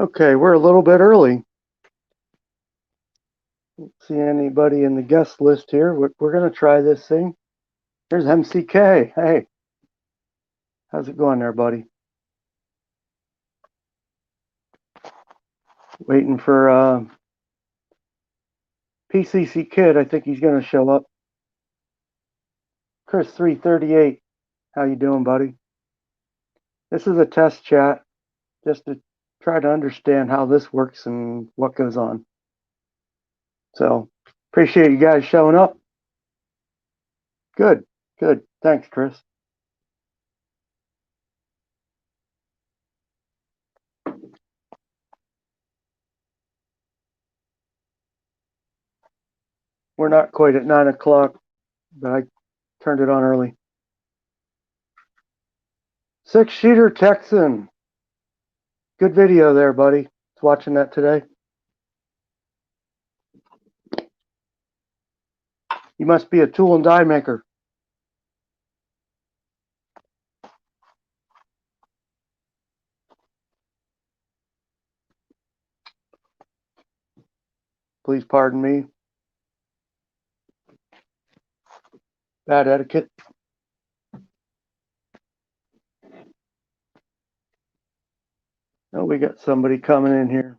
Okay, we're a little bit early. Don't see anybody in the guest list here. We're going to try this thing. Here's MCK. Hey, how's it going there, buddy? Waiting for PCC Kid. I think he's going to show up. Chris 338. How you doing, buddy? This is a test chat just to try to understand how this works and what goes on. So appreciate you guys showing up. Good. Thanks, Chris. We're not quite at 9 o'clock, but I turned it on early. 6-shooter Texan. Good video there, buddy. Was watching that today. You must be a tool and die maker. Please pardon me. Bad etiquette. Oh, we got somebody coming in here.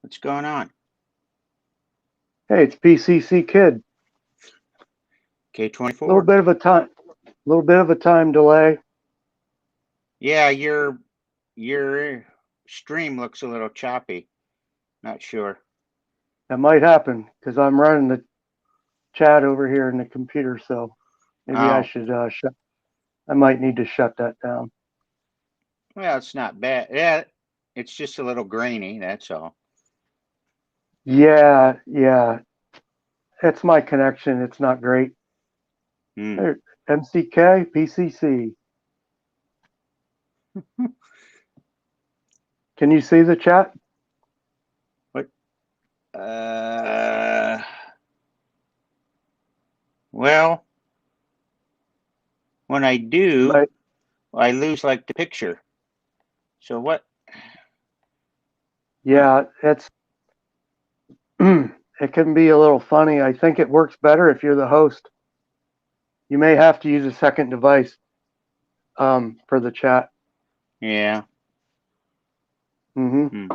What's going on? Hey, it's PCC Kid. K24. A little bit of a time delay. Yeah, your stream looks a little choppy. Not sure. That might happen because I'm running the chat over here in the computer, so maybe I should I might need to shut that down. Well, it's not bad. Yeah, it's just a little grainy, that's all. Yeah. It's my connection. It's not great. There, MCK, PCC. Can you see the chat? What? Well, when I do, I lose like the picture. So what? Yeah, it's it can be a little funny. I think it works better if you're the host. You may have to use a second device for the chat. Yeah. In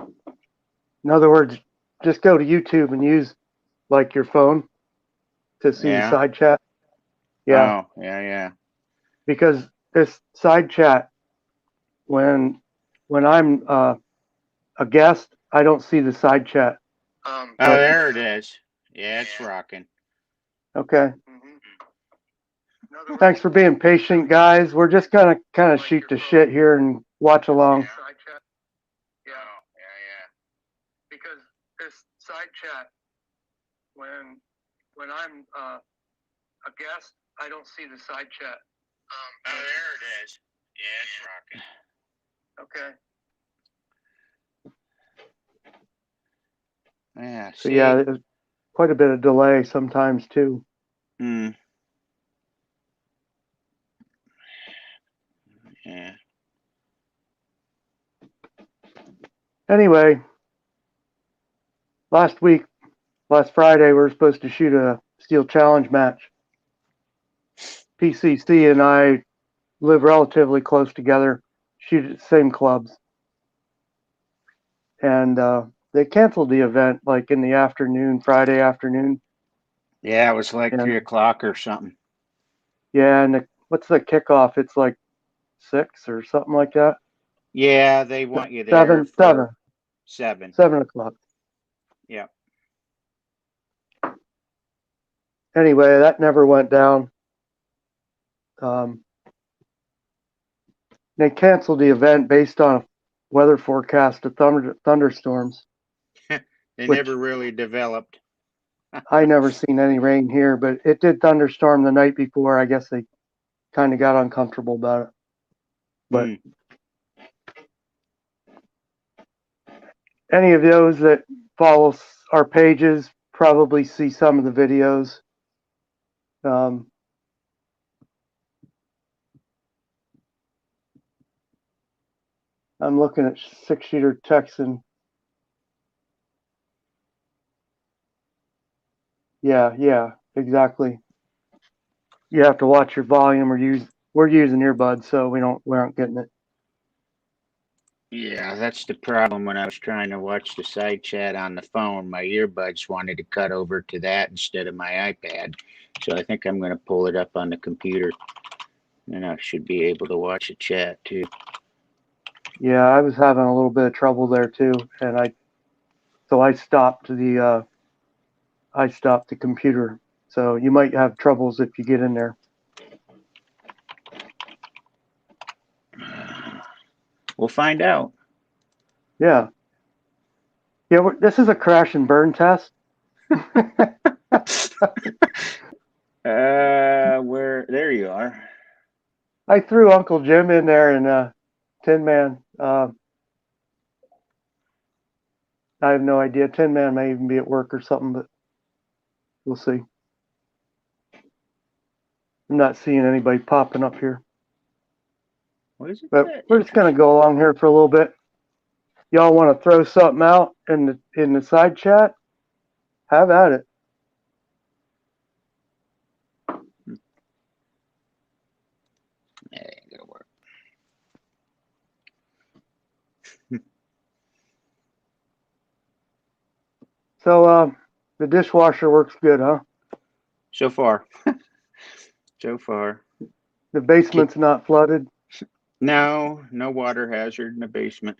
other words, just go to YouTube and use like your phone to see the side chat. Yeah. Oh, yeah. Because this side chat, when I'm a guest, I don't see the side chat. Oh, there it is. Yeah, it's rocking. Okay. Thanks for being patient, guys. We're just gonna kind of shoot the shit here and watch along. Yeah. Because this side chat, when I'm a guest, I don't see the side chat. Oh, there it is. Yeah, it's rocking. Okay. Yeah. So yeah, there's quite a bit of delay sometimes too. Yeah. Anyway, last Friday, we were supposed to shoot a Steel Challenge match. PCC and I live relatively close together, shoot at the same clubs. And they canceled the event like in the afternoon, Friday afternoon. Yeah, it was like 3 o'clock or something. Yeah, and what's the kickoff? It's like 6 or something like that. Yeah, they want you there 7 o'clock. Yeah. Anyway, that never went down. They canceled the event based on a weather forecast of thunderstorms. They never really developed. I never seen any rain here, but it did thunderstorm the night before. I guess they kind of got uncomfortable about it. But any of those that follow our pages probably see some of the videos. I'm looking at 6-shooter Texan. Yeah, exactly. You have to watch your volume, or we're using earbuds, so we aren't getting it. Yeah, that's the problem. When I was trying to watch the side chat on the phone, my earbuds wanted to cut over to that instead of my iPad. So I think I'm going to pull it up on the computer, and I should be able to watch the chat too. Yeah, I was having a little bit of trouble there too, and I stopped the computer. So you might have troubles if you get in there. We'll find out. Yeah. This is a crash and burn test. Where? There you are. I threw Uncle Jim in there and Tin Man. I have no idea. Tin Man may even be at work or something, but we'll see. I'm not seeing anybody popping up here. What is it? But we're just gonna go along here for a little bit. Y'all want to throw something out in the side chat? Have at it. That ain't gonna work. So the dishwasher works good, huh? So far. So far. The basement's not flooded. No water hazard in the basement.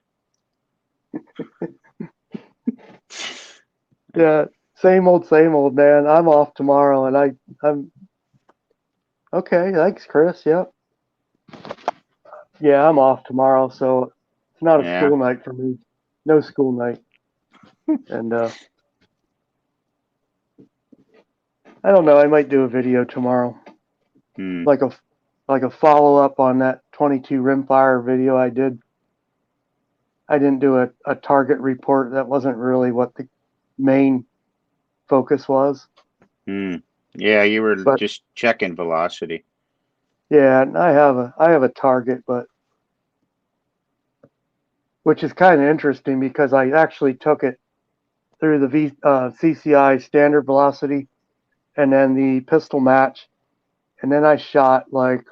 Yeah, same old, man. I'm off tomorrow, and I'm okay. Thanks, Chris. Yep. Yeah, I'm off tomorrow, so it's not a school night for me. No school night, and I don't know. I might do a video tomorrow, like a follow up on that 22 rimfire video I did. I didn't do a target report. That wasn't really what the main focus was. Yeah, you were just checking velocity. Yeah, and I have a target, but which is kind of interesting because I actually took it through the CCI standard velocity and then the pistol match, and then I shot like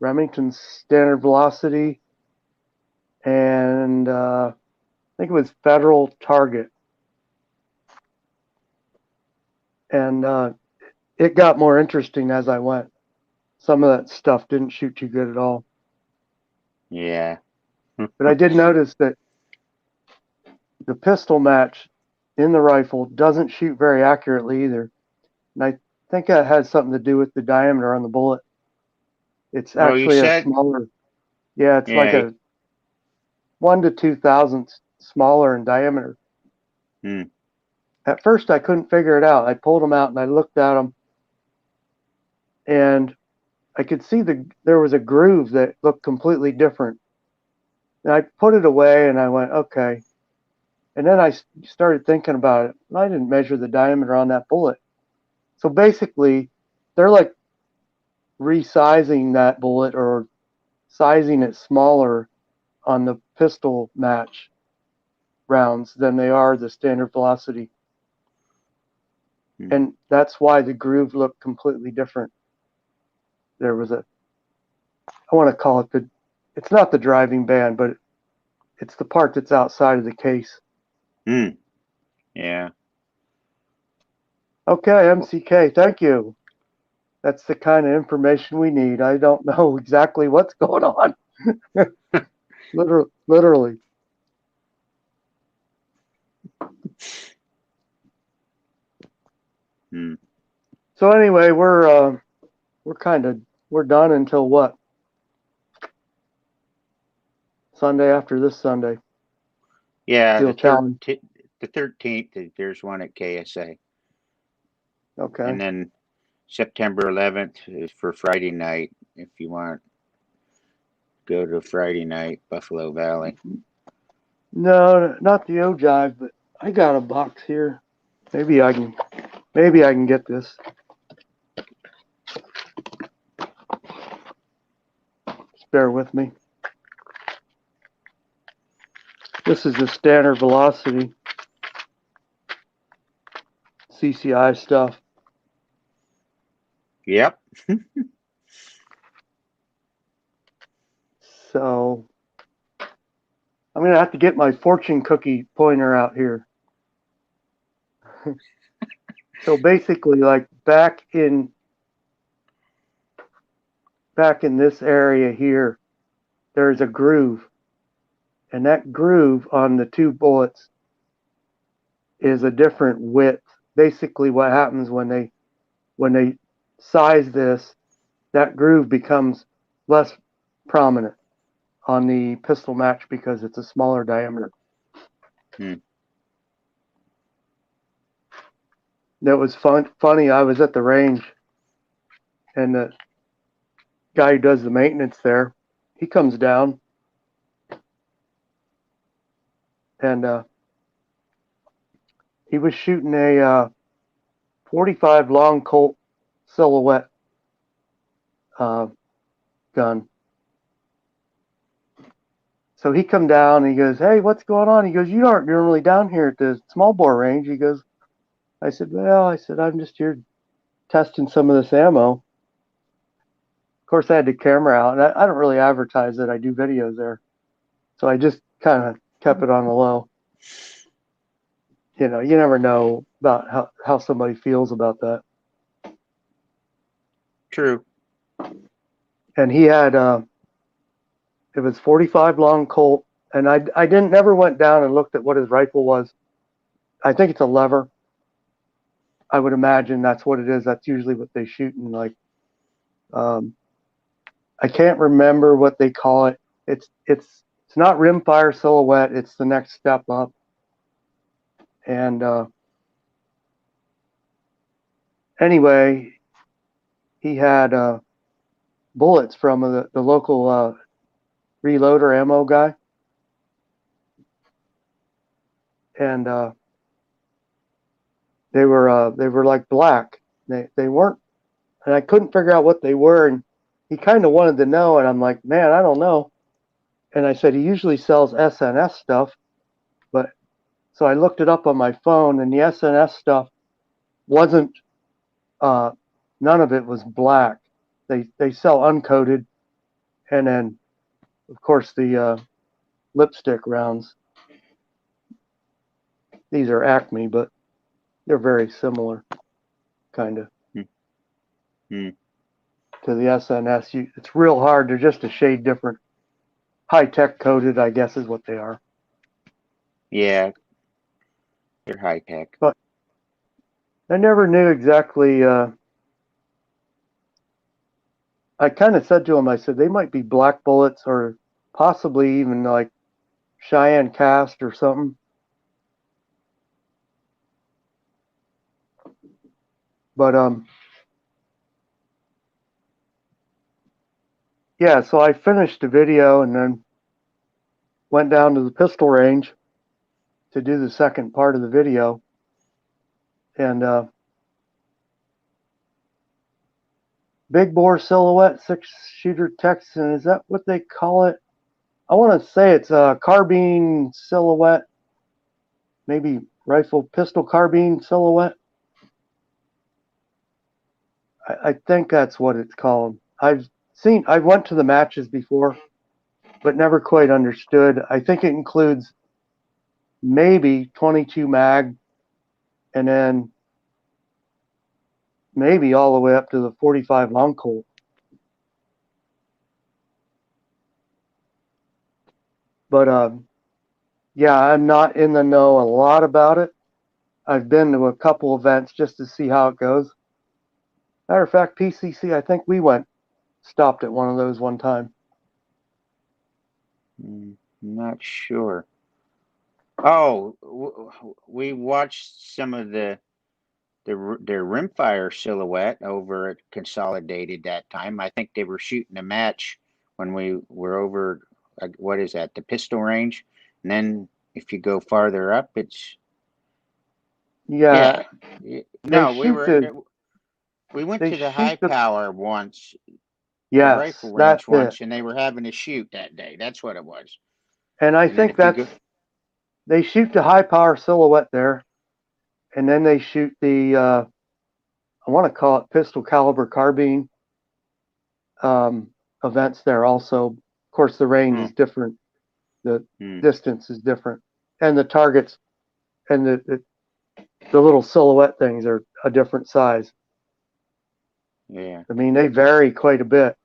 Remington's standard velocity and I think it was federal target, and it got more interesting as I went. Some of that stuff didn't shoot too good at all. Yeah. But I did notice that the pistol match in the rifle doesn't shoot very accurately either. And I think that has something to do with the diameter on the bullet. It's actually a smaller. Yeah, it's like a 1 to 2 thousandths smaller in diameter. At first, I couldn't figure it out. I pulled them out and I looked at them, and I could see there was a groove that looked completely different. And I put it away and I went, okay. And then I started thinking about it. And I didn't measure the diameter on that bullet. So basically, they're like resizing that bullet or sizing it smaller on the pistol match rounds than they are the standard velocity. And that's why the groove looked completely different. There was I want to call it it's not the driving band, but it's the part that's outside of the case. Yeah. Okay, MCK, thank you. That's the kind of information we need. I don't know exactly what's going on. Literally. So anyway, we're done until what? Sunday after this Sunday. Yeah, the 13th, there's one at KSA. Okay. And then September 11th is for Friday night. If you want, go to Friday night, Buffalo Valley. No, not the Ogive, but I got a box here. Maybe I can get this. Just bear with me. This is the standard velocity CCI stuff. Yep. So I'm going to have to get my fortune cookie pointer out here. So basically, like back in this area here, there's a groove. And that groove on the two bullets is a different width. Basically what happens when they size this, that groove becomes less prominent on the pistol match because it's a smaller diameter. That was funny. I was at the range, and the guy who does the maintenance there, he comes down, and he was shooting a 45 long Colt silhouette gun. So he come down and he goes, "Hey, what's going on?" He goes, "You aren't normally down here at the small bore range." He goes, I said, I'm just here testing some of this ammo. Of course, I had the camera out, and I don't really advertise it. I do videos there. So I just kind of kept it on the low. You know, you never know about how somebody feels about that. True. And he had, it was 45 long Colt, and I never went down and looked at what his rifle was. I think it's a lever. I would imagine that's what it is. That's usually what they shoot in, like, I can't remember what they call it. It's not rimfire silhouette. It's the next step up. And anyway, he had bullets from the local reloader ammo guy, and they were like black. They weren't, and I couldn't figure out what they were. And he kind of wanted to know, and I'm like, man, I don't know. And I said he usually sells SNS stuff, but so I looked it up on my phone, and the SNS stuff wasn't. None of it was black. They sell uncoated, and then of course the lipstick rounds. These are Acme, but they're very similar, kind of, to the SNS. It's real hard. They're just a shade different. High-tech coated, I guess, is what they are. Yeah, they're high tech. But I never knew exactly. I kind of said to him, I said, they might be black bullets or possibly even like Cheyenne cast or something. But yeah, so I finished the video and then went down to the pistol range to do the second part of the video. And big bore silhouette 6-shooter Texan, is that what they call it? I want to say it's a carbine silhouette, maybe rifle pistol carbine silhouette. I think that's what it's called. I went to the matches before, but never quite understood. I think it includes maybe 22 mag, and then maybe all the way up to the 45 long Colt. But yeah, I'm not in the know a lot about it. I've been to a couple events just to see how it goes. Matter of fact, PCC, I think we stopped at one of those one time. Not sure. Oh, we watched some of their rimfire silhouette over at Consolidated that time. I think they were shooting a match when we were over, what is that, the pistol range? And then if you go farther up, it's Yeah, they No, shoot the we went they to the shoot high the power once, the rifle yes, that's range it. once, and they were having a shoot that day. That's what it was. And I And then think if you that's go, they shoot the high power silhouette there, and then they shoot the I want to call it pistol caliber carbine um, events there also. Of course, the range hmm, is different, the hmm, distance is different, and the targets and the little silhouette things are a different size. yeah, I mean, they vary quite a bit.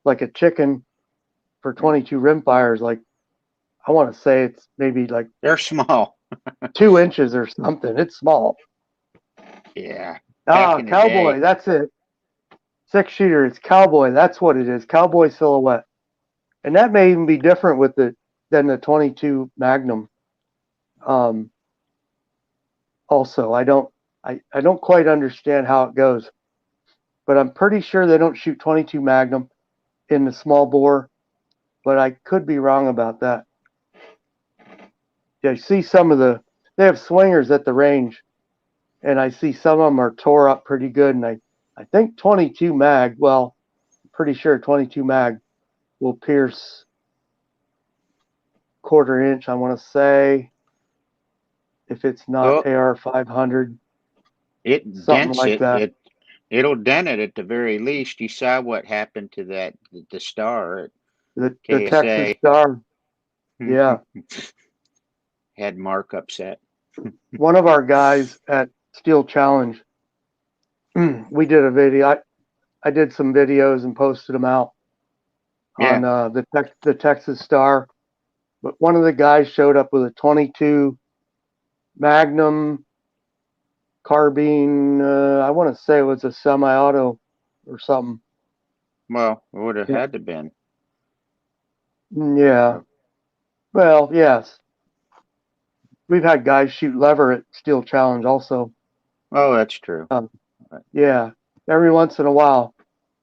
Like a chicken for 22 rimfires, like I want to say it's maybe like they're small. 2 inches or something. It's small. Yeah, back Ah, in the day. cowboy, that's it. 6 shooter, it's cowboy. That's what it is. Cowboy silhouette. And that may even be different with the than the 22 Magnum. Um, also, I don't quite understand how it goes, but I'm pretty sure they don't shoot 22 Magnum in the small bore, but I could be wrong about that. Yeah, I see some of they have swingers at the range, and I see some of them are tore up pretty good, and I think 22 mag, well, pretty sure 22 mag will pierce 1/4 inch, I want to say, if it's not Well, AR 500, it something dents like it. that. It'll dent it at the very least. You saw what happened to the star at The Texas KSA. Star, yeah. Had Mark upset. One of our guys at Steel Challenge, we did a video. I did some videos and posted them out Yeah. on the Texas Star. But one of the guys showed up with a 22 Magnum carbine. I want to say it was a semi-auto or something. Well, it would have Yeah, had to been. yeah. Well, yes. We've had guys shoot lever at Steel Challenge also. Oh, that's true. Um, yeah. Every once in a while,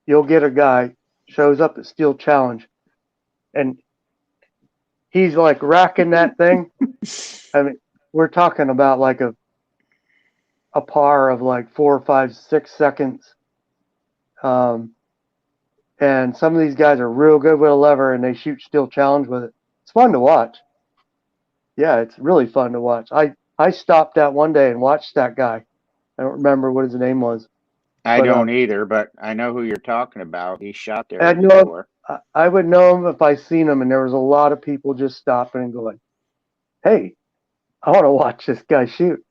you'll get a guy shows up at Steel Challenge and he's like racking that thing. I mean, we're talking about like a par of like 4, 5, 6 seconds. Um, and some of these guys are real good with a lever and they shoot Steel Challenge with it. It's fun to watch. Yeah, it's really fun to watch. I stopped that one day and watched that guy. I don't remember what his name was, I but don't either, but I know who you're talking about. He shot there I know him. before. I would know him if I seen him, and there was a lot of people just stopping and going, "Hey, I want to watch this guy shoot,"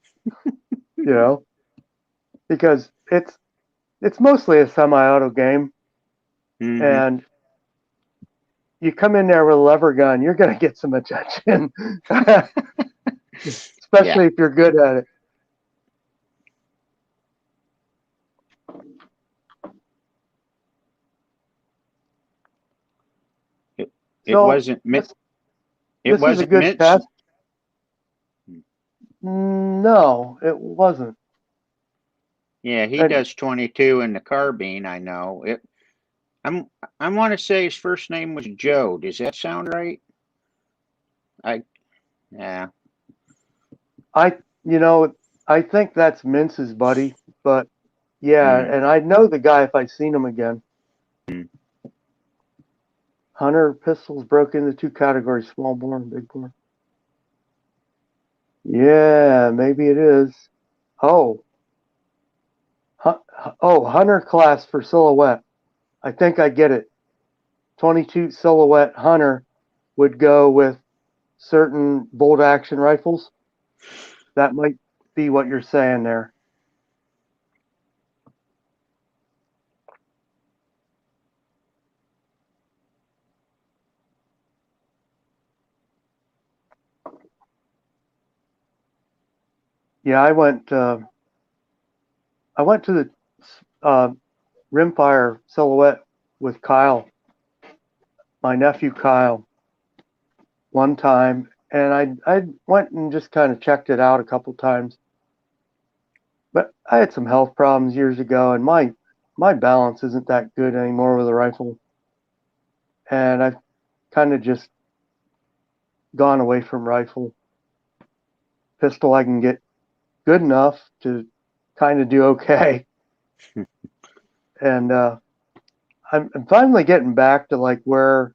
you know, because it's mostly a semi-auto game, Hmm. and you come in there with a lever gun, you're gonna get some attention, Yeah. especially if you're good at it. It it So wasn't this it this is a wasn't good Mintz. test. No, it wasn't. Yeah, he And does 22 in the carbine. I know it. I want to say his first name was Joe. Does that sound right? I Yeah. I, you know, I think that's Mince's buddy, but yeah, Hmm. and I'd know the guy if I seen him again. Hmm. Hunter pistols broke into two categories: small bore and big bore. Yeah, maybe it is. Oh, Hunter class for silhouette. I think I get it. 22 silhouette Hunter would go with certain bolt action rifles. That might be what you're saying there. Yeah, I went to the rimfire silhouette with Kyle, my nephew Kyle, one time, and I went and just kind of checked it out a couple times. But I had some health problems years ago, and my balance isn't that good anymore with a rifle, and I've kind of just gone away from rifle. Pistol I can get good enough to kind of do okay. And I'm finally getting back to like where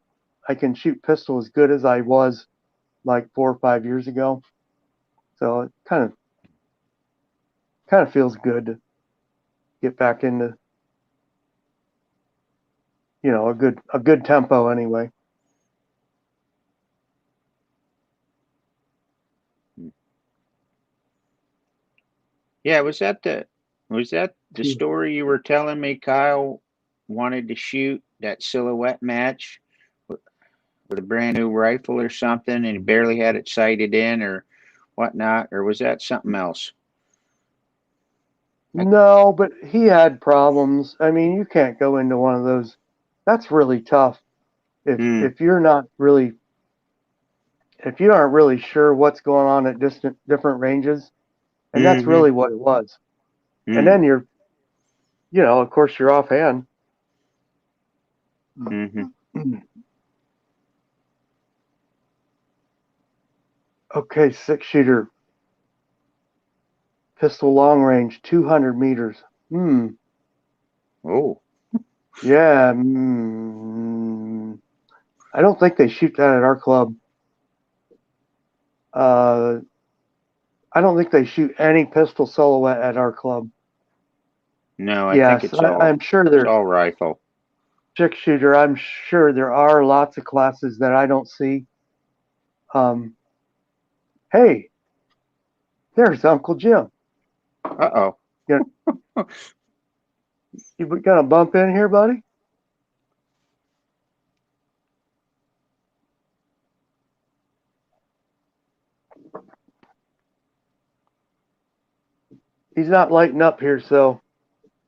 I can shoot pistol as good as I was like 4 or 5 years ago. So it kind of feels good to get back into, you know, a good tempo anyway. Yeah, was that the story you were telling me? Kyle wanted to shoot that silhouette match with a brand new rifle or something, and he barely had it sighted in or whatnot, or was that something else? No, but he had problems. I mean, you can't go into one of those. That's really tough Hmm. if you're not really if you aren't really sure what's going on at different ranges, and that's Mm-hmm. really what it was. And Mm. then you know, of course, you're offhand. Mm-hmm. Okay, 6 shooter, pistol long range, 200 meters. Oh. Yeah. I don't think they shoot that at our club. Uh, I don't think they shoot any pistol silhouette at our club. No, I think Yes, it's all I'm sure it's there. all rifle. 6 shooter. I'm sure there are lots of classes that I don't see. Um, hey, there's Uncle Jim. Uh-oh. You, you gonna bump in here, buddy? He's not lighting up here, so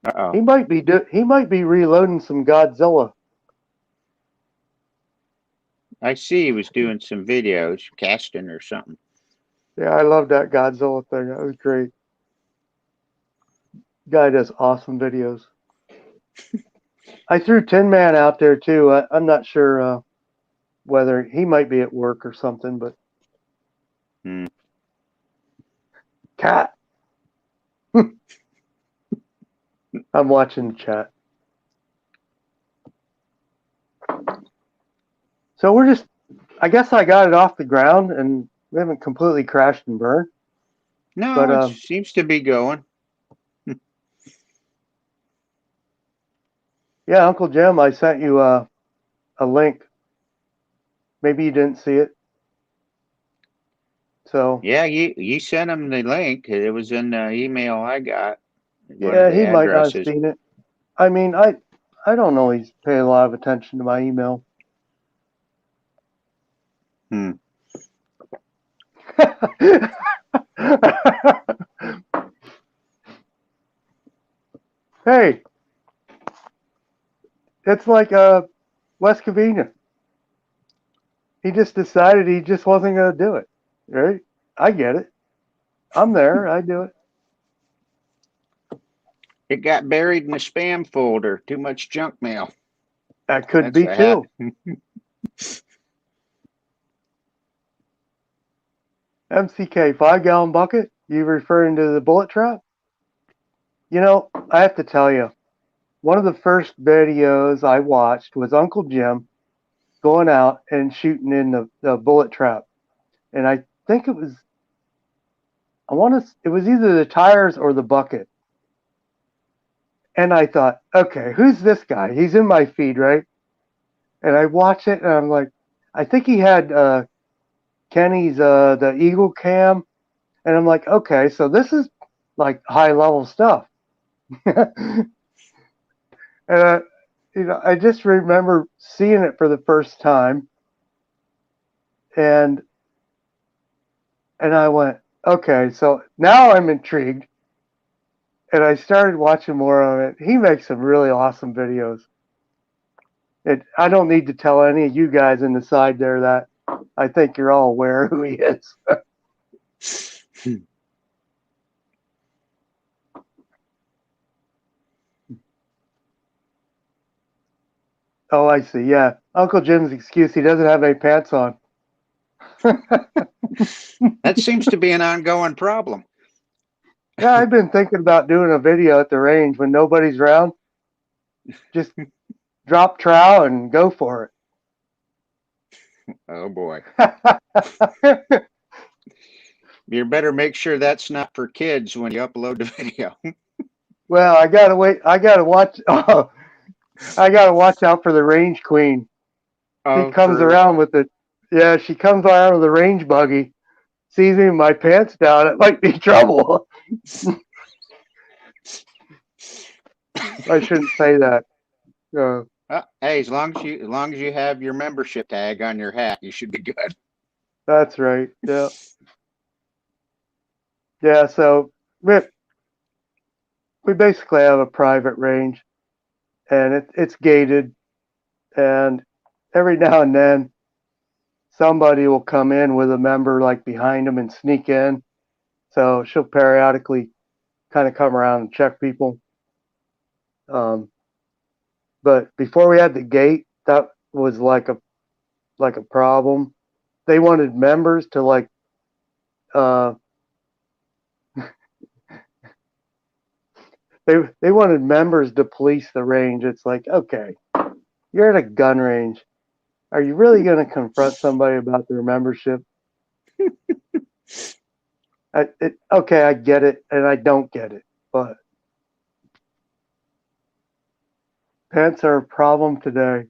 Uh-oh. he might be reloading some Godzilla. I see he was doing some videos, casting or something. Yeah, I love that Godzilla thing. That was great. Guy does awesome videos. I threw Tin Man out there too. I'm not sure whether he might be at work or something, but Hmm. cat. I'm watching the chat. So we're just, I guess I got it off the ground and we haven't completely crashed and burned. No, But it seems to be going. yeah, Uncle Jim, I sent you a link. Maybe you didn't see it. So Yeah, you sent him the link. It was in the email I got. One of yeah, the he might not have addresses. seen it. I mean, I don't always pay a lot of attention to my email. Hmm. Hey, it's like Wes Covina. He just decided he just wasn't going to do it. Right? I get it. I'm there. I do it. It got buried in the spam folder. Too much junk mail. That could That's be what too. happened. MCK 5 gallon bucket. You referring to the bullet trap? You know, I have to tell you, one of the first videos I watched was Uncle Jim going out and shooting in the bullet trap. And I think it was either the tires or the bucket. And I thought, okay, who's this guy? He's in my feed, right? And I watch it and I'm like, I think he had Kenny's the Eagle Cam. And I'm like, okay, so this is like high level stuff. And you know, I just remember seeing it for the first time, and I went, okay, so now I'm intrigued, and I started watching more of it. He makes some really awesome videos. I don't need to tell any of you guys in the side there that I think you're all aware who he is. Oh, I see. Yeah, Uncle Jim's excuse: he doesn't have any pants on. That seems to be an ongoing problem. Yeah, I've been thinking about doing a video at the range when nobody's around. Just drop trowel and go for Oh boy. it. You better make sure that's not for kids when you upload the video. Well, I gotta wait. I gotta watch. Oh, I gotta watch out for the range queen. She Oh, comes true. around with the, yeah, she comes around with the range buggy. Sees me with my pants down. It might be trouble. I shouldn't say that. Uh, Hey, as long as you have your membership tag on your hat, you should be good. that's right. Yeah. Yeah. So we we basically have a private range, and it's gated, and every now and then somebody will come in with a member like behind them and sneak in. So she'll periodically kind of come around and check people. Um, but before we had the gate, that was like a problem. They wanted members to like uh, they wanted members to police the range. It's like, okay, you're at a gun range. Are you really going to confront somebody about their membership? Okay, I get it, and I don't get it, but pants are a problem today.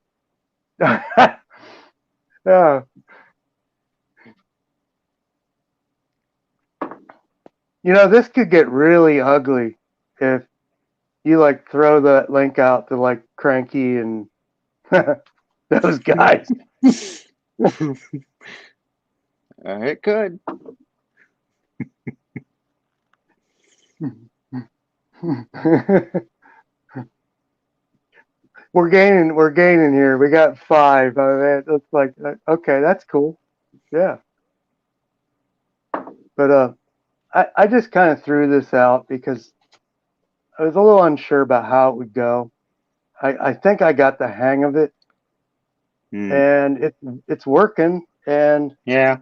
Yeah, this could get really ugly if you like throw that link out to like Cranky and those guys. It could. We're gaining here. We got 5. It's like, okay, that's cool. Yeah, but I just kind of threw this out because I was a little unsure about how it would go. I think I got the hang of it, Hmm. and it's working. And Yeah.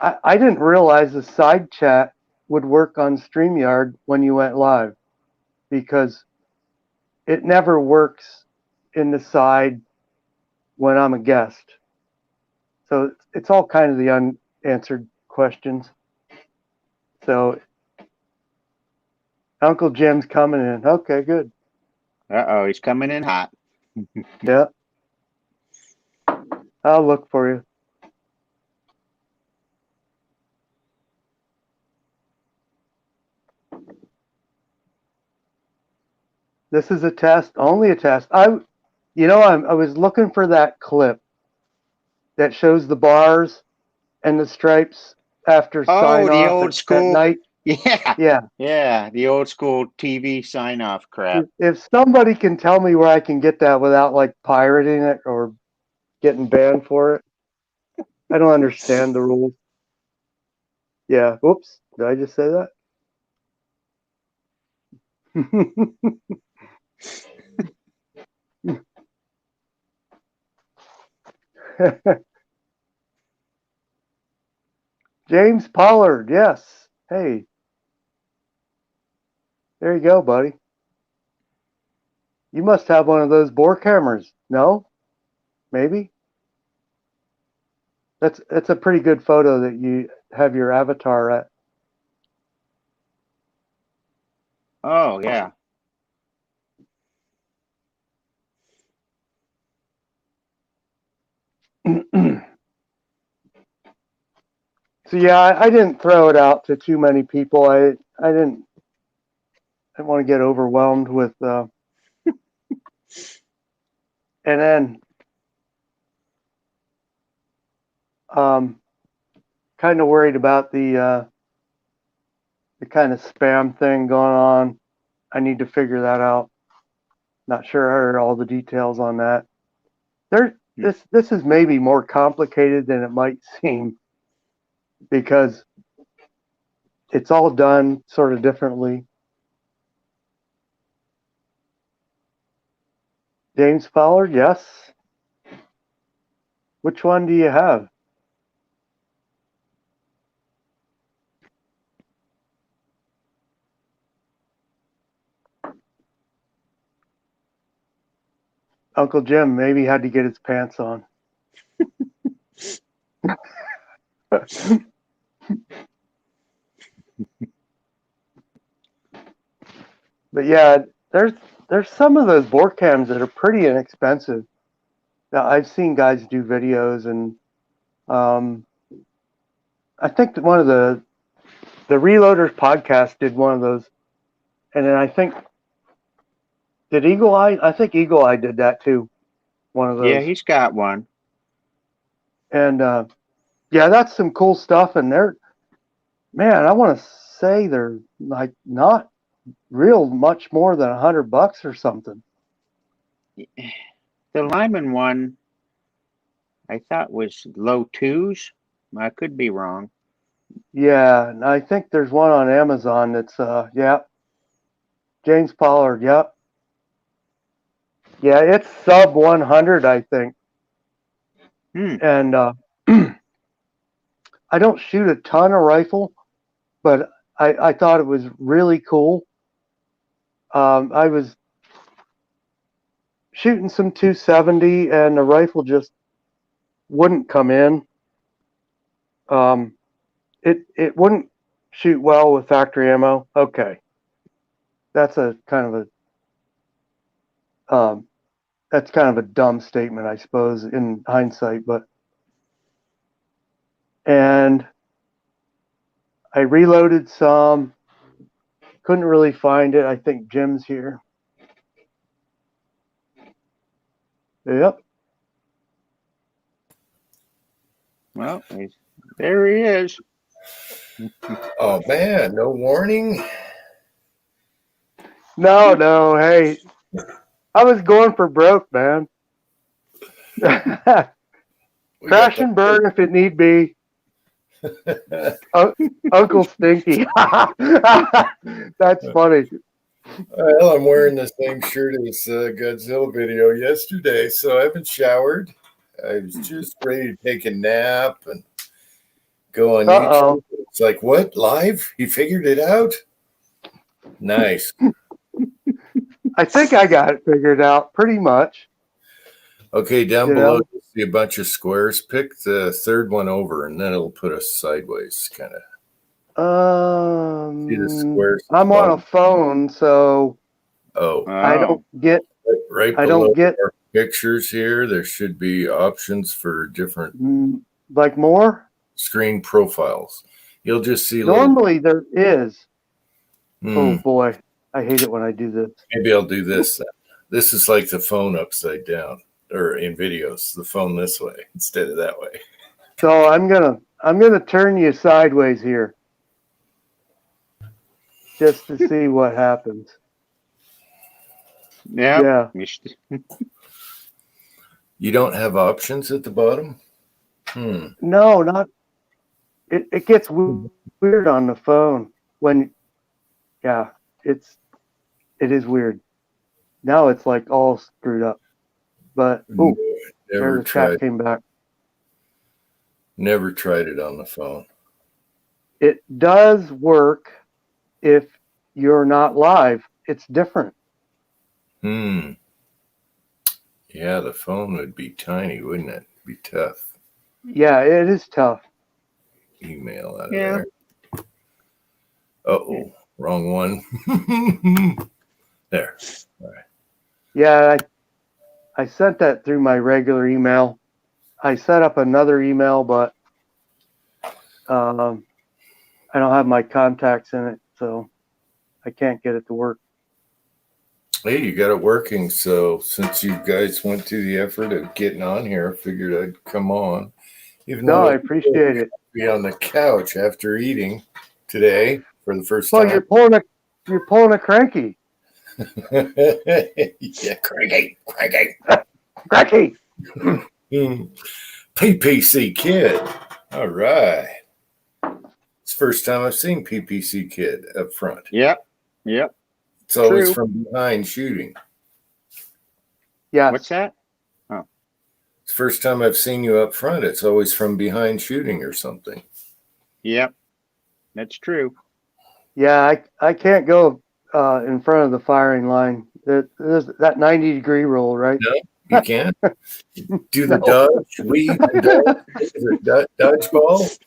I didn't realize the side chat would work on StreamYard when you went live because it never works in the side when I'm a guest. So it's all kind of the unanswered questions. So Uncle Jim's coming in. Okay, good. Uh-oh, he's coming in hot. Yeah, I'll look for you. This is a test, only a test. I was looking for that clip that shows the bars and the stripes after sign Oh, the off old at school. night. Yeah. Yeah. Yeah, the old school TV sign off crap. If somebody can tell me where I can get that without like pirating it or getting banned for it, I don't understand the rules. Yeah. Whoops. Did I just say that? James Pollard. Yes. Hey, there you go, buddy. You must have one of those bore cameras. No? Maybe? That's a pretty good photo that you have your avatar at. Oh, yeah. So yeah, I didn't throw it out to too many people. I didn't want to get overwhelmed with and then um kind of worried about the kind of spam thing going on. I need to figure that out. Not sure all the details on that. There Hmm. this is maybe more complicated than it might seem because it's all done sort of differently. James Fowler, yes. Which one do you have? Uncle Jim maybe had to get his pants on. But yeah, there's some of those bore cams that are pretty inexpensive. Now, I've seen guys do videos, and I think that one of the Reloaders podcast did one of those, and then I think did Eagle Eye? I think Eagle Eye did that too. One of those. Yeah, he's got one. And yeah, that's some cool stuff. And man, I want to say they're like not real much more than $100 or something. The Lyman one, I thought was low twos. I could be wrong. Yeah, and I think there's one on Amazon that's yeah, James Pollard. Yep. Yeah, it's sub 100, I think. And I don't shoot a ton of rifle, but I thought it was really cool. I was shooting some 270, and the rifle just wouldn't come in. It wouldn't shoot well with factory ammo. Okay, that's a kind of a dumb statement, I suppose, in hindsight. And I reloaded some. Couldn't really find it. I think Jim's here. Yep. Well, there he is. Oh man, no warning. No. Hey, I was going for broke, man. Crash and burn if it need be. Uncle Stinky. That's funny. Well, I'm wearing the same shirt as Godzilla video yesterday, so I haven't showered. I was just ready to take a nap and go on YouTube. It's like, what? Live? He figured it out? Nice. I think I got it figured out pretty much. Okay, down below, you see a bunch of squares. Pick the third one over, and then it'll put us sideways, kind of. See the squares? I'm on a phone, so I don't get. Right below, I don't get our pictures here. There should be options for different, like more screen profiles. You'll just see. Normally there is. Oh boy, I hate it when I do this. Maybe I'll do this then. This is like the phone upside down, or in videos, the phone this way instead of that way. So I'm gonna turn you sideways here, just to see what happens. Yeah. You don't have options at the bottom? No, not. It gets weird on the phone when. Yeah, it is weird. Now it's like all screwed up. But never the tried. chat came back. Never tried it on the phone. It does work if you're not live. It's different. Yeah, the phone would be tiny, wouldn't it? It'd be tough. Yeah, it is tough. Email out of there. Uh-oh, wrong one. There. All right. Yeah, I sent that through my regular email. I set up another email, but I don't have my contacts in it, so I can't get it to work. Hey, you got it working. So since you guys went through the effort of getting on here, I figured I'd come on. Even though I appreciate it. Be on the couch after eating today for the first time. Well, you're pulling a cranky. Yeah, cranky. Cranky. PPC Kid. All right. It's the first time I've seen PPC Kid up front. Yep. It's always from behind shooting. Yeah. What's that? Oh. It's the first time I've seen you up front. It's always from behind shooting or something. Yep. That's true. Yeah, I can't go in front of the firing line. There's that 90-degree rule, right? You can do the No. dodge, weave, and dodge. Is it dodgeball?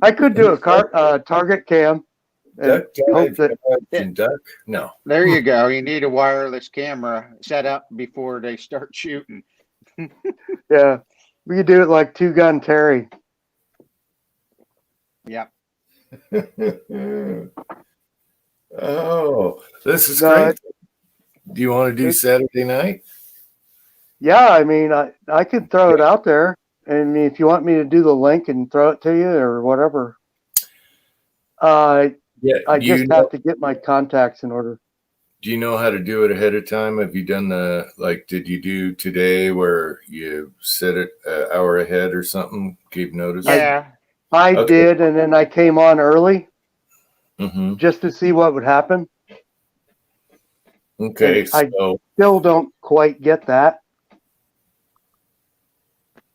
I could do a target cam and Duck, hope dive, that dodge, and duck? No. There you go. You need a wireless camera set up before they start shooting. yeah, we could do it like Two Gun Terry. Yep. Oh, this is No, great. Do you want to do it's- Saturday night? Yeah, I mean, I could throw it out there, and if you want me to do the link and throw it to you or whatever, I Yeah. just have to get my contacts in order. Do you know how to do it ahead of time? Have you done did you do today where you set it an hour ahead or something? Gave notice? Yeah. I Okay. did, and then I came on early Mm-hmm. just to see what would happen. Okay. I- So, Still don't quite get that.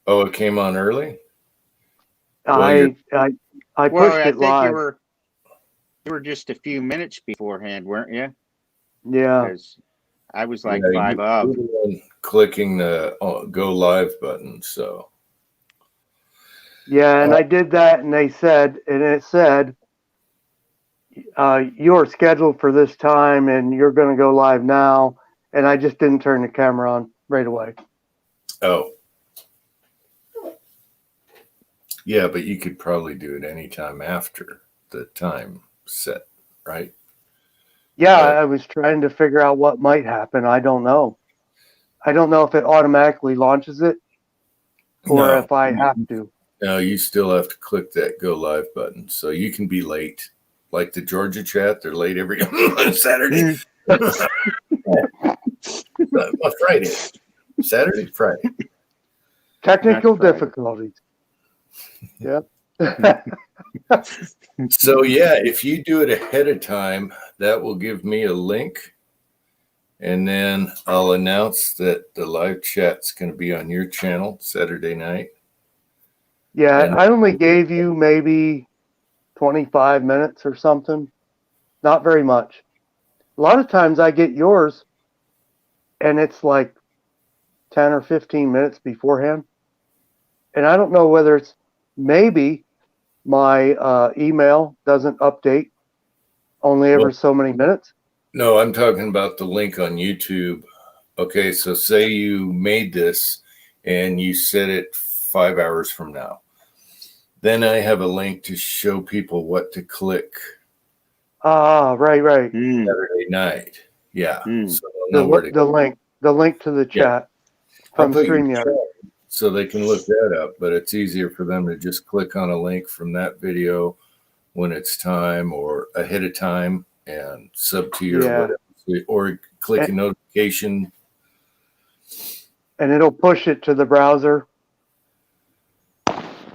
it came on early? Well, I Well, pushed I it think live. you were just a few minutes beforehand, weren't you? Yeah. Because I was like Yeah, 5 up. you were the one clicking the go live button. So, Yeah, and I did that, and it said, you're scheduled for this time, and you're going to go live now. And I just didn't turn the camera on right away. oh. Yeah, but you could probably do it anytime after the time set, right? Yeah, Right. I was trying to figure out what might happen. I don't know. I don't know if it automatically launches it or No. if I have to. No, you still have to click that go live button. So you can be late. Like the Georgia chat, they're late every Saturday. Friday. Saturday, Friday. Technical That's right. difficulties. Yep. So yeah, if you do it ahead of time, that will give me a link. And then I'll announce that the live chat's going to be on your channel Saturday night. Yeah, And- I only gave you maybe 25 minutes or something. Not very much. A lot of times I get yours and it's like 10 or 15 minutes beforehand. And I don't know whether it's maybe my email doesn't update only every Well- so many minutes. No, I'm talking about the link on YouTube. Okay, so say you made this and you set it 5 hours from now. Then I have a link to show people what to click Ah, right. Mm. Saturday night. Yeah. Mm. So they'll know where to The link to the Yeah. chat I'll from put your StreamYard. chat so they can look that up, but it's easier for them to just click on a link from that video when it's time or ahead of time and sub to your Yeah. whatever, or click a notification. And it'll push it to the browser.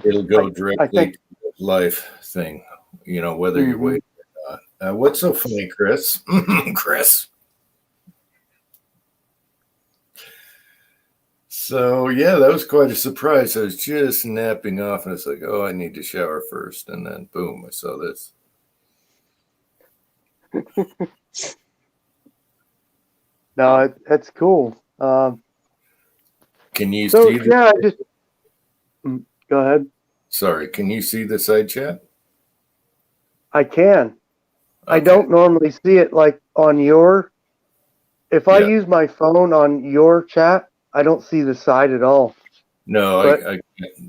It'll go I directly think- to the live thing, whether you're Mhm. waiting or not. What's so funny, Chris? Chris. So, yeah, that was quite a surprise. I was just napping off and it's like, oh, I need to shower first. And then, boom, I saw this. No, it's cool. Can you So see the, yeah, go ahead. sorry, can you see the side chat? I can. I Okay. don't normally see it like on your. If I Yeah. use my phone on your chat, I don't see the side at all. No, But- I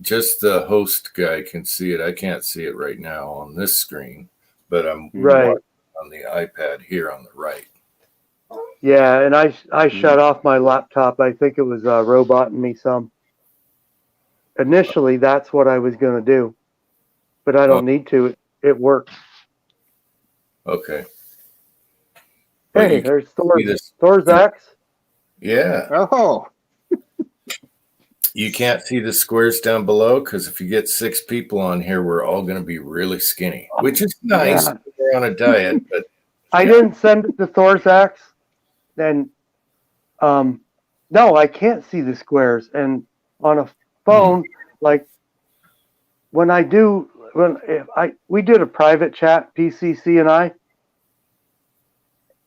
just the host guy can see it. I can't see it right now on this screen, but I'm Right. watching on the iPad here on the right. Yeah, and I shut off my laptop. I think it was roboting me some. Initially, that's what I was going to do, but I don't need to. It works. Okay. But Hey, you can there's see this. Thor's axe. Yeah. Oh, You can't see the squares down below because if you get 6 people on here, we're all going to be really skinny, which is nice. Yeah. We're on a diet, but I didn't send it to Thor's axe. Then, no, I can't see the squares. And on a phone, like when we did a private chat, PCC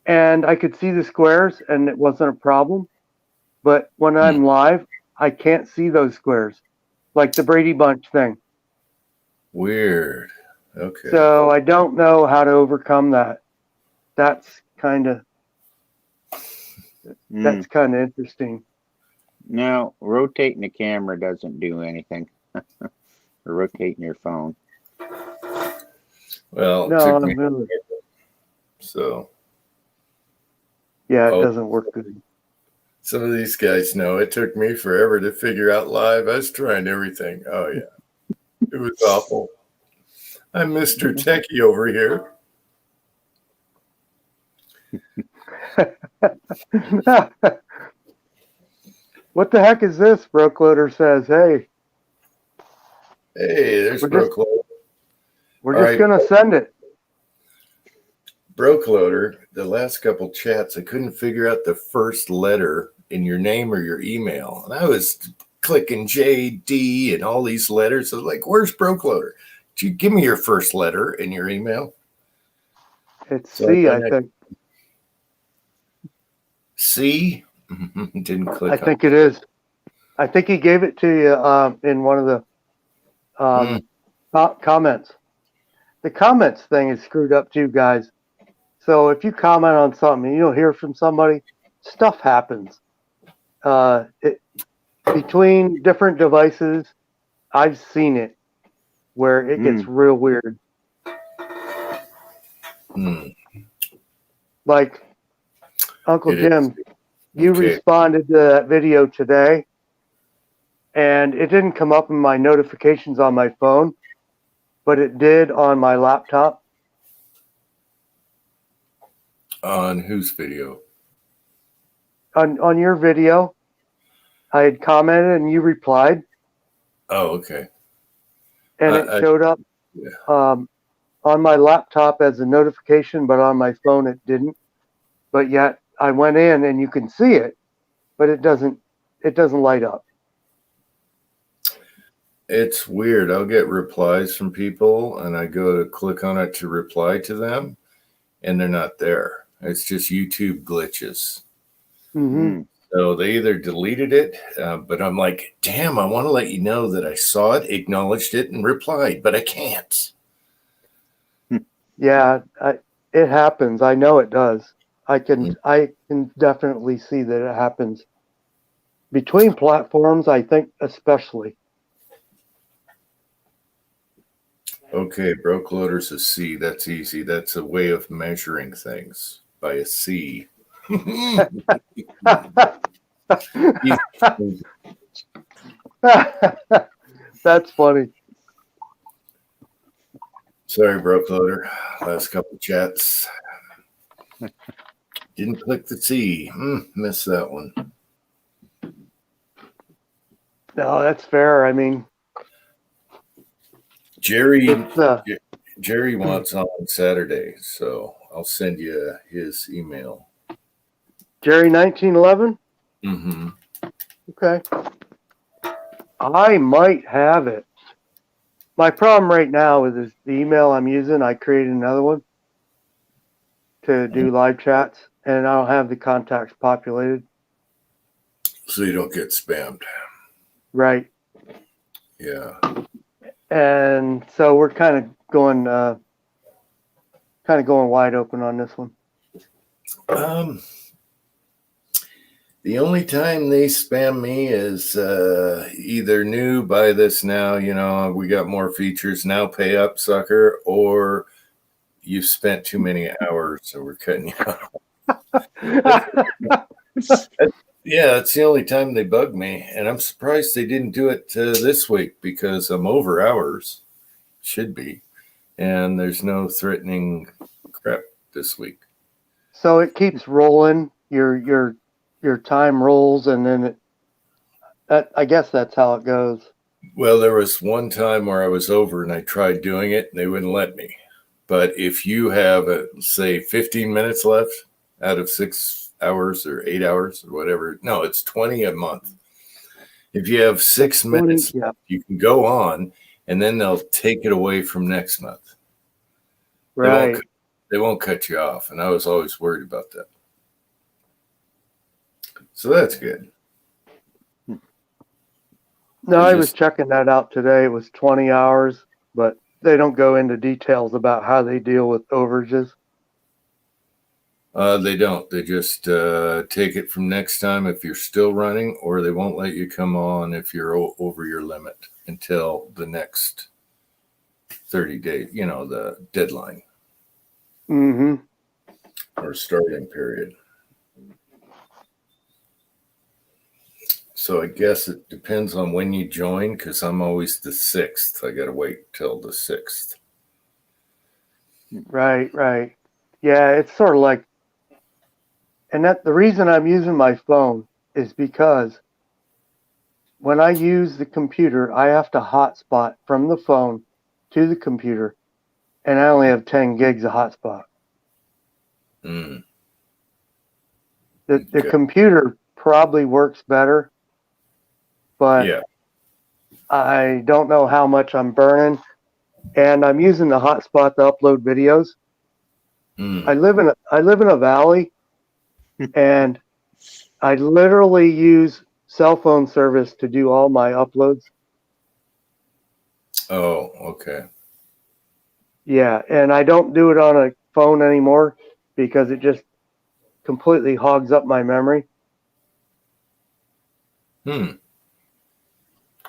and I could see the squares and it wasn't a problem. but when I'm live, I can't see those squares, like the Brady Bunch thing. Weird. Okay. So I don't know how to overcome that. That's kind of interesting. No, rotating the camera doesn't do anything. Or rotating your phone. Well, it No, took me. really. So. Yeah, it doesn't work good. Some of these guys know it took me forever to figure out live. I was trying everything. Oh, yeah. It was awful. I'm Mr. Techie over here. What the heck is this? Brokeloader says, hey. Hey, there's Brokeloader. We're just going to send it. Brokeloader, the last couple chats, I couldn't figure out the first letter in your name or your email. And I was clicking JD and all these letters. I was like, where's Brokeloader? Could you give me your first letter in your email? It's C, I think. C? Didn't click I think it is. I think he gave it to you in one of the comments. The comments thing is screwed up too, guys. So if you comment on something and you don't hear from somebody, stuff happens. Between different devices, I've seen it where it gets real weird. Like Uncle Jim, you responded to that video today, and it didn't come up in my notifications on my phone, but it did on my laptop. On whose video? On your video. I had commented and you replied. Oh, okay. And it showed up on my laptop as a notification, but on my phone it didn't. But yet I went in and you can see it, but it doesn't light up. It's weird. I'll get replies from people and I go to click on it to reply to them and they're not there. It's just YouTube glitches. So they either deleted it, but I'm like, damn, I want to let you know that I saw it, acknowledged it, and replied, but I can't. Yeah, it happens. I know it does. I can definitely see that it happens between platforms. I think especially. Okay, Brokeloader's a C. That's easy. That's a way of measuring things by a C. That's funny. Sorry, Brokeloader. Last couple chats. Didn't click the C. Missed that one. No, that's fair. I mean, Jerry wants on Saturday, so I'll send you his email. Jerry 1911? Okay. I might have it. My problem right now is the email I'm using. I created another one to do live chats, and I don't have the contacts populated. So you don't get spammed. Right. Yeah. And so we're kind of going wide open on this one. The only time they spam me is either new, buy this now, we got more features, now pay up, sucker, or you've spent too many hours, so we're cutting you off. Yeah, that's the only time they bug me, and I'm surprised they didn't do it this week because I'm over hours, should be, and there's no threatening crap this week. So it keeps rolling. Your time rolls, and then I guess that's how it goes. Well, there was one time where I was over and I tried doing it and they wouldn't let me. But if you have, say, 15 minutes left out of 6 hours or 8 hours or whatever, no, it's 20 a month. If you have 6 minutes, you can go on and then they'll take it away from next month. Right. They won't cut you off. And I was always worried about that. So that's good. No, They I was just- checking that out today. It was 20 hours, but they don't go into details about how they deal with overages. They don't. They just take it from next time if you're still running, or they won't let you come on if you're over your limit until the next 30 days, the deadline Mm-hmm. or starting period. So I guess it depends on when you join, because I'm always the 6th. I got to wait till the 6th. Right, right. Yeah, it's sort of like, and that the reason I'm using my phone is because when I use the computer, I have to hotspot from the phone to the computer, and I only have 10 gigs of hotspot. Mm, The okay. computer probably works better, but Yeah. I don't know how much I'm burning, and I'm using the hotspot to upload videos. Mm. I live in a valley, and I literally use cell phone service to do all my uploads. Oh, okay. Yeah, and I don't do it on a phone anymore because it just completely hogs up my memory. Well,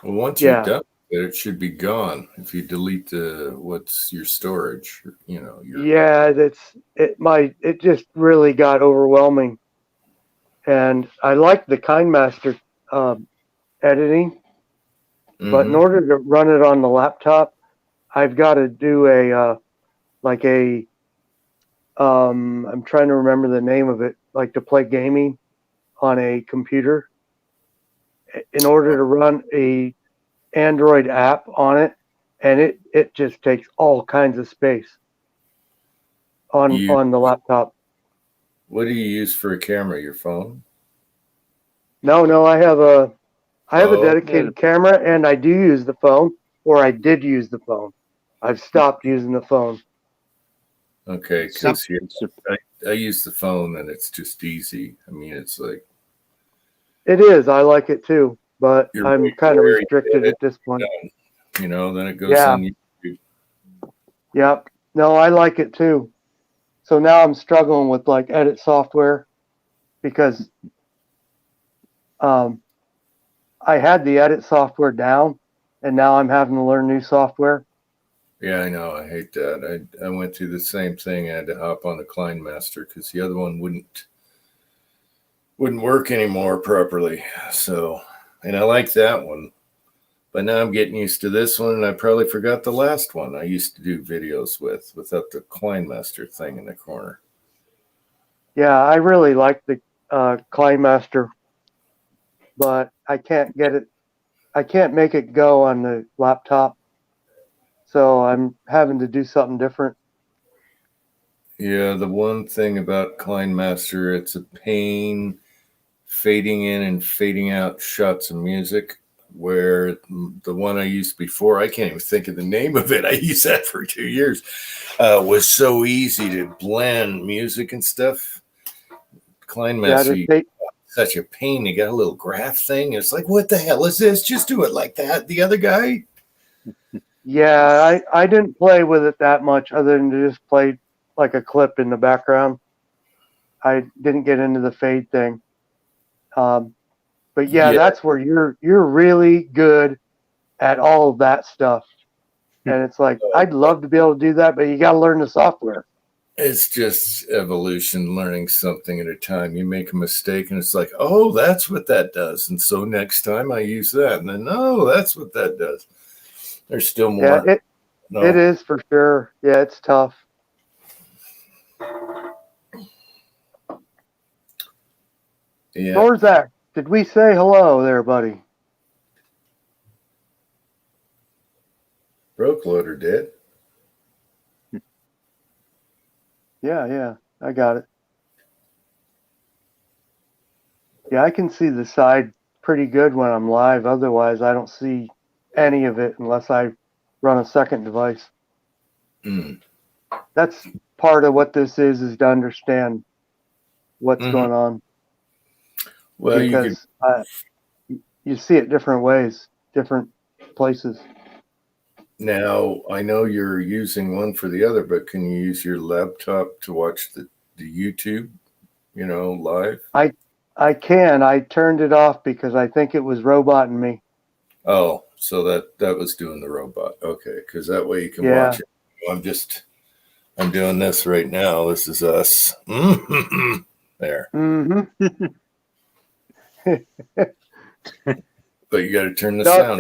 once you've Yeah, done it should be gone. If you delete what's your storage, your yeah, it just really got overwhelming, and I like the KineMaster editing, but in Mhm. order to run it on the laptop, I've got to do I'm trying to remember the name of it, like to play gaming on a computer. In order to run a Android app on it, and it just takes all kinds of space You on the laptop. What do you use for a camera? Your phone? No, I have a Oh, dedicated camera, and I do use the phone, or I did use the phone. I've stopped using the phone. okay. Some, Because I use the phone and it's just easy. I mean, it's like It is. I like it too, but you're I'm right kind of there, you restricted hit at this point. it, then it goes Yeah, on YouTube. yep. No, I like it too. So now I'm struggling with like edit software because um, I had the edit software down, and now I'm having to learn new software. Yeah, I know. I hate that. I went through the same thing. I had to hop on the KineMaster because the other one wouldn't work anymore properly. So, and I like that one. But now I'm getting used to this one, and I probably forgot the last one I used to do videos without the KineMaster thing in the corner. Yeah, I really like the KineMaster, but I can't get it. I can't make it go on the laptop, so I'm having to do something different. Yeah, the one thing about KineMaster, it's a pain fading in and fading out shots of music. Where the one I used before, I can't even think of the name of it. I used that for 2 years. Was so easy to blend music and stuff. Yeah, KineMaster, such a pain. You got a little graph thing. It's like, what the hell is this? Just do it like that. The other guy. yeah, I didn't play with it that much, other than to just play like a clip in the background. I didn't get into the fade thing. But yeah, Yeah, that's where you're really good at all of that stuff. And it's like I'd love to be able to do that, but you got to learn the software. it's just evolution, learning something at a time. You make a mistake, and it's like, oh, that's what that does. And so next time I use that, and then, oh, that's what that does. There's still Yeah, more. it No. is for sure. Yeah, it's tough. Yeah. Norzak, did we say hello there, buddy? Broke loader did. Yeah, I got it. Yeah, I can see the side pretty good when I'm live. Otherwise, I don't see any of it unless I run a second device. Mm. That's part of what this is to understand what's Mhm. going on, Well, you could. because you see it different ways different places. Now, I know you're using one for the other, but can you use your laptop to watch the YouTube, live? I can. I turned it off because I think it was roboting me. Oh, so that was doing the robot. Okay, because that way you can Yeah. watch it. I'm doing this right now. This is us. There. Mm-hmm. But you got to turn the No, sound.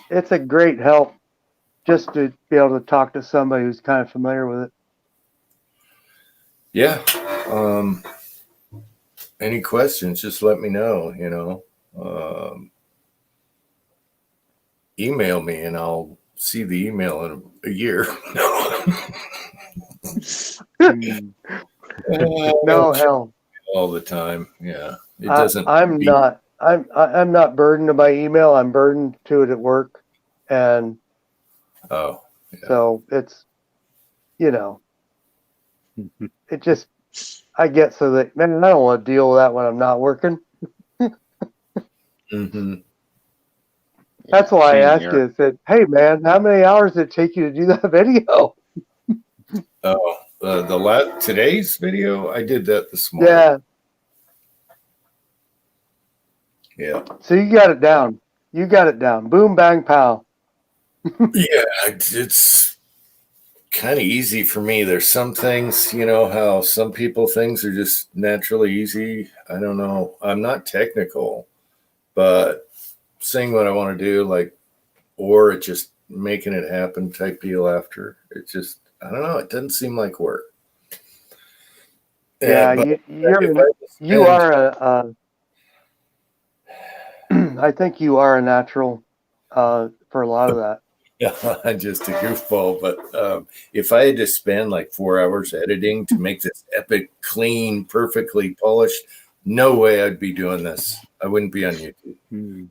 it's a great help just to be able to talk to somebody who's kind of familiar with it. Yeah. Any questions, just let me know, email me and I'll see the email in a year. No, hell. All the time. Yeah. It I'm doesn't. I'm not burdened by email. I'm burdened to it at work. And Oh, yeah. so it's, it just, I get so that, man, I don't want to deal with that when I'm not working. Mm-hmm. That's why I Same asked here. you. I said, hey, man, how many hours did it take you to do that video? Oh, today's video, I did that this morning. Yeah. Yeah. So you got it down. Boom, bang, pow. Yeah, it's kind of easy for me. There's some things, how some people things are just naturally easy. I don't know. I'm not technical, but saying what I want to do, or it just making it happen type deal after. It just, I don't know. It doesn't seem like work. Yeah, you are I think you are a natural for a lot of that. Yeah, I'm just a goofball. But if I had to spend 4 hours editing to make this epic, clean, perfectly polished, no way I'd be doing this. I wouldn't be on YouTube.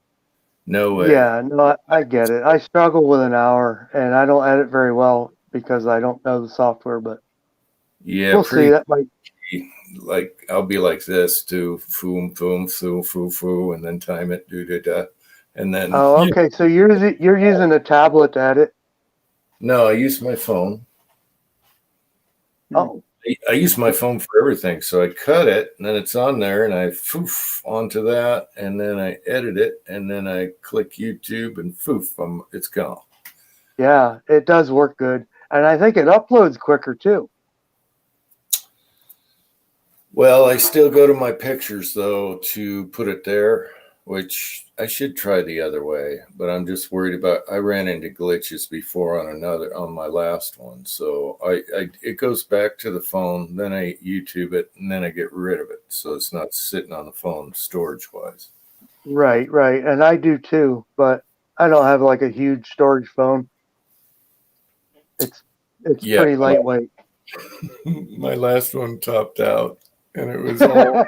No way. Yeah, no, I get it. I struggle with an hour, and I don't edit very well because I don't know the software. But yeah, we'll see. That might. I'll be like this, do foom, foom, foo, foo, foo, and then time it, do. And then, oh, okay. So you're using a tablet to edit? No, I use my phone. Oh, I use my phone for everything. So I cut it, and then it's on there, and I foof onto that, and then I edit it, and then I click YouTube, and foof, it's gone. yeah, it does work good, and I think it uploads quicker too. Well, I still go to my pictures though to put it there, which I should try the other way, but I'm just worried about. I ran into glitches before on my last one, so it goes back to the phone, then I YouTube it, and then I get rid of it, so it's not sitting on the phone storage wise. Right, and I do too, but I don't have a huge storage phone. It's pretty lightweight. My last one topped out, and it was all.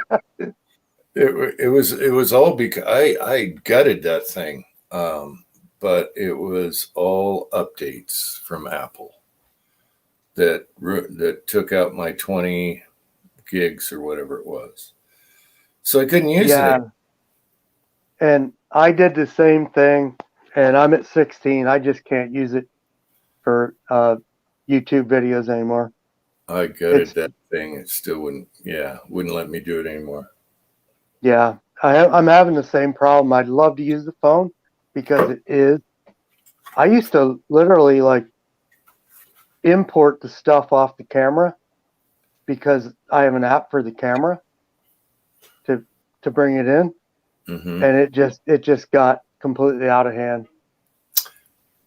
It was all because I gutted that thing, but it was all updates from Apple that took out my 20 gigs or whatever it was, so I couldn't use it. And I did the same thing, and I'm at 16. I just can't use it for YouTube videos anymore. I gutted that thing. It still wouldn't let me do it anymore. Yeah, I'm having the same problem. I'd love to use the phone because it is. I used to literally import the stuff off the camera because I have an app for the camera to bring it in, and it just got completely out of hand.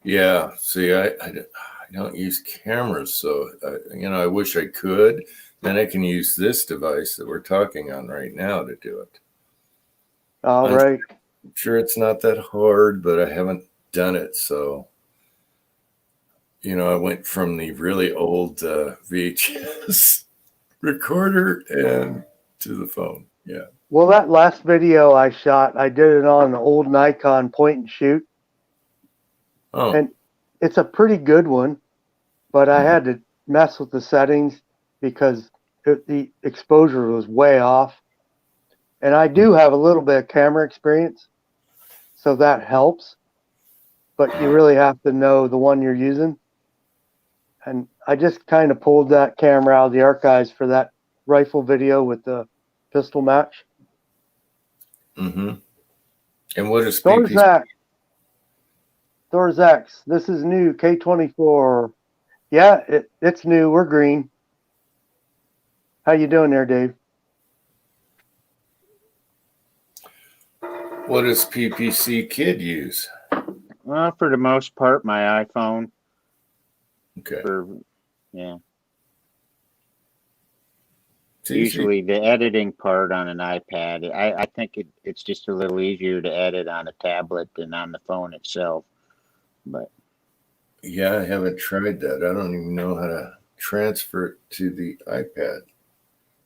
Yeah, see, I don't use cameras, so I wish I could. Then I can use this device that we're talking on right now to do it. All right. I'm sure it's not that hard, but I haven't done it. So, I went from the really old VHS recorder and to the phone. Yeah. Well, that last video I shot, I did it on an old Nikon point and shoot. Oh. And it's a pretty good one, but I had to mess with the settings because the exposure was way off. And I do have a little bit of camera experience, so that helps. But you really have to know the one you're using. And I just kind of pulled that camera out of the archives for that rifle video with the pistol match. Mm-hmm. And what is Thor's PPC? X. Thor's X. This is new, K24. Yeah, it's new. We're green. How you doing there, Dave? What does PPC Kid use? Well, for the most part, my iPhone. Okay. Yeah. It's easy. Usually the editing part on an iPad. I think it's just a little easier to edit on a tablet than on the phone itself. But Yeah, I haven't tried that. I don't even know how to transfer it to the iPad.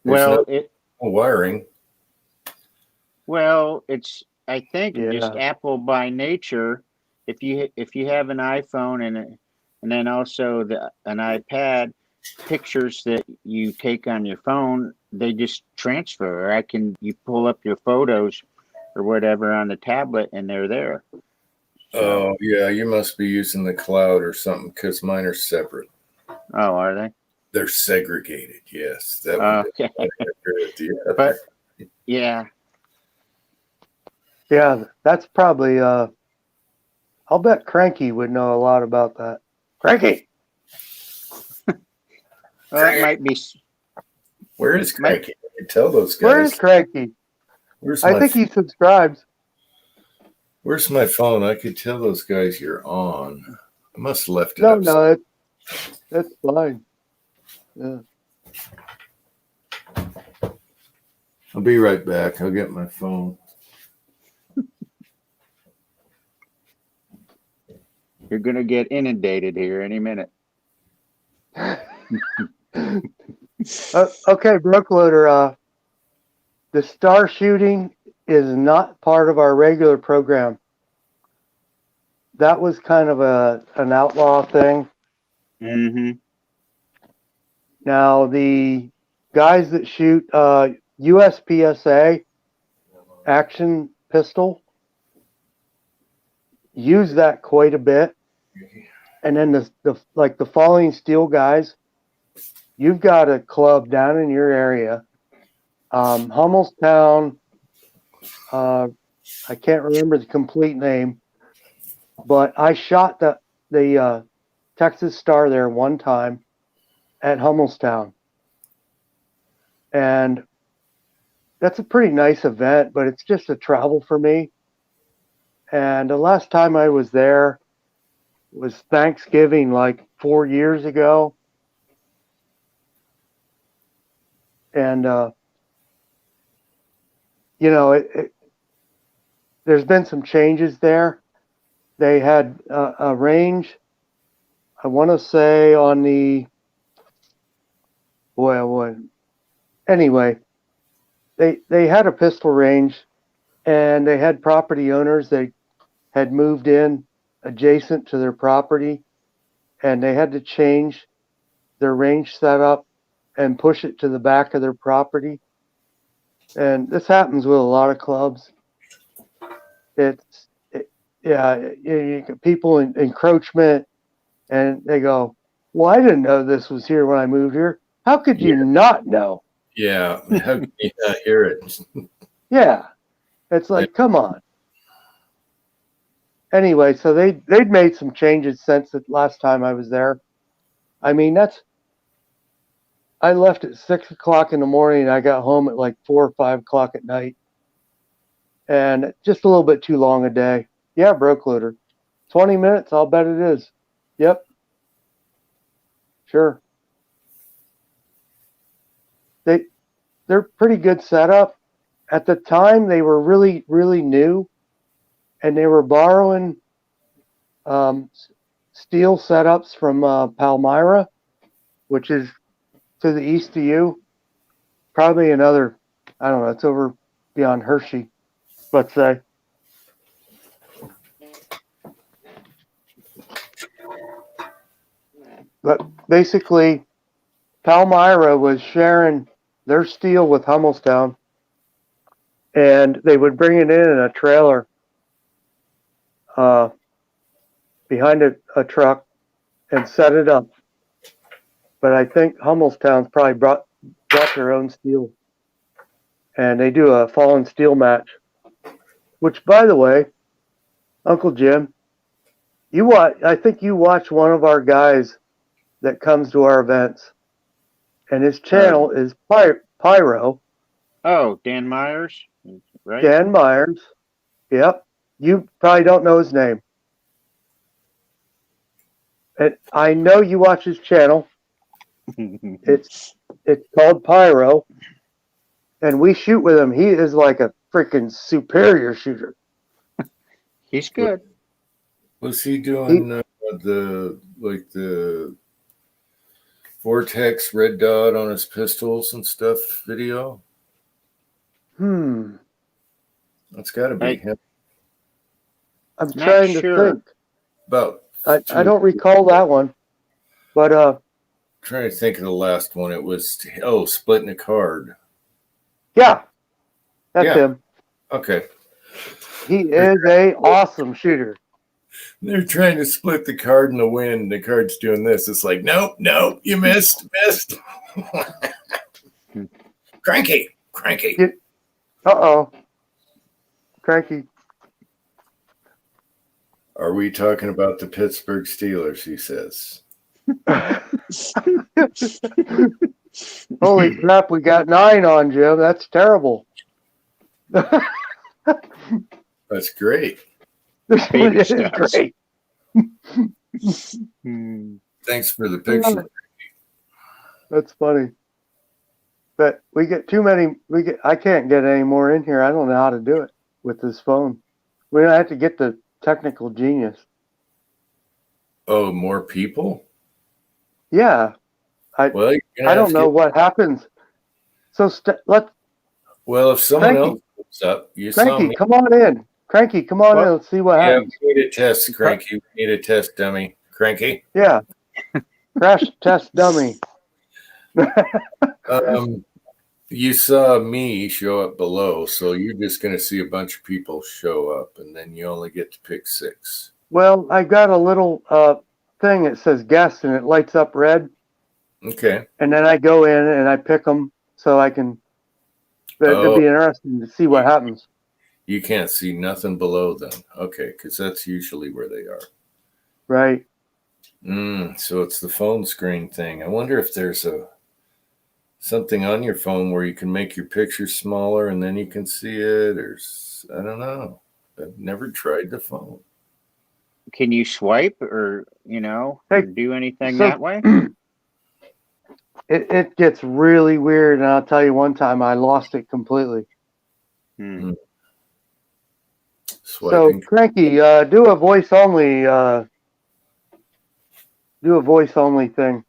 well, No wiring. it's I think just Apple by nature. If you have an iPhone and then also an iPad, pictures that you take on your phone, they just transfer. Or you pull up your photos or whatever on the tablet and they're there. So, Oh, yeah, you must be using the cloud or something because mine are separate. oh, are they? They're segregated, yes. That one Okay. with the other. But yeah. Yeah, that's probably I'll bet Cranky would know a lot about that. Cranky! Well, it might be. Where is Cranky? I can tell those guys. Where is Cranky? I think he subscribes. Where's my phone? I could tell those guys you're on. I must have left it No, up. no, that's fine. Yeah. I'll be right back. I'll get my phone. You're going to get inundated here any minute. Okay, Brookloader, the star shooting is not part of our regular program. That was kind of an outlaw thing. Mm-hmm. Now, the guys that shoot USPSA action pistol use that quite a bit. And then the Falling Steel guys, you've got a club down in your area, Hummelstown. I can't remember the complete name, but I shot the Texas Star there one time at Hummelstown, and that's a pretty nice event, but it's just a travel for me. And the last time I was there was Thanksgiving, like 4 years ago. And, there's been some changes there. They had a range, I want to say on the, anyway, they had a pistol range, and they had property owners that had moved in adjacent to their property, and they had to change their range setup and push it to the back of their property. And this happens with a lot of clubs. You get people in encroachment, and they go, well, I didn't know this was here when I moved here. How could you not know? Yeah, how can you not hear it? Yeah, it's like, come on. Anyway, so they'd made some changes since the last time I was there. I mean, I left at 6 o'clock in the morning, and I got home at like 4 or 5 o'clock at night. And just a little bit too long a day. Yeah, Brookloader. 20 minutes, I'll bet it is. Yep. Sure. They're pretty good setup. At the time, they were really, really new, and they were borrowing steel setups from Palmyra, which is to the east of you. Probably another, I don't know, it's over beyond Hershey, let's say. But basically, Palmyra was sharing their steel with Hummelstown, and they would bring it in a trailer behind a truck and set it up. But I think Hummelstown's probably brought their own steel, and they do a fallen steel match. Which, by the way, Uncle Jim, I think you watch one of our guys that comes to our events, and his channel is Pyro. Oh, Dan Myers, right? Dan Myers. Yep. You probably don't know his name. And I know you watch his channel. It's called Pyro. And we shoot with him. He is like a freaking superior shooter. He's good. Was he doing the Vortex red dot on his pistols and stuff video? That's got to be him. I'm trying to think. About I don't recall that one, but trying to think of the last one. It was splitting a card. Yeah, that's him. Okay. He is a awesome shooter. They're trying to split the card in the wind. The card's doing this. It's like, nope, you missed. Cranky. Uh-oh. Cranky. Are we talking about the Pittsburgh Steelers, he says. Holy crap, we got 9 on, Jim. That's terrible. That's great. It is great. Thanks for the picture. That's funny. But we get too many. I can't get any more in here. I don't know how to do it with this phone. We have to get the technical genius. Oh, more people? Yeah. I don't know what happens. So let's. Well, if someone else comes up, you saw me. Come on in. Cranky, come on in. Let's see what happens. We need a test, Cranky. We need a test, dummy. Cranky? Yeah. Crash test dummy. You saw me show up below, so you're just going to see a bunch of people show up, and then you only get to pick 6. Well, I got a little thing that says guest, and it lights up red. Okay. And then I go in and I pick them so I can. It'd be interesting to see what happens. You can't see nothing below them. Okay, because that's usually where they are. Right. So it's the phone screen thing. I wonder if there's something on your phone where you can make your picture smaller and then you can see it, or I don't know. I've never tried the phone. Can you swipe or do anything that way? It gets really weird, and I'll tell you, one time I lost it completely. Swiping. So, Cranky, do a voice only. Do a voice only thing.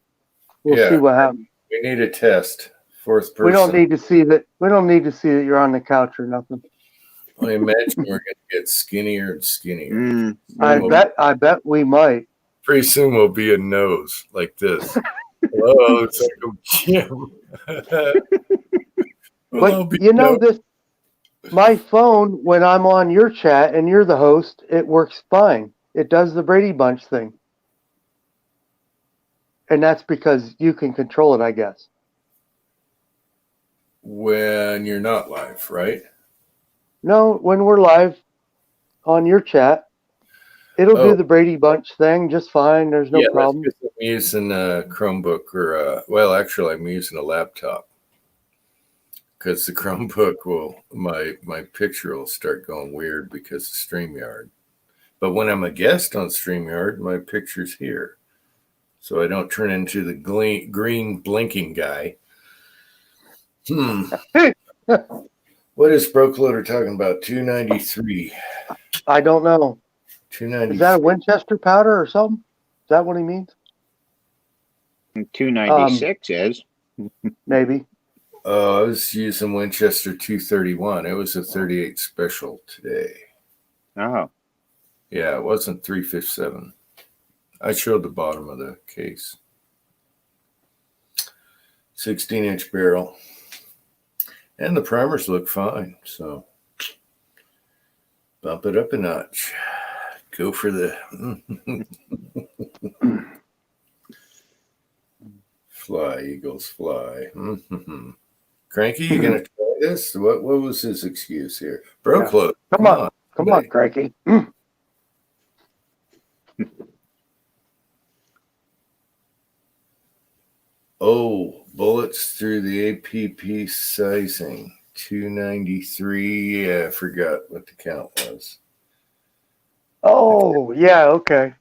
We'll see what happens. We need a test. 4th person. We don't need to see that. We don't need to see that you're on the couch or nothing. I imagine we're going to get skinnier and skinnier. I bet we might. Pretty soon we'll be a nose like this. Hello, it's Uncle Jim. But this. My phone, when I'm on your chat and you're the host, it works fine. It does the Brady Bunch thing. And that's because you can control it, I guess. When you're not live, right? No, when we're live on your chat, it'll do the Brady Bunch thing just fine. There's no problem. I'm using a Chromebook actually I'm using a laptop. Because the Chromebook my picture will start going weird because of StreamYard. But when I'm a guest on StreamYard, my picture's here. So I don't turn into the green blinking guy. What is Brokeloader talking about? 293. I don't know. 293. Is that a Winchester powder or something? Is that what he means? 296 is. Maybe. I was using Winchester 231. It was a 38 special today. Oh. Yeah, it wasn't 357. I showed the bottom of the case. 16-inch barrel. And the primers look fine. So Bump it up a notch. Go for the fly, Eagles, fly. Cranky, you gonna try this? What was his excuse here? Bro Yeah. clothes. Come on, somebody. Cranky. Oh, bullets through the APP sizing. 293. I forgot what the count was. Oh, yeah, okay.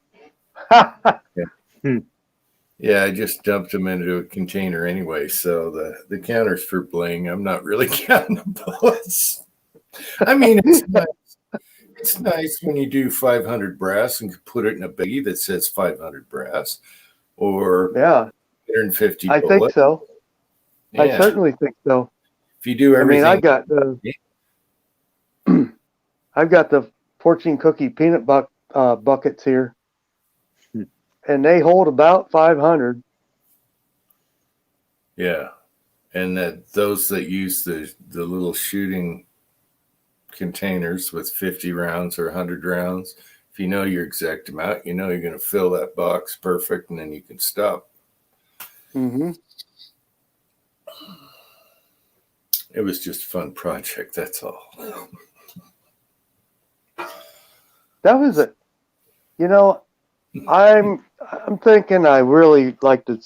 Yeah, I just dumped them into a container anyway. So the counter's for bling. I'm not really counting the bullets. I mean, it's nice. It's nice when you do 500 brass and put it in a baggie that says 500 brass or Yeah, 150 I think bullets. so. Yeah. I certainly think so. If you do everything, I got the I've got the fortune cookie peanut buckets here, and they hold about 500. yeah, and those that use the little shooting containers with 50 rounds or 100 rounds, if you know your exact amount, you know you're going to fill that box perfect, and then you can stop. Mm-hmm. It was just a fun project. That's all. That was it. You know, I'm thinking I really like to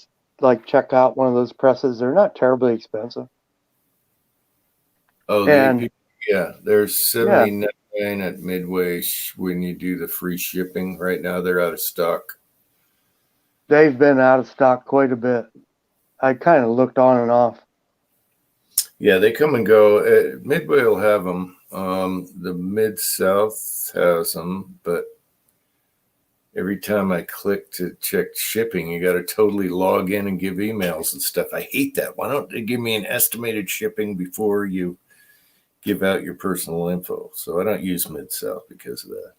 check out one of those presses. They're not terribly expensive. Oh, And yeah, there's 79 at Midway when you do the free shipping. Right now, they're out of stock. they've been out of stock quite a bit. I kind of looked on and off. Yeah, they come and go. Midway will have them. The Mid-South has them, but every time I click to check shipping, you got to totally log in and give emails and stuff. I hate that. Why don't they give me an estimated shipping before you give out your personal info? So I don't use Mid-South because of that.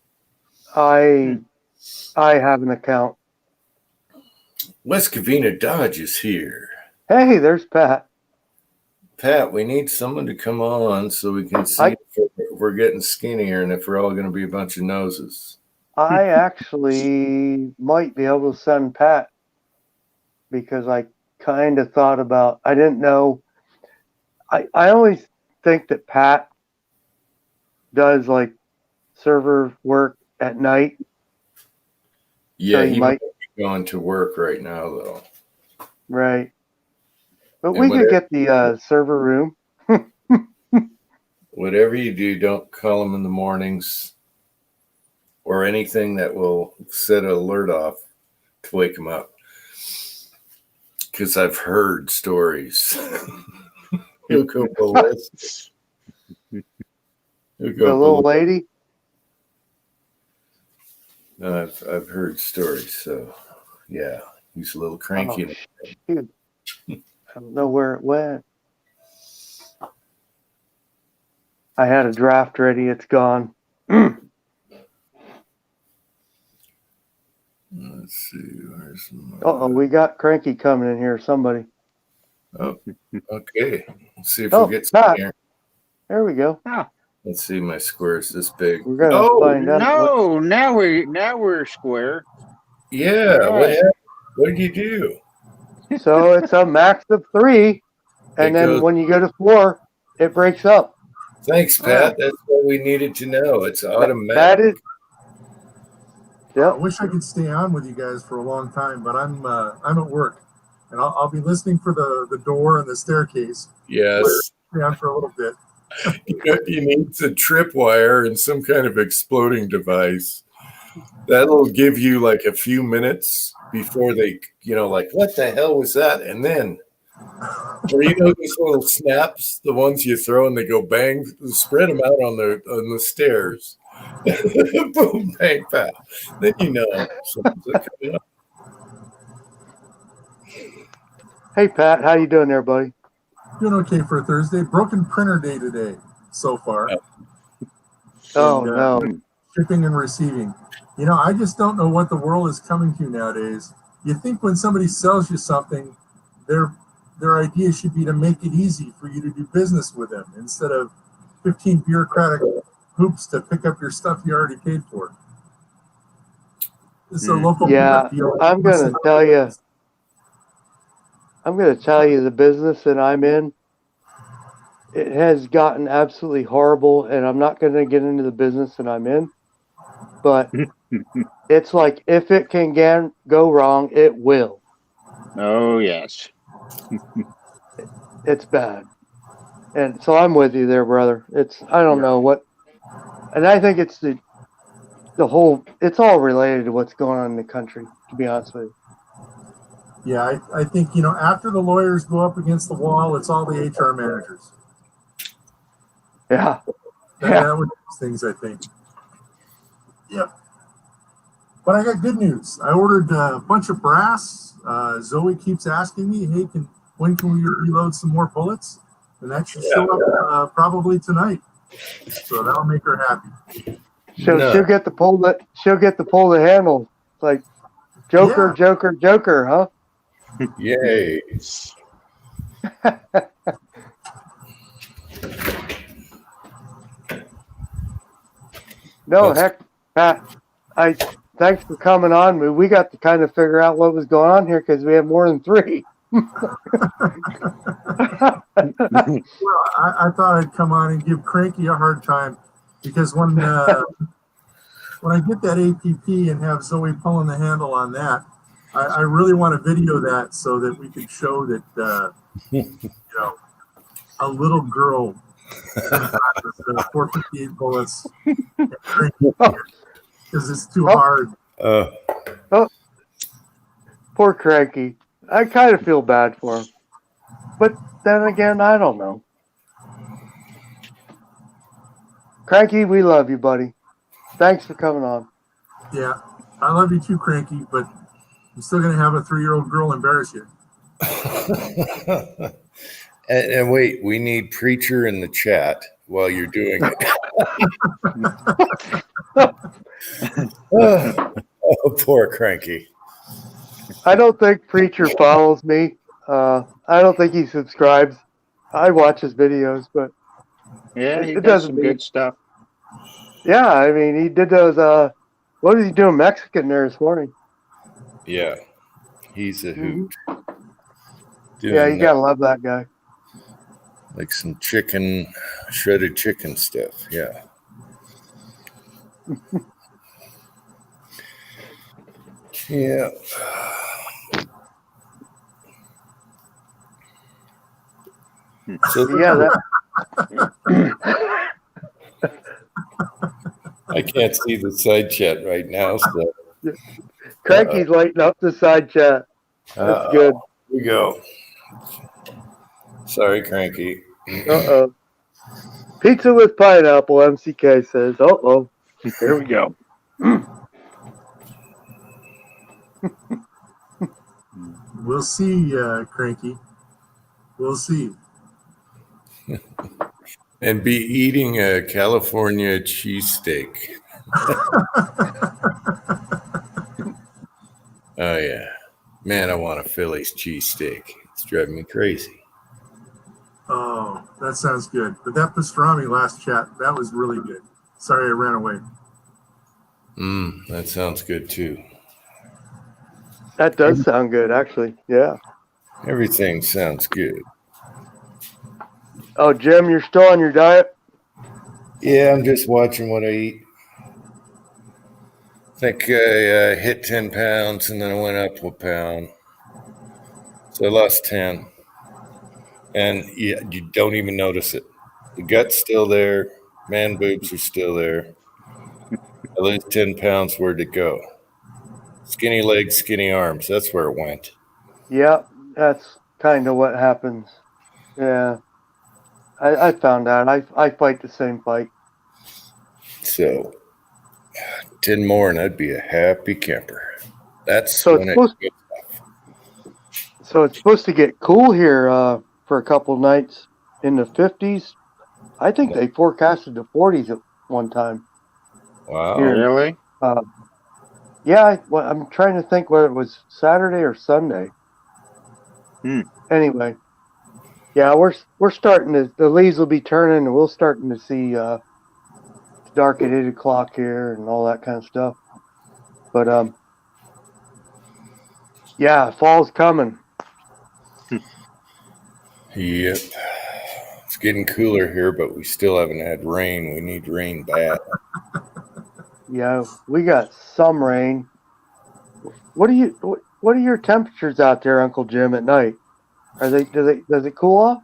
I have an account. West Covina Dodge is here. Hey, there's Pat. Pat, we need someone to come on so we can see if we're getting skinnier and if we're all going to be a bunch of noses. I actually might be able to send Pat because I kind of thought about, I didn't know. I always think that Pat does like server work at night. Yeah, So he might be going to work right now, though. Right. But And we could get the server room. Whatever you do, don't call him in the mornings or anything that will set an alert off to wake him up. Because I've heard stories. He'll go ballistic. The little lady. I've heard stories, so yeah, he's a little cranky. Oh, shoot. I don't know where it went. I had a draft ready. It's gone. Let's see. Where's We got Cranky coming in here. Somebody. Oh, okay. Let's see if we'll get some here. There we go. Let's see. My square's this big. We're gonna find out. No, now we're square. Yeah. Right. What happened? What did you do? So it's a max of 3, and then when you go to 4, it breaks up. Thanks, Pat. That's what we needed to know. It's automatic. That is. I wish I could stay on with you guys for a long time, but I'm at work, and I'll be listening for the door and the staircase. Yes. Stay on for a little bit. You need a tripwire and some kind of exploding device. That'll give you like a few minutes before they, like, what the hell was that? And then, or these little snaps, the ones you throw and they go bang, spread them out on the stairs. Boom, bang, pat. Then something's coming up. Hey, Pat, how you doing there, buddy? Doing okay for a Thursday. Broken printer day today so far. Oh, no. Shipping and receiving. I just don't know what the world is coming to nowadays. You think when somebody sells you something, their idea should be to make it easy for you to do business with them instead of 15 bureaucratic hoops to pick up your stuff you already paid for. It's a local Yeah, deal. I'm gonna tell you the business that I'm in, it has gotten absolutely horrible, and I'm not gonna get into the business that I'm in, but it's like if it can go wrong, it will. Oh, yes. It's bad. And so I'm with you there, brother. I don't know what, and I think it's the whole, it's all related to what's going on in the country, to be honest with you. Yeah, I think, after the lawyers go up against the wall, it's all the HR managers. Yeah. That would fix things, I think. Yep. But I got good news. I ordered a bunch of brass. Zoe keeps asking me, hey, when can we reload some more bullets? And that should show up probably tonight. So that'll make her happy. She'll get to pull the handle. It's like Joker, Joker, huh? Yay. No, heck, Pat, thanks for coming on. We got to kind of figure out what was going on here because we have more than 3. Well, I thought I'd come on and give Cranky a hard time because when I get that APP and have Zoe pulling the handle on that, I really want to video that so that we could show that a little girl can practice 458 bullets because it's too hard. Poor Cranky. I kind of feel bad for him, but then again, I don't know. Cranky, we love you, buddy. Thanks for coming on. Yeah, I love you too, Cranky, but I'm still going to have a 3-year-old girl embarrass you. and wait, we need Preacher in the chat while you're doing it. Oh, poor Cranky. I don't think Preacher follows me. I don't think he subscribes. I watch his videos, but yeah, he does some good stuff. Yeah, I mean, he did those. What is he doing Mexican there this morning? Yeah, he's a hoot. Yeah, you gotta love that guy. Like some shredded chicken stuff. Yeah. Yeah. So yeah, I can't see the side chat right now. So Cranky's lighting up the side chat. That's good. Here we go. Sorry, Cranky. Uh-oh. Pizza with pineapple, MCK says. Uh-oh. Here we go. We'll see, Cranky. We'll see. And be eating a California cheesesteak. Oh, yeah. Man, I want a Philly's cheesesteak. It's driving me crazy. Oh, that sounds good. But that pastrami last chat, that was really good. Sorry I ran away. That sounds good, too. That does sound good, actually. Yeah. Everything sounds good. Oh, Jim, you're still on your diet? Yeah, I'm just watching what I eat. I think I hit 10 pounds and then I went up a pound. So I lost 10. And you don't even notice it. The gut's still there. Man boobs are still there. I lose 10 pounds. Where'd it go? Skinny legs, skinny arms. That's where it went. Yeah, that's kind of what happens. Yeah. I found out. I fight the same fight. So 10 more and I'd be a happy camper. That's so it's supposed to get cool here for a couple nights in the 50s. I think they forecasted the 40s at one time. Wow. Here. Really? Yeah, I'm trying to think whether it was Saturday or Sunday. Anyway, yeah, we're starting to, the leaves will be turning and we're starting to see dark at 8 o'clock here and all that kind of stuff. But yeah, fall's coming. Yep. It's getting cooler here, but we still haven't had rain. We need rain bad. Yeah, we got some rain. What are your temperatures out there, Uncle Jim, at night? Does it cool off?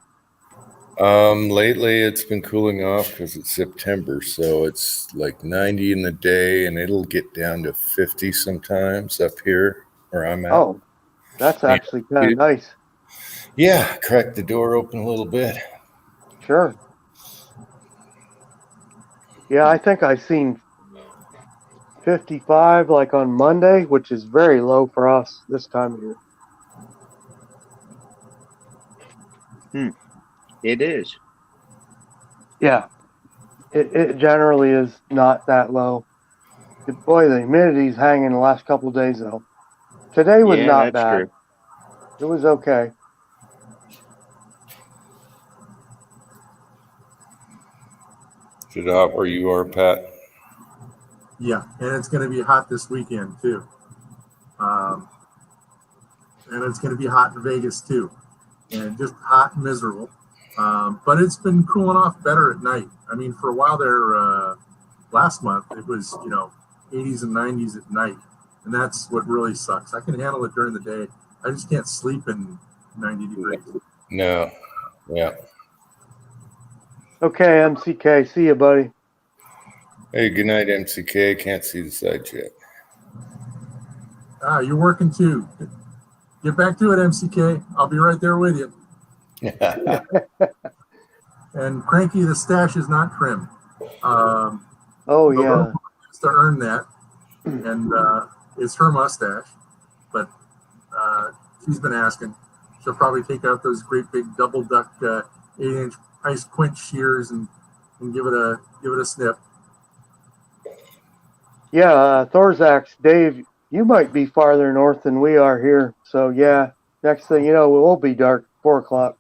Lately it's been cooling off because it's September, so it's like 90 in the day, and it'll get down to 50 sometimes up here where I'm at. Oh, that's actually kind of nice. Yeah, crack the door open a little bit. Sure. Yeah, I think I've seen 55 like on Monday, which is very low for us this time of year. It is. Yeah, it generally is not that low. Boy, the humidity's hanging the last couple of days though. Today was not that's bad. true. It was okay. Is it hot where you are, Pat? Yeah, and it's going to be hot this weekend too. And it's going to be hot in Vegas too, and just hot and miserable. But it's been cooling off better at night. I mean, for a while there, last month it was 80s and 90s at night, and that's what really sucks. I can handle it during the day. I just can't sleep in 90 degrees. No. Yeah. Okay, MCK. See you, buddy. Hey, good night, MCK. Can't see the side chat. You're working too. Get back to it, MCK. I'll be right there with you. And Cranky, the stash is not trimmed. Oh The yeah. little has to earn that, and it's her mustache. But she's been asking. She'll probably take out those great big double duck 8-inch ice quench shears and give it a snip. Yeah, Thorzax, Dave, you might be farther north than we are here. So yeah, next thing you know, it will be dark 4 o'clock.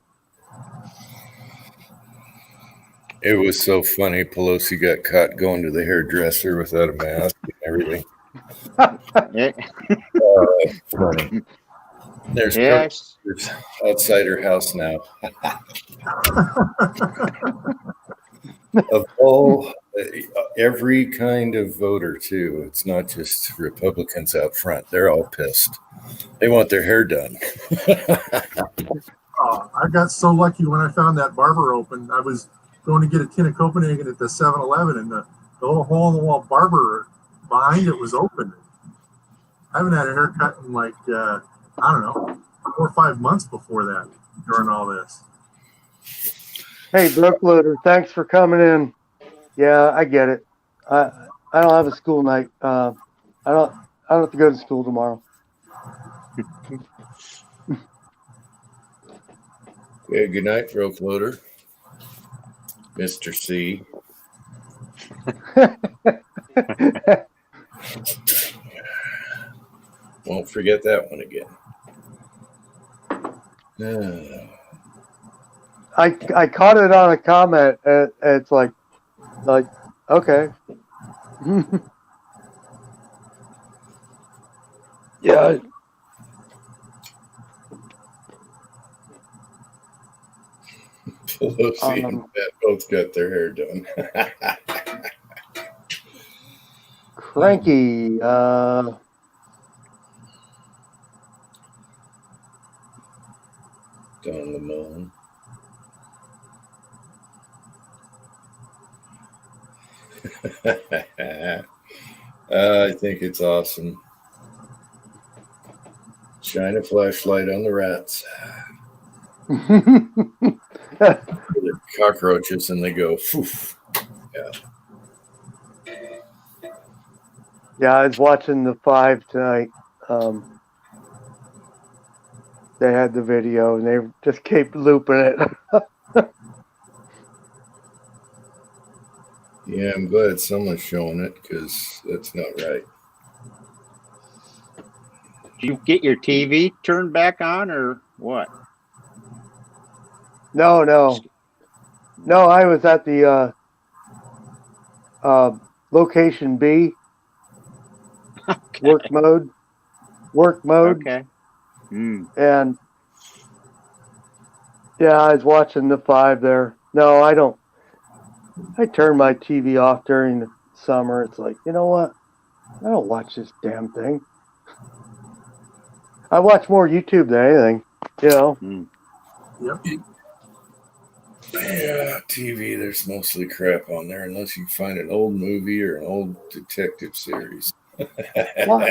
It was so funny. Pelosi got caught going to the hairdresser without a mask and everything. Yeah. Funny. There's Yes. protesters outside her house now. Of all, every kind of voter, too. It's not just Republicans out front. They're all pissed. They want their hair done. I got so lucky when I found that barber open. I was going to get a tin of Copenhagen at the 7-Eleven, and the little hole-in-the-wall barber behind it was open. I haven't had a haircut in like, I don't know, 4 or 5 months before that during all this. Hey, Brookloader, thanks for coming in. Yeah, I get it. I don't have a school night. I don't have to go to school tomorrow. Yeah, good night, Broke Loader. Mr. C. Won't forget that one again. I caught it on a comment. It's like okay. Yeah. Pelosi and Pat both got their hair done. Cranky. Don Lemon. I think it's awesome. Shine a flashlight on the rats. The cockroaches, and they go, poof. Yeah. Yeah, I was watching the 5 tonight. They had the video, and they just kept looping it. Yeah, I'm glad someone's showing it because that's not right. Did you get your TV turned back on or what? No. I was at the Location B, work mode, Okay. and yeah, I was watching the 5 there. No, I don't. I turn my TV off during the summer. It's like, you know what? I don't watch this damn thing. I watch more YouTube than anything, you know. Yep. Yeah, TV, there's mostly crap on there unless you find an old movie or an old detective series. Well,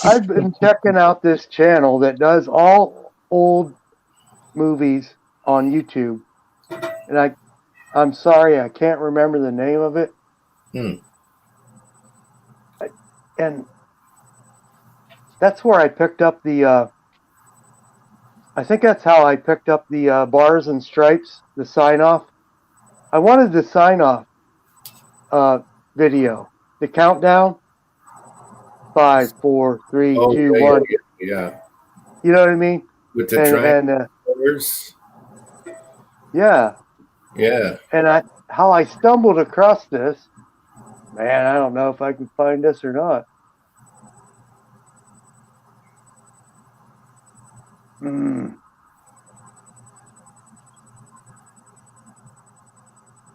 I've been checking out this channel that does all old movies on YouTube, and I'm sorry, I can't remember the name of it. And that's where I picked up the. I think that's how I picked up the Bars and Stripes, the sign off. I wanted the sign off video, the countdown. 5, 4, 3, 2, 1. Yeah. You know what I mean? With the triangles. Yeah. Yeah. And how I stumbled across this, man, I don't know if I can find this or not.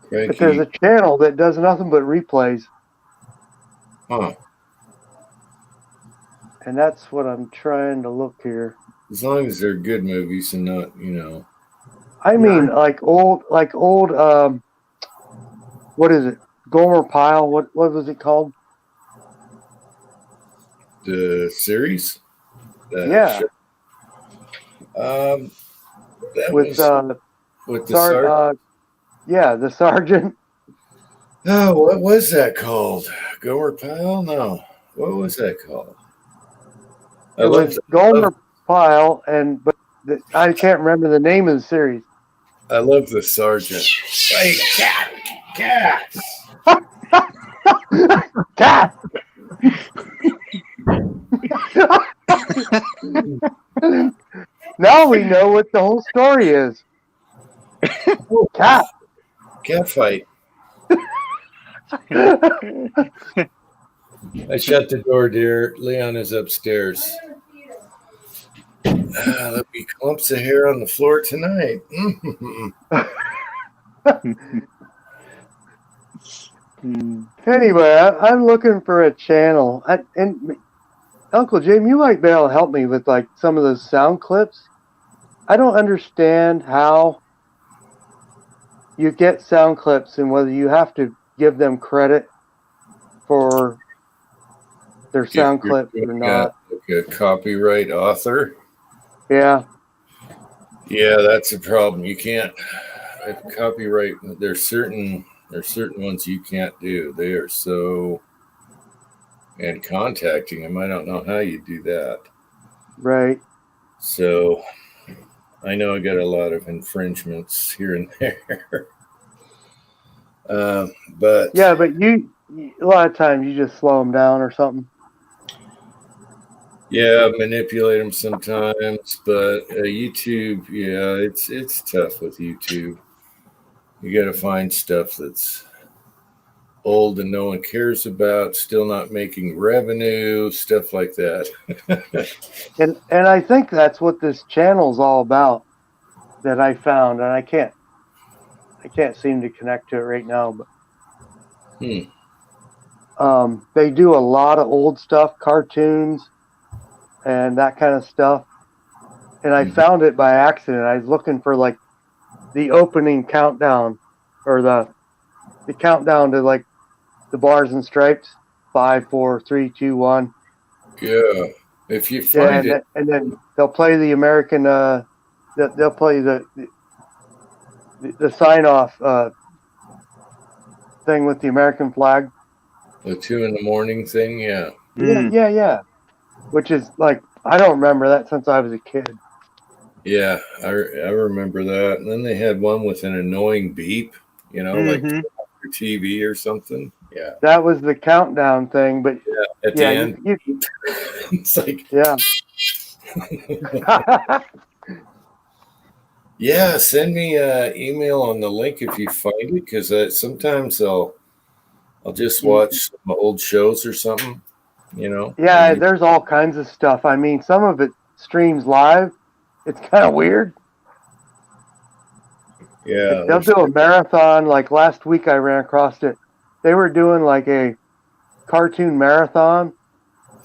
But there's a channel that does nothing but replays. Huh. And that's what I'm trying to look here. As long as they're good movies and not, you know. I mean, like old, what is it? Gomer Pyle? What was it called? The series? Yeah. That with the sergeant. Yeah, the sergeant. Oh, what was that called? Gomer Pyle? No. What was that called? It was Gomer Pyle, but I can't remember the name of the series. I love the sergeant. Hey, cat! Cat! Now we know what the whole story is. Cat. Cat fight. I shut the door, dear. Leon is upstairs. There'll be clumps of hair on the floor tonight. Anyway, I'm looking for a channel. And Uncle Jim, you might be able to help me with like some of those sound clips. I don't understand how you get sound clips and whether you have to give them credit for their sound clips or not. Like a copyright author. Yeah. Yeah, that's a problem. You can't copyright. There's certain ones you can't do. They are so. And contacting them, I don't know how you do that. Right. So, I know I got a lot of infringements here and there. But yeah, but you a lot of times you just slow them down or something. Yeah, manipulate them sometimes, but YouTube, yeah, it's tough with YouTube. You got to find stuff that's old and no one cares about, still not making revenue, stuff like that. and I think that's what this channel's all about that I found, and I can't seem to connect to it right now, but they do a lot of old stuff, cartoons and that kind of stuff. And I found it by accident. I was looking for like the opening countdown or the countdown to like the Bars and Stripes. 5, 4, 3, 2, 1. Yeah. If you find it. And then they'll play the American, they'll play the sign off thing with the American flag. The 2 a.m. thing, yeah. Yeah. Which is like, I don't remember that since I was a kid. Yeah, I remember that. And then they had one with an annoying beep, like your TV or something. Yeah. That was the countdown thing, but at the end. It's like, yeah. Yeah, send me an email on the link if you find it, because sometimes I'll just watch some old shows or something, you know. Yeah, Maybe- there's all kinds of stuff. I mean, some of it streams live. It's kind of weird. yeah. They'll do a marathon. Like last week, I ran across it. They were doing like a cartoon marathon,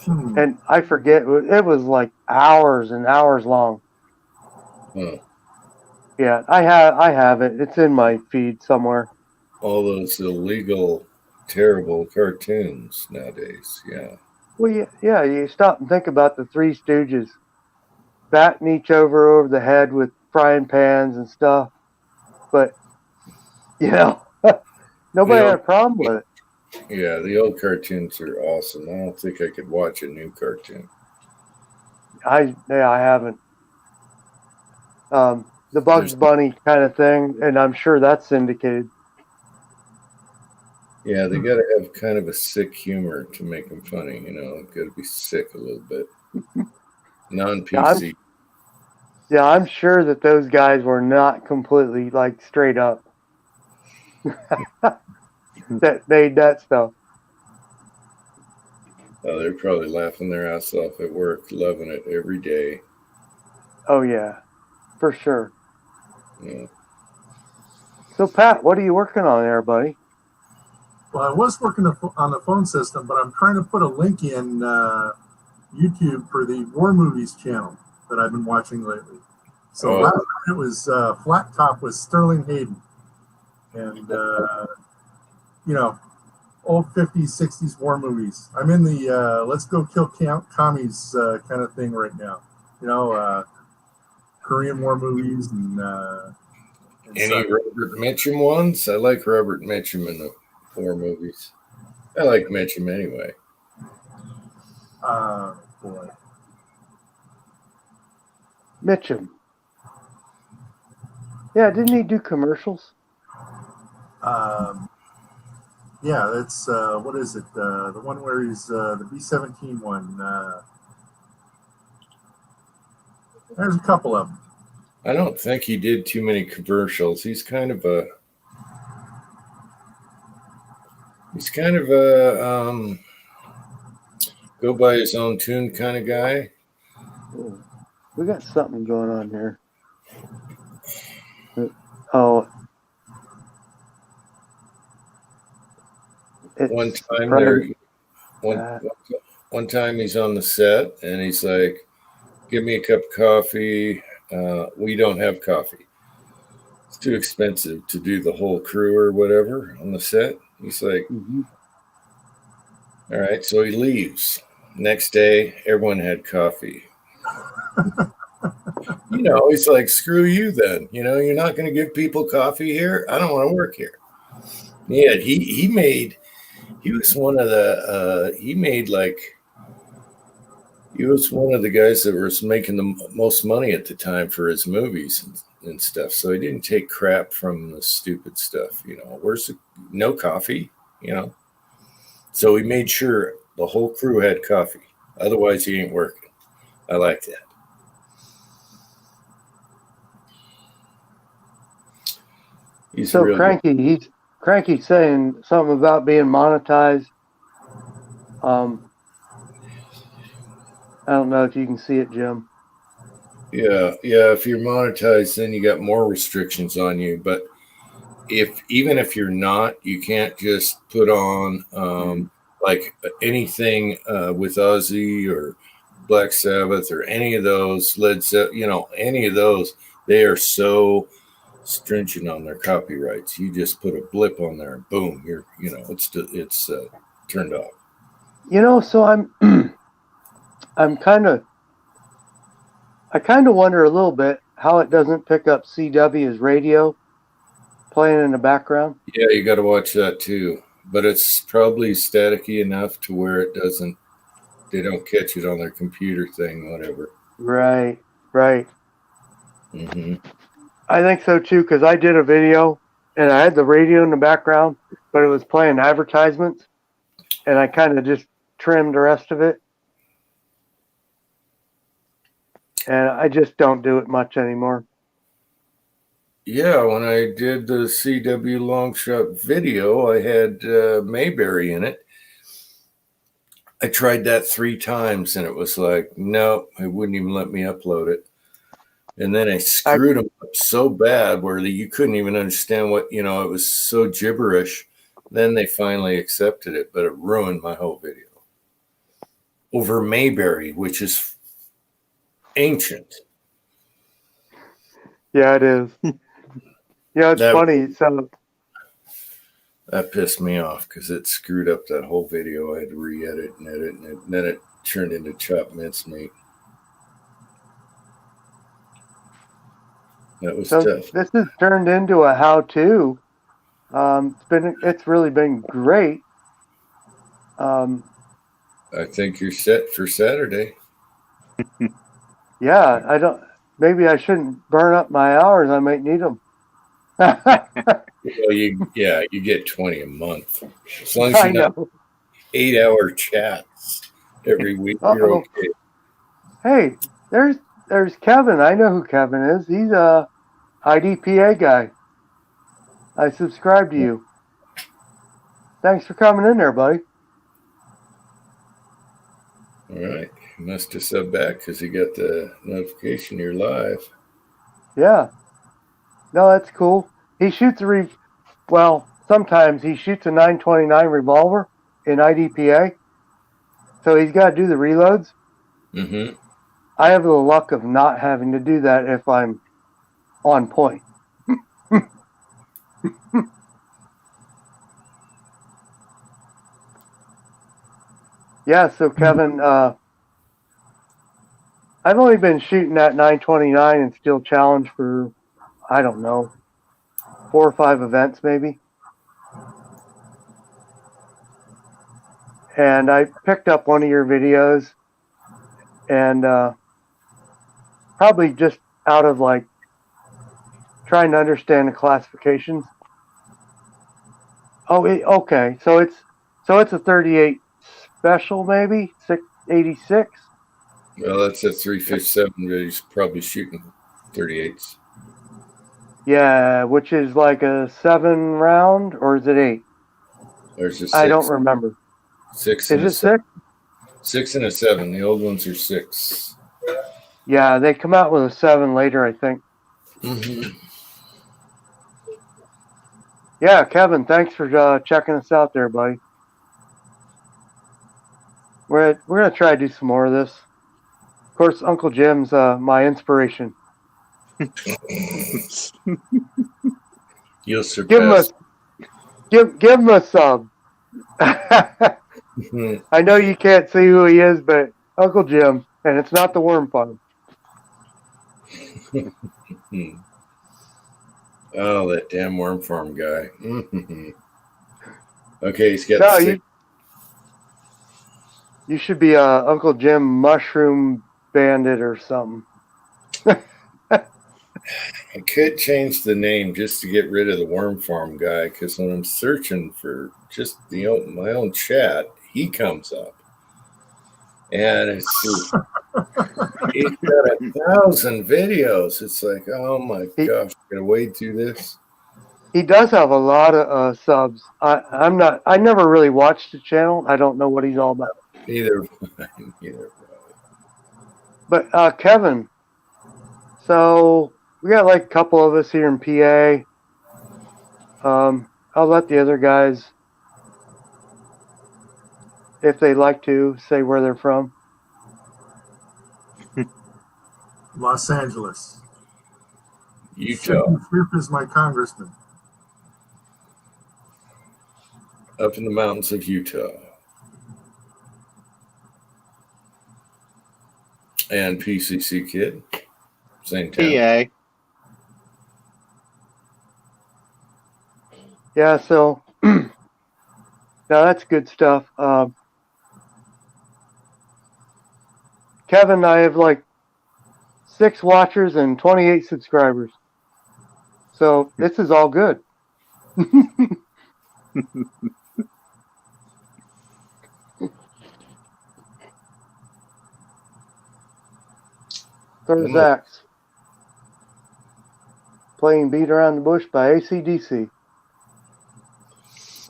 and I forget. It was like hours and hours long. Huh. Yeah, I have it. It's in my feed somewhere. All those illegal, terrible cartoons nowadays. Yeah. Well, yeah, you stop and think about the Three Stooges batting each over the head with frying pans and stuff. But, you know, nobody had a problem with it. Yeah, the old cartoons are awesome. I don't think I could watch a new cartoon. I haven't. The Bugs Bunny kind of thing, and I'm sure that's syndicated. Yeah, they got to have kind of a sick humor to make them funny. You know, got to be sick a little bit. Non-PC. Yeah, I'm sure that those guys were not completely like straight up that made that stuff. Oh, they're probably laughing their ass off at work, loving it every day. Oh yeah, for sure. Yeah. So Pat, what are you working on there, buddy? Well, I was working on the phone system, but I'm trying to put a link in YouTube for the War Movies channel that I've been watching lately. So last night it was Flat Top with Sterling Hayden. And, you know, old 50s, 60s war movies. I'm in the let's go kill commies kind of thing right now. You know, Korean war movies and Any such. Robert Mitchum ones? I like Robert Mitchum in the war movies. I like Mitchum anyway. Boy. Mitchum. Yeah, didn't he do commercials? Yeah, that's what is it? The one where he's the B-17 one. There's a couple of them. I don't think he did too many commercials. He's kind of a go by his own tune kind of guy. Oh, we got something going on here. Oh. One time he's on the set and he's like, give me a cup of coffee. We don't have coffee. It's too expensive to do the whole crew or whatever on the set. He's like, all right. So he leaves. Next day, everyone had coffee. You know, he's like, screw you then. You know, you're not going to give people coffee here. I don't want to work here. Yeah, he was one of the guys that was making the most money at the time for his movies and stuff. So he didn't take crap from the stupid stuff. You know, no coffee, you know? So he made sure the whole crew had coffee. Otherwise he ain't working. I like that. He's so really cranky. He's cranky saying something about being monetized. I don't know if you can see it, Jim. Yeah. If you're monetized, then you got more restrictions on you. But even if you're not, you can't just put on like anything with Ozzy or Black Sabbath or any of those Led Zeppelin, you know, any of those. They are so stringent on their copyrights. You just put a blip on there, and boom, it's turned off. You know, so I kind of wonder a little bit how it doesn't pick up CW's radio playing in the background. Yeah, you got to watch that too. But it's probably staticky enough to where they don't catch it on their computer thing, whatever. Right. Mm-hmm. I think so too, because I did a video and I had the radio in the background, but it was playing advertisements, and I kind of just trimmed the rest of it. And I just don't do it much anymore. Yeah, when I did the CW long shot video, I had Mayberry in it. I tried that 3 times and it was like, no, it wouldn't even let me upload it. And then I screwed them up so bad where you couldn't even understand what, it was so gibberish. Then they finally accepted it, but it ruined my whole video. Over Mayberry, which is ancient. Yeah, it is. Yeah, it's That- funny. So That pissed me off because it screwed up that whole video. I had to re-edit and edit, and then it turned into chopped mincemeat. That was tough. this has turned into a how-to. It's really been great. I think you're set for Saturday. Yeah, maybe I shouldn't burn up my hours. I might need them. Well, you get 20 a month. As long as I you got know. 8-hour chats every week, you're Uh-oh. okay. Hey, there's Kevin. I know who Kevin is. He's a IDPA guy. I subscribe to you. Thanks for coming in there, buddy. All right. You must have subbed back because you got the notification you're live. Yeah. No, that's cool. He shoots sometimes he shoots a 929 revolver in IDPA. So he's got to do the reloads. Mm-hmm. I have the luck of not having to do that if I'm on point. Yeah, so Kevin, I've only been shooting that 929 and Steel Challenge for, I don't know, 4 or 5 events maybe. And I picked up one of your videos and probably just out of like trying to understand the classifications. Oh, okay. So it's a 38 special, maybe 686. Well, that's a 357, but he's probably shooting 38s. Yeah, which is like a 7 round, or is it 8? There's a 6. I don't remember. 6 Is and a it 7. 6? 6 and a 7. The old ones are 6. Yeah, they come out with a 7 later, I think. Mm-hmm. Yeah, Kevin, thanks for checking us out there, buddy. We're gonna try to do some more of this. Of course, Uncle Jim's my inspiration. You'll surpass. Give him a sub. I know you can't see who he is, but Uncle Jim, and it's not the Worm Farm. Oh, that damn Worm Farm guy. Okay, he's got No, 6. you should be Uncle Jim Mushroom Bandit or something. I could change the name just to get rid of the Worm Farm guy because when I'm searching for just my own chat, he comes up. And it's just, he's got 1,000 videos. It's like, oh my gosh, I gotta wade through this. He does have a lot of subs. I never really watched the channel. I don't know what he's all about. Neither. But Kevin, so we got like a couple of us here in PA. I'll let the other guys, if they'd like to, say where they're from. Los Angeles. Utah. Fripp is my congressman. Up in the mountains of Utah. And PCC Kid. Same town. PA. Yeah, so now that's good stuff. Kevin, I have like 6 watchers and 28 subscribers. So this is all good. There's Zach's. playing Beat Around the Bush by AC/DC.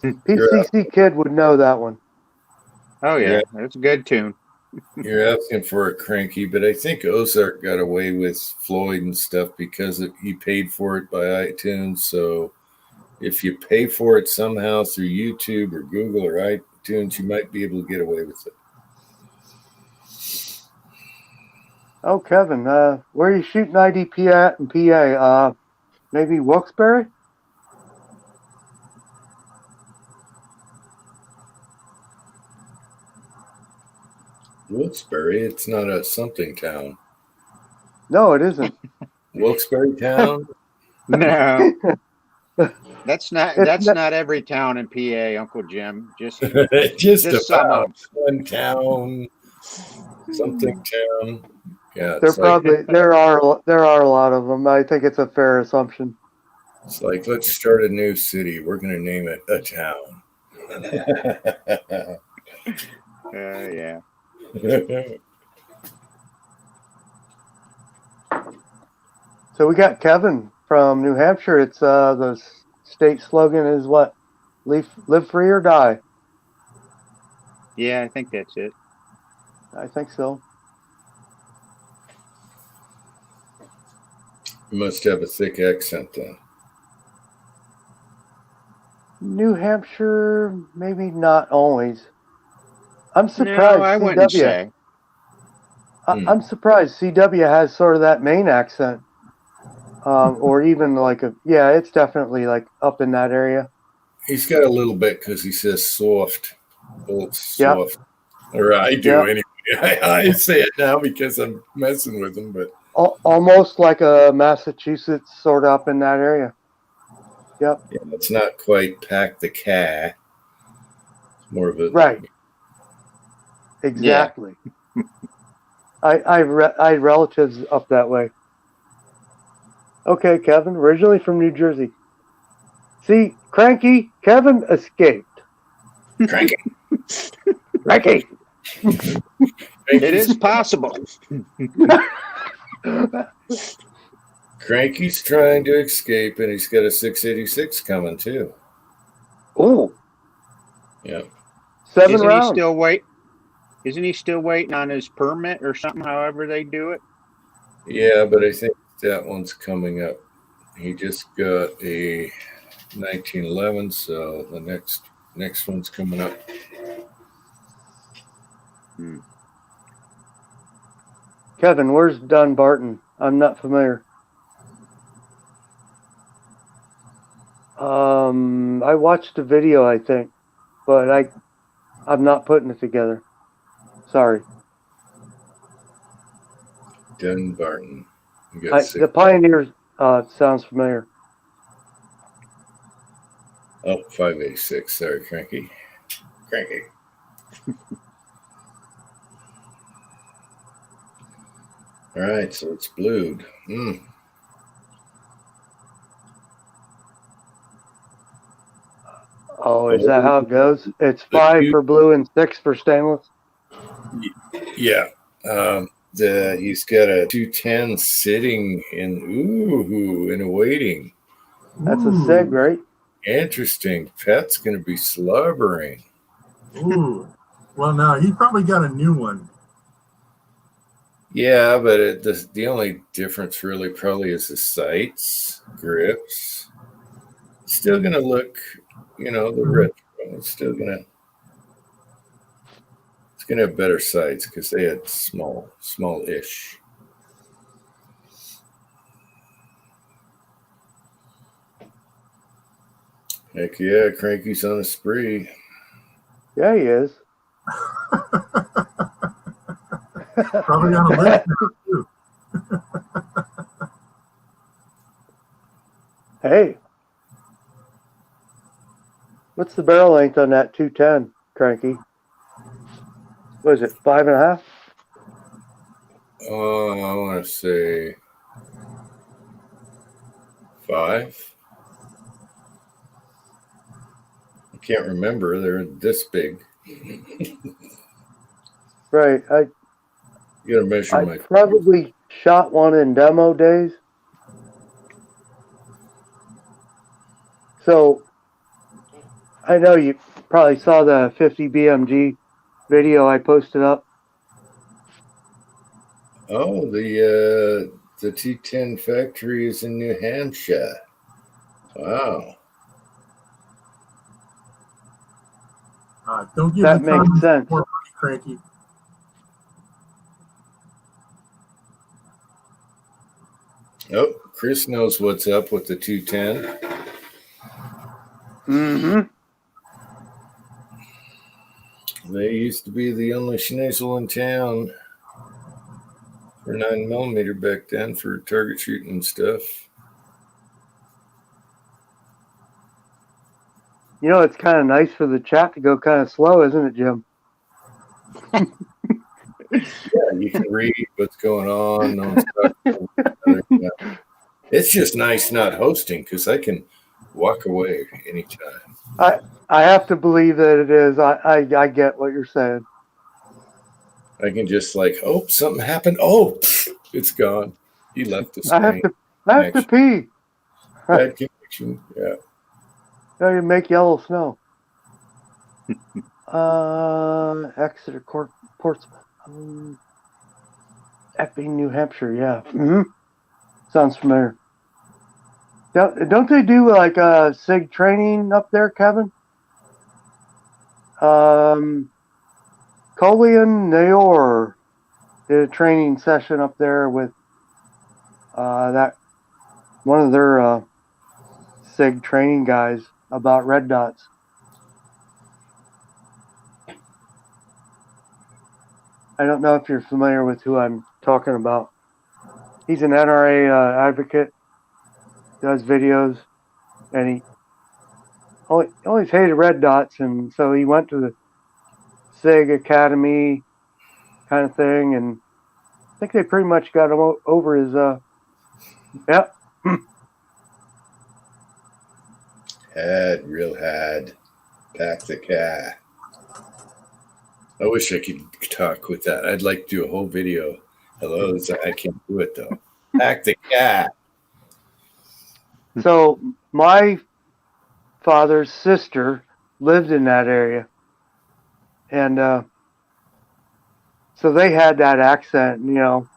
PCC Kid would know that one. Oh yeah, Yeah. that's a good tune. You're asking for it, Cranky, but I think Ozark got away with Floyd and stuff because he paid for it by iTunes. So if you pay for it somehow through YouTube or Google or iTunes, you might be able to get away with it. Oh, Kevin, where are you shooting IDP at in PA? Maybe Wilkes-Barre? Wilkes-Barre, it's not a something town. No, it isn't. Wilkes-Barre town? No, that's not. It's That's not- not every town in PA, Uncle Jim. Just Just some about of 'em. one town, something town. Yeah, There it's like, probably there are a lot of them. I think it's a fair assumption. it's like, let's start a new city. We're going to name it a town. Yeah. So we got Kevin from New Hampshire. It's the state slogan is what? Live free or die. Yeah, I think that's it. I think so. You must have a thick accent then. New Hampshire, maybe not always. I'm No, surprised. I wouldn't say. I'm surprised CW has sort of that Maine accent, or even like it's definitely like up in that area. He's got a little bit because he says soft. Well, it's Yep. soft. Or I do Yep. anyway. I say it now because I'm messing with him, but Almost like a Massachusetts, sort of up in that area. Yep. yeah, it's not quite pack the cat. It's more of a Right. Exactly. I had relatives up that way. Okay, Kevin, originally from New Jersey. See, Cranky, Kevin escaped. Cranky. Cranky. It is possible. Cranky's trying to escape, and he's got a 686 coming too. Oh, Yeah. 7 Isn't rounds. he still wait? Isn't he still waiting on his permit or something? However they do it. Yeah, but I think that one's coming up. He just got a 1911, so the next one's coming up. Kevin, where's Dunbarton? I'm not familiar. I watched a video, I think, but I'm not putting it together. Sorry. Dunbarton. You got The Pioneers sounds familiar. 586. Sorry, Cranky. Cranky. All right, so it's blued. Oh, is that how it goes? It's 5 for blue and 6 for stainless? Yeah. He's got a 210 sitting in a waiting. That's a SIG, right? Interesting. Pet's going to be slobbering. Ooh. Well, no, he probably got a new one. Yeah, but the only difference really probably is the sights, grips. Still going to look, the retro. It's still going to have better sights because they had small-ish. Heck yeah, Cranky's on a spree. Yeah, he is. Probably on a list now, too. Hey. What's the barrel length on that 210, Cranky? What is it, 5.5? I want to say 5. I can't remember. They're this big. Right. You got to measure I my. probably shot one in demo days. So I know you probably saw the 50 BMG video I posted up. Oh, the T10 factory is in New Hampshire. Wow. Don't give That the makes comments sense. more money, Cranky. Oh, Chris knows what's up with the 210. Mm-hmm. They used to be the only schnizzle in town for 9mm back then for target shooting and stuff. You know, it's kind of nice for the chat to go kind of slow, isn't it, Jim? Yeah, you can read what's going on. No one's talking to each other. It's just nice not hosting because I can walk away anytime. I have to believe that it is. I get what you're saying. I can just like, oh, something happened. Oh, it's gone. He left the I have screen. to pee. Bad connection. Yeah. Now you make yellow snow. Exeter Portsmouth. Epping, New Hampshire. Yeah. Mm-hmm. Sounds familiar. Don't they do like SIG training up there, Kevin? Coley and Nayor did a training session up there with that one of their SIG training guys about red dots. I don't know if you're familiar with who I'm talking about. He's an NRA advocate, does videos, and he always hated red dots, and so he went to the SIG Academy kind of thing, and I think they pretty much got him over his, yep. Had. Pack the cat. I wish I could talk with that. I'd like to do a whole video. Hello, I can't do it though. Pack the cat. So my father's sister lived in that area, and so they had that accent. You know,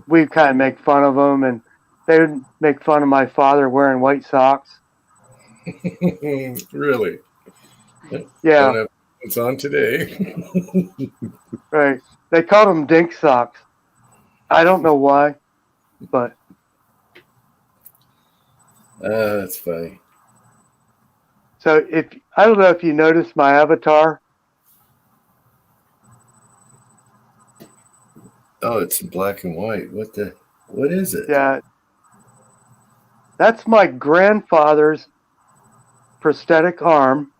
we'd kind of make fun of them, and they would make fun of my father wearing white socks. Really? Yeah. It's on today. Right. They called them dink socks. I don't know why, but That's funny. so I don't know if you noticed my avatar. Oh, it's in black and white. What is it? Yeah. That's my grandfather's prosthetic arm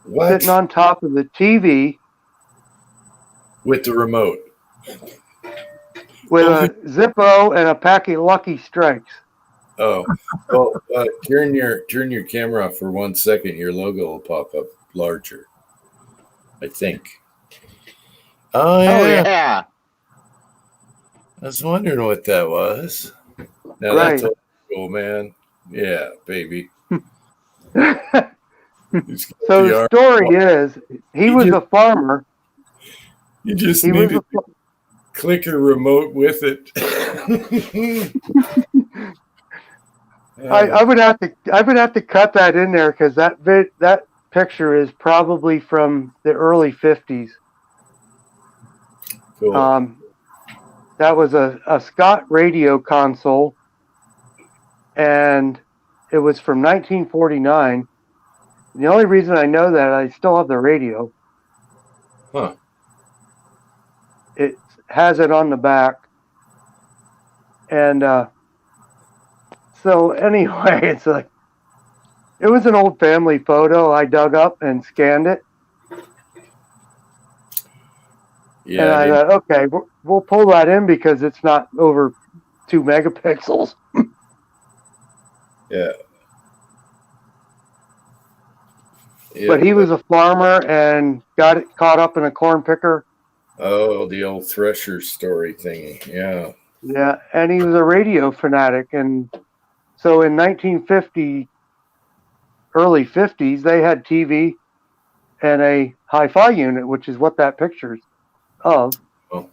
What? sitting on top of the TV With the remote. with a Zippo and a pack of Lucky Strikes. Oh, well, turn your camera off for 1 second. Your logo will pop up larger, I think. Oh yeah. Oh yeah. I was wondering what that was. Now Right. that's old school, man. Yeah, baby. He's got So the arm. story is, he was a farmer. You just He was needed to click a remote with it. I would have to cut that in there because that picture is probably from the early 50s. Cool. That was a Scott radio console, and it was from 1949. The only reason I know that, I still have the radio. Huh. It has it on the back. And so anyway, it's like, it was an old family photo I dug up and scanned it. Yeah. And I thought, okay, we'll pull that in because it's not over 2 megapixels. Yeah. But he was a farmer and got it caught up in a corn picker. Oh, the old thresher story thingy. Yeah. Yeah, and he was a radio fanatic. And so in 1950, early 50s, they had TV and a hi-fi unit, which is what that picture's of, Oh.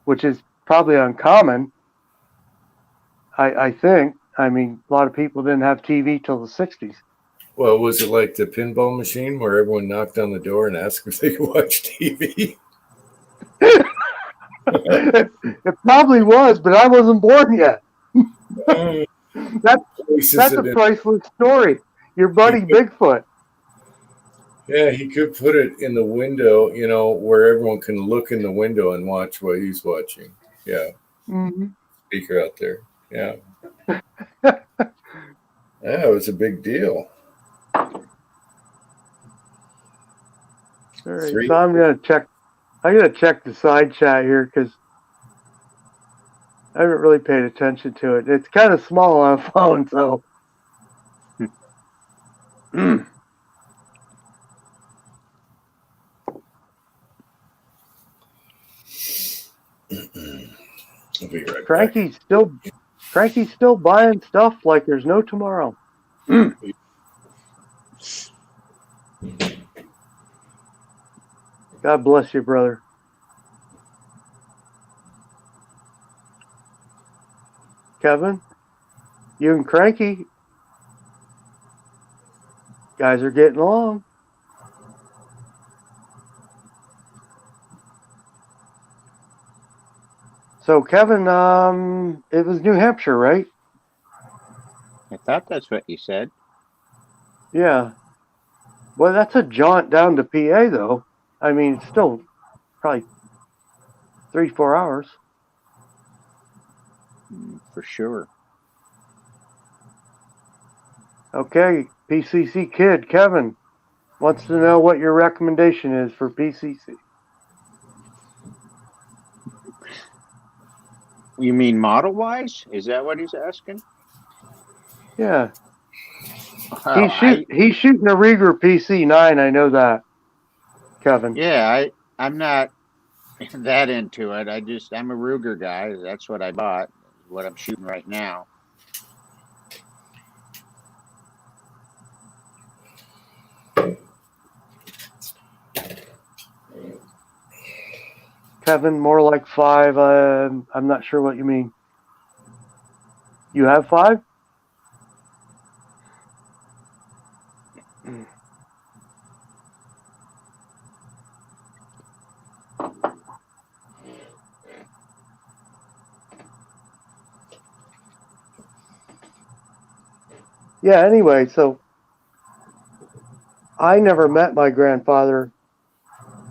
which is probably uncommon. I think. I mean, a lot of people didn't have TV till the 60s. Well, was it like the pinball machine where everyone knocked on the door and asked if they could watch TV? It probably was, but I wasn't born yet. That's a priceless story. Your buddy Bigfoot. Yeah, he could put it in the window, where everyone can look in the window and watch what he's watching. Yeah. Mm-hmm. Speaker out there. Yeah. Yeah, it was a big deal. All right, so I'm gonna check the side chat here because I haven't really paid attention to it. It's kind of small on a phone, so. I'll be right Cranky's still buying stuff like there's no tomorrow. God bless you, brother. Kevin, you and Cranky guys are getting along. So Kevin, it was New Hampshire, right? I thought that's what you said. Yeah. Well, that's a jaunt down to PA, though. I mean, it's still probably 3-4 hours. For sure. Okay, PCC kid, Kevin wants to know what your recommendation is for PCC. You mean model-wise? Is that what he's asking? Yeah. Well, He's shooting a Rieger PC9, I know that, Kevin. Yeah, I'm not that into it. I'm a Ruger guy. That's what I bought. What I'm shooting right now. Kevin, more like 5. I'm not sure what you mean. You have 5? Yeah, anyway, so I never met my grandfather.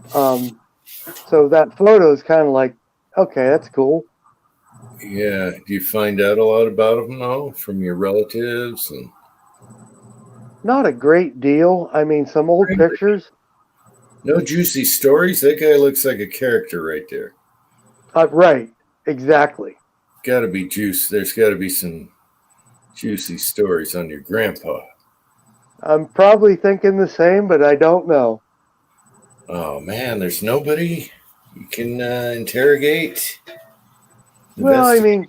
So that photo is kind of like, okay, that's cool. Yeah. Do you find out a lot about him, though, from your relatives? And Not a great deal. I mean, some old pictures. no juicy stories? That guy looks like a character right there. Right, exactly. Got to be juice. There's got to be some juicy stories on your grandpa. I'm probably thinking the same, but I don't know. Oh, man, there's nobody you can interrogate? Well, I mean,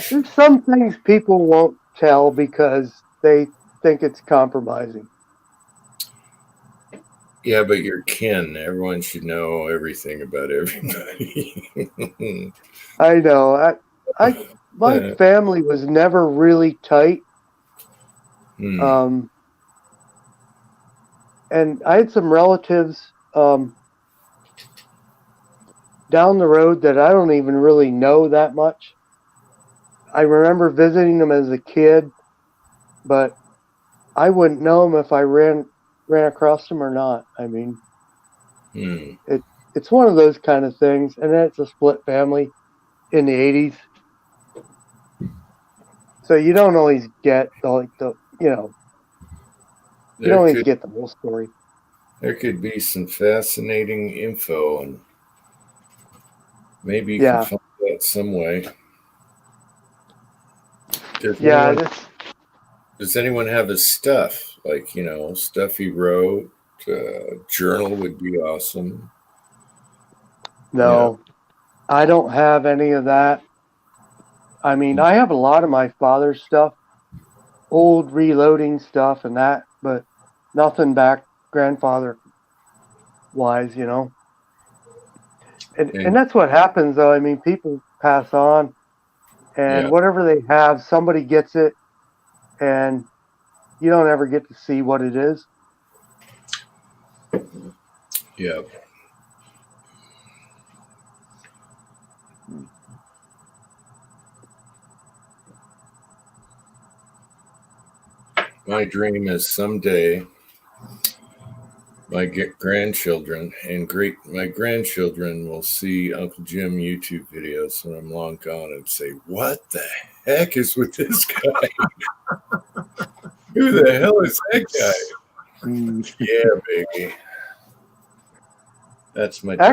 there's some things people won't tell because they think it's compromising. Yeah, but you're kin. Everyone should know everything about everybody. I know. My family was never really tight. And I had some relatives down the road that I don't even really know that much. I remember visiting them as a kid, but I wouldn't know them if I ran across them or not. I mean, it's one of those kind of things, and it's a split family in the 80s. So you don't always get you don't always get the whole story. There could be some fascinating info, and maybe you can find out some way. Does anyone have his stuff? Like, stuff he wrote? Journal would be awesome. No, I don't have any of that. I mean, I have a lot of my father's stuff, old reloading stuff and that, but nothing back grandfather wise, you know. And that's what happens, though. I mean, people pass on, and Yeah. whatever they have, somebody gets it, and you don't ever get to see what it is. Yeah. My dream is someday my grandchildren and my grandchildren will see Uncle Jim YouTube videos when I'm long gone and say, "What the heck is with this guy? Who the hell is that guy?" Yeah, baby. That's my dream.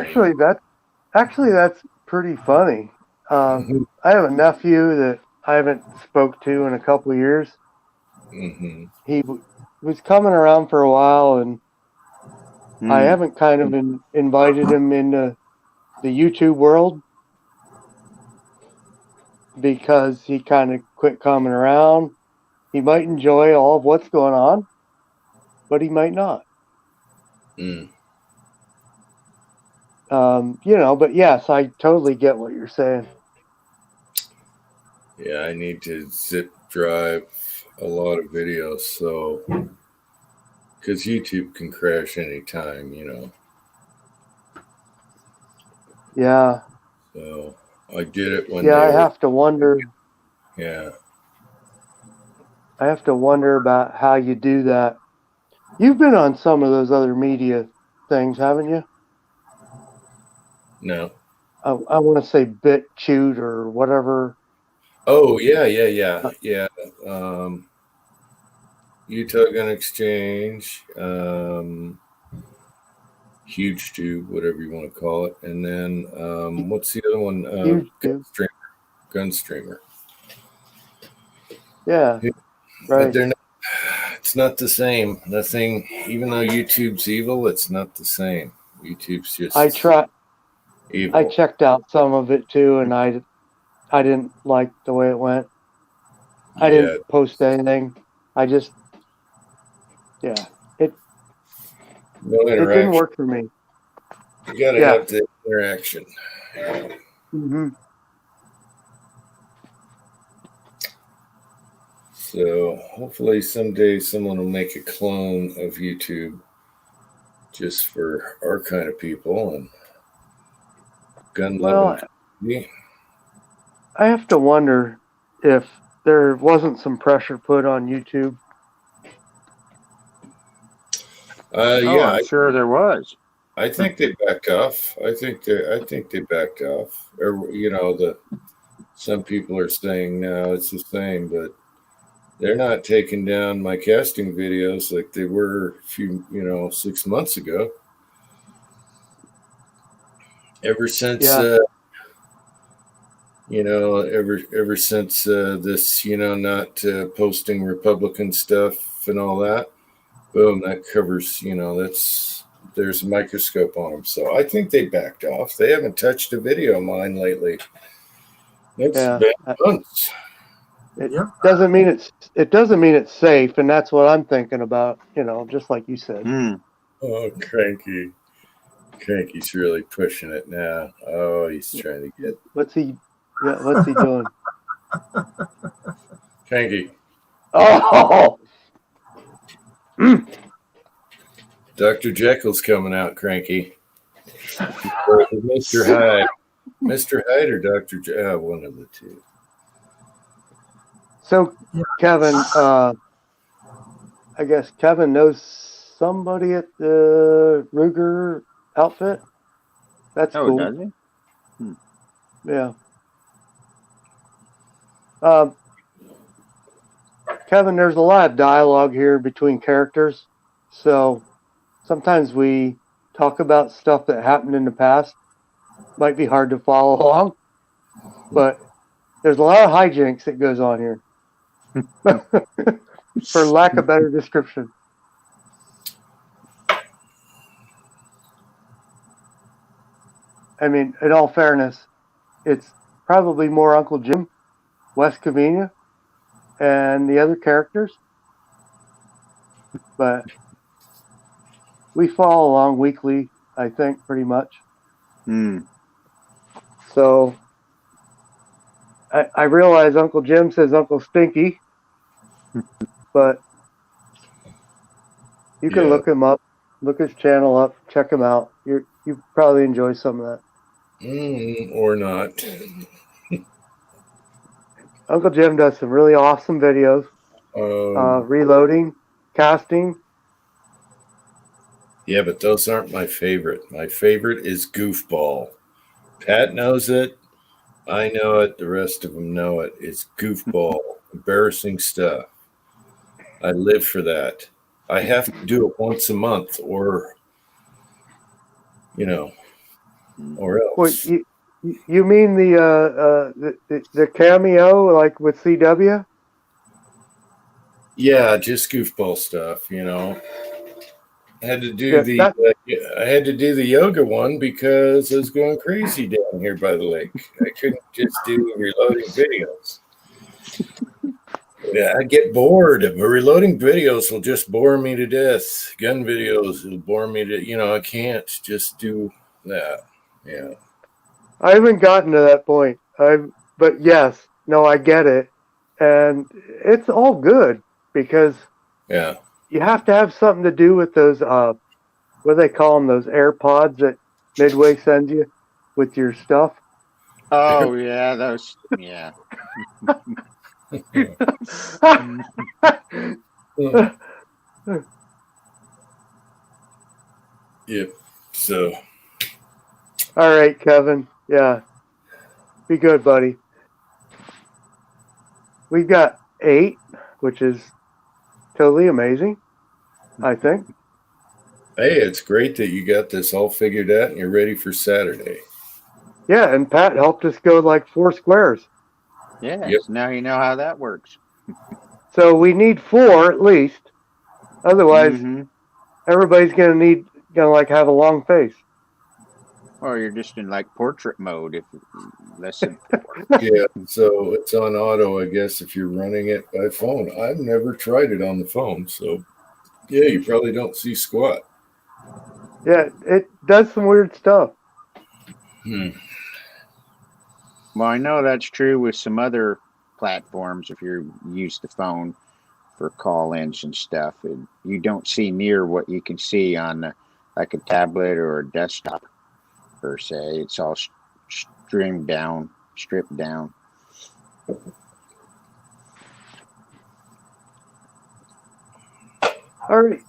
Actually that's pretty funny. I have a nephew that I haven't spoke to in a couple of years. Mm-hmm. He was coming around for a while, and I haven't kind of invited him into the YouTube world because he kind of quit coming around. He might enjoy all of what's going on, but he might not. Mm. You know, but yes, I totally get what you're saying. Yeah, I need to zip drive a lot of videos, so because YouTube can crash anytime, you know. Yeah. So I did it when Yeah, they I were. have to wonder. Yeah. I have to wonder about how you do that. You've been on some of those other media things, haven't you? No. I want to say BitChute or whatever. Oh yeah. Utah Gun Exchange, Huge Tube, whatever you want to call it, and then what's the other one? YouTube. Gunstreamer. Yeah, But right. they're not. It's not the same. Nothing. Even though YouTube's evil, it's not the same. YouTube's just evil. I checked out some of it too, and I didn't like the way it went. I didn't post anything. I just, yeah, no it interaction. didn't work for me. You got to have the interaction. Mm-hmm. So hopefully someday someone will make a clone of YouTube just for our kind of people and gun loving. Well, I have to wonder if there wasn't some pressure put on YouTube. Yeah, I'm sure there was. I think they backed off. I think they backed off. Or, you know, some people are saying no, it's the same, but they're not taking down my casting videos like they were 6 months ago. Ever since ever since this, not posting Republican stuff and all that, boom, that covers, there's a microscope on them. So I think they backed off. They haven't touched a video of mine lately. It's been months. It doesn't mean it's safe, and that's what I'm thinking about, just like you said. Oh, Cranky's really pushing it now. Oh, he's trying to get. What's he doing? Cranky. Oh. Dr. Jekyll's coming out, Cranky. Mr. Hyde. Mr. Hyde or Dr. one of the two. So, Kevin, I guess Kevin knows somebody at the Ruger outfit. That's cool. Does he? Yeah. Kevin, there's a lot of dialogue here between characters. So sometimes we talk about stuff that happened in the past. Might be hard to follow along, but there's a lot of hijinks that goes on here. For lack of better description. I mean, in all fairness, it's probably more Uncle Jim, West Covina, and the other characters. But we follow along weekly, I think, pretty much. Hmm. So I realize Uncle Jim says Uncle Stinky, but you can Yeah. look him up, look his channel up, check him out. You probably enjoy some of that. Or not. Uncle Jim does some really awesome videos, reloading, casting. Yeah, but those aren't my favorite. My favorite is Goofball. Pat knows it. I know it. The rest of them know it. It's Goofball. Embarrassing stuff. I live for that. I have to do it once a month or or else. Wait, you mean the cameo like with CW? Yeah, just Goofball stuff, I had to do I had to do the yoga one because I was going crazy down here by the lake. I couldn't just do reloading videos. Yeah, I get bored. Reloading videos will just bore me to death. Gun videos will bore me to, I can't just do that. Yeah. I haven't gotten to that point. But yes, no, I get it, and it's all good because Yeah. you have to have something to do with those what do they call them, those AirPods that Midway sends you with your stuff. Oh yeah, those. Yeah. Yep. So. All right, Kevin. Yeah. Be good, buddy. We've got 8, which is totally amazing, I think. Hey, it's great that you got this all figured out and you're ready for Saturday. Yeah, and Pat helped us go like 4 squares. Yeah. Yep. So now you know how that works. So we need 4 at least. Otherwise, everybody's gonna like have a long face. Or you're just in like portrait mode if less than 4. Yeah, so it's on auto, I guess, if you're running it by phone. I've never tried it on the phone, so yeah, you probably don't see squat. Yeah, it does some weird stuff. Well, I know that's true with some other platforms. If you use the phone for call-ins and stuff, and you don't see near what you can see on like a tablet or a desktop per se. It's all stripped down. All right,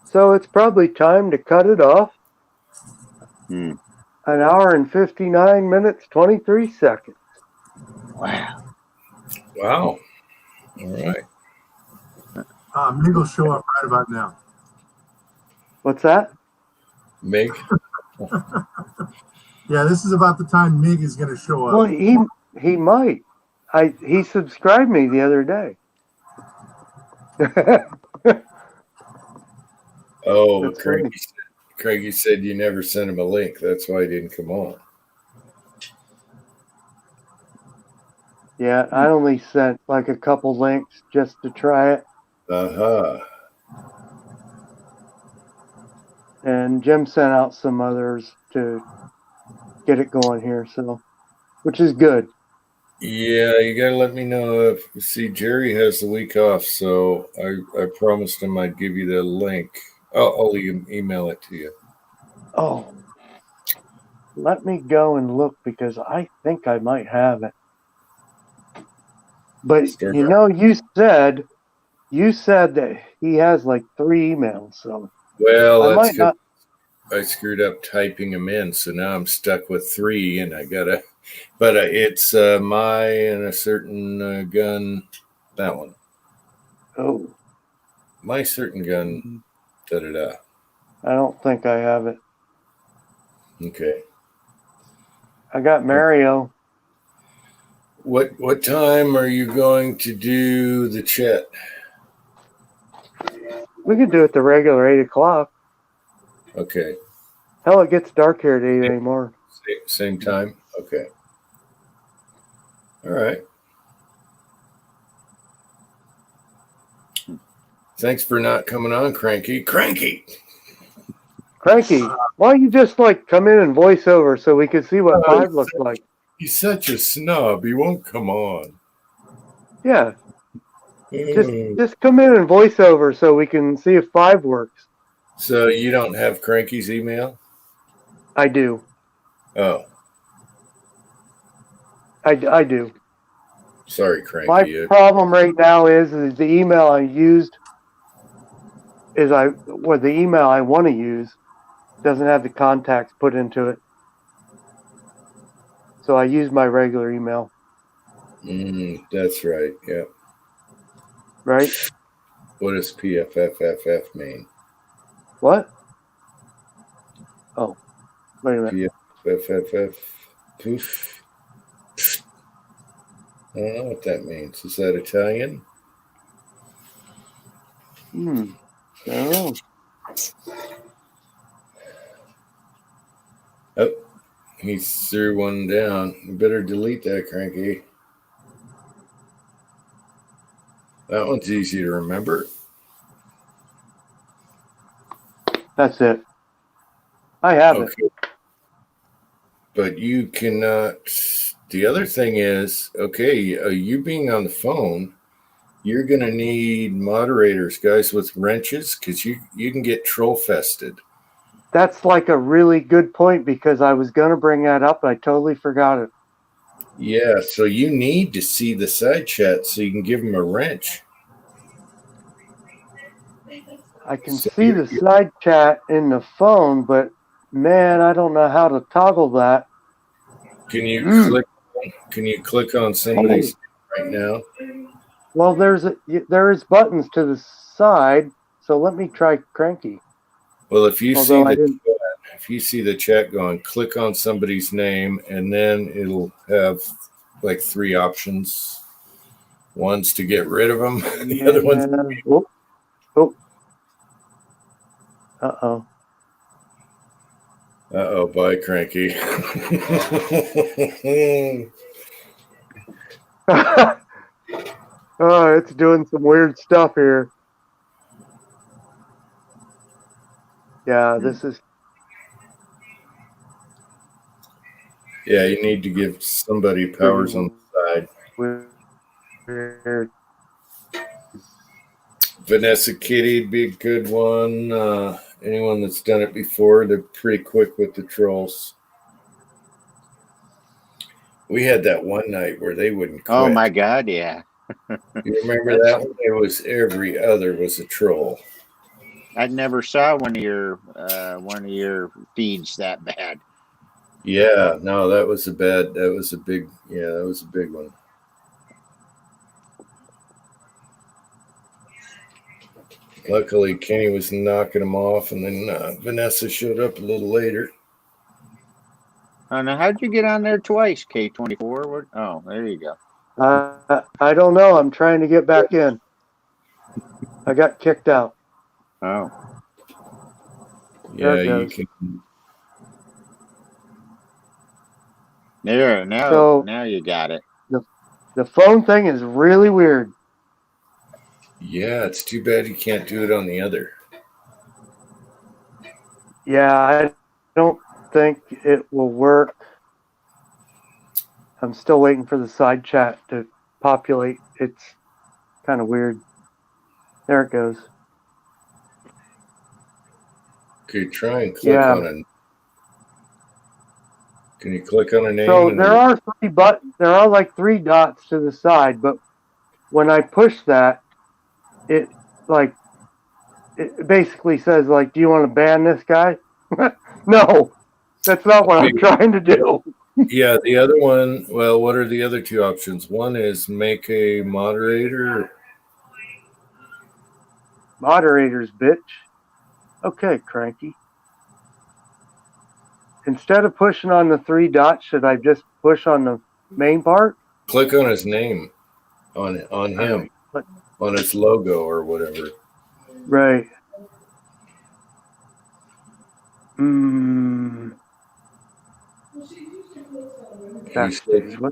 so it's probably time to cut it off. An hour and 59 minutes, 23 seconds. Wow. Wow. All right. Mig will show up right about now. What's that? Mig? Yeah, this is about the time Mig is going to show up. Well, he might. He subscribed me the other day. Oh, That's funny. Craigie said you never sent him a link. That's why he didn't come on. Yeah, I only sent like a couple links just to try it. And Jim sent out some others to get it going here, so which is good. Yeah, you gotta let me know if Jerry has the week off, so I promised him I'd give you the link. I'll email it to you. Oh, let me go and look because I think I might have it. But you said that he has like 3 emails, so well, I might not. I screwed up typing them in, so now I'm stuck with 3, and I gotta. But it's my and a certain gun. That one. Oh, My certain gun. Da-da-da. I don't think I have it. Okay. I got Mario. What time are you going to do the chat? We could do it the regular 8 o'clock. Okay. Hell, it gets dark here at 8 anymore. Same time? Okay. All right. Thanks for not coming on, Cranky. Cranky. Cranky, why don't you just like come in and voice over so we can see what 5 looks like? He's such a snub. He won't come on. Yeah, just come in and voice over so we can see if 5 works. So you don't have Cranky's email? I do. Oh, I do. sorry, My Cranky. problem right now is the email I used the email I want to use doesn't have the contacts put into it. So I use my regular email. That's right. Yeah. Right? What does PFFFF mean? What? Oh, wait a minute. PFFFF. Poof. I don't know what that means. Is that Italian? I don't know. Oh, he threw one down. You better delete that, Cranky. That one's easy to remember. That's it. I have it. But you cannot. The other thing is, okay, you being on the phone, you're going to need moderators, guys with wrenches, because you can get troll fested. That's like a really good point because I was going to bring that up, but I totally forgot it. Yeah, so you need to see the side chat so you can give them a wrench. I can see the side chat in the phone, but man, I don't know how to toggle that. Can you click on somebody's right now? Well, there is buttons to the side, so let me try Cranky. Well, if you see the chat going, click on somebody's name, and then it'll have like 3 options. One's to get rid of them, the other one's. Uh-oh. Uh-oh, bye, Cranky. Oh, it's doing some weird stuff here. Yeah, this is... Yeah, you need to give somebody powers on the side. Weird. Vanessa Kitty'd be a good one. Anyone that's done it before, they're pretty quick with the trolls. We had that one night where they wouldn't quit. Oh my God, yeah. You remember that one? It was every other was a troll. I never saw one of your feeds that bad. Yeah, no, that was a big one. Luckily, Kenny was knocking them off, and then Vanessa showed up a little later. Oh, now how'd you get on there twice, K24? Oh, there you go. I don't know. I'm trying to get back in. I got kicked out. Oh. Yeah, you can. There, now you got it. The phone thing is really weird. Yeah, it's too bad you can't do it on the other. Yeah, I don't think it will work. I'm still waiting for the side chat to populate. It's kind of weird. There it goes. Okay, try and click on it. Can you click on a name? So there are 3 buttons. There are like 3 dots to the side, but when I push that, it basically says like, "Do you want to ban this guy?" No, that's not what I'm trying to do. Yeah, the other one. Well, what are the other 2 options? One is make a moderator. Moderators, bitch. Okay, Cranky. Instead of pushing on the 3 dots, should I just push on the main part? Click on his name, on him, on his logo or whatever. Right.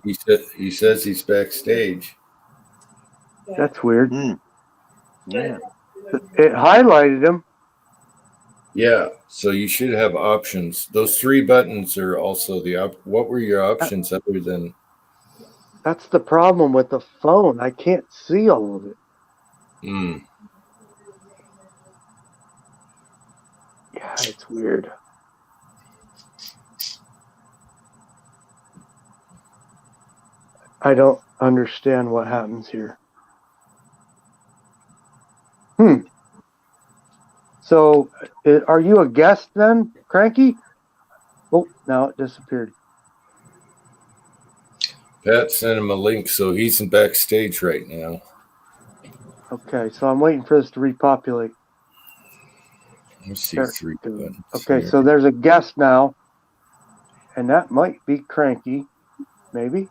He says he's backstage. That's weird. Yeah. It highlighted them. Yeah, so you should have options. Those 3 buttons are also what were your options other than? That's the problem with the phone. I can't see all of it. Yeah, it's weird. I don't understand what happens here. So, are you a guest then, Cranky? Oh, now it disappeared. Pat sent him a link, so he's in backstage right now. Okay, so I'm waiting for this to repopulate. Let me see There 3 it goes. buttons. Okay, here. so there's a guest now, and that might be Cranky, maybe.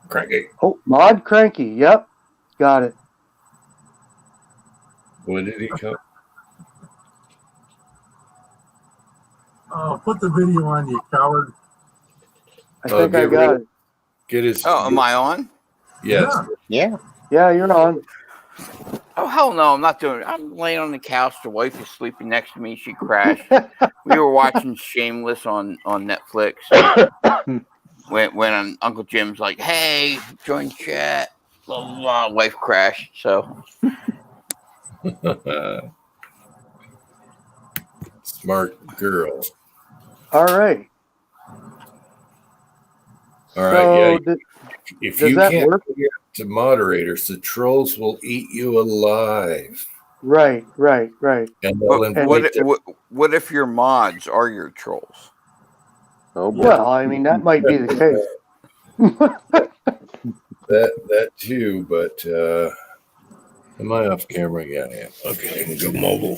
Cranky. Oh, Mod Cranky. Yep, got it. What did he call? Oh, put the video on, you coward. I think I got it. Get his. Oh, am I on? Yes. Yeah. Yeah, you're on. Oh, hell no, I'm not doing it. I'm laying on the couch. The wife is sleeping next to me. She crashed. We were watching Shameless on Netflix. when Uncle Jim's like, hey, join chat. Blah, blah, blah. Wife crashed. So, Smart girl. All right. All right, So, If does you that can't work? get to moderators, the trolls will eat you alive. Right. And they'll invite what if your mods are your trolls? Oh boy. Well, I mean, that might be the case. that too, but am I off camera? Yeah, I am. Okay, I can go mobile.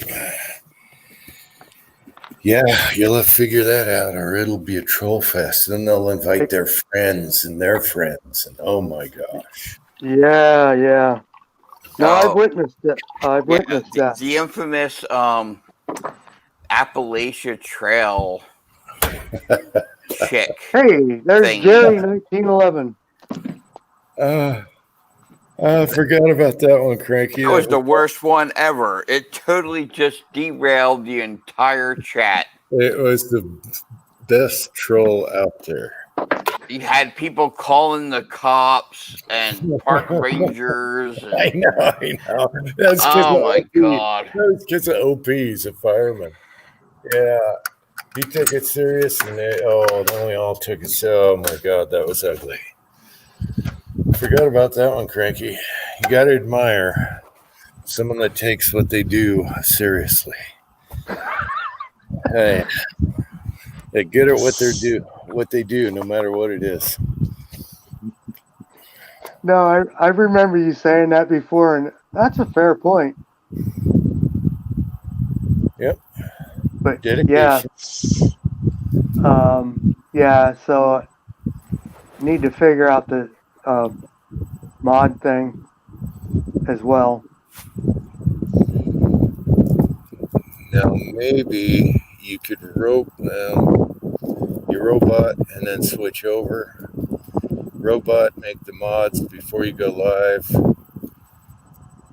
Yeah, you'll have to figure that out, or it'll be a troll fest. Then they'll invite their friends and their friends, and oh my gosh. Yeah. No, I've witnessed it. I've Yeah, witnessed that. The infamous Appalachia Trail chick. Hey, there's thing. Jerry 1911. I forgot about that one, Cranky. That was the worst one ever. It totally just derailed the entire chat. It was the best troll out there. You had people calling the cops and park rangers. And, I know. That's oh my God. That's because of OP. He's a fireman. Yeah. He took it serious, and then we all took it so. Oh my God, that was ugly. Forgot about that one, Cranky. You got to admire someone that takes what they do seriously. Hey, they're good at what they do, no matter what it is. No, I remember you saying that before, and that's a fair point. Yep. But Dedication. yeah. So need to figure out the mod thing as well. Now maybe you could rope your robot and then switch over. Robot, make the mods before you go live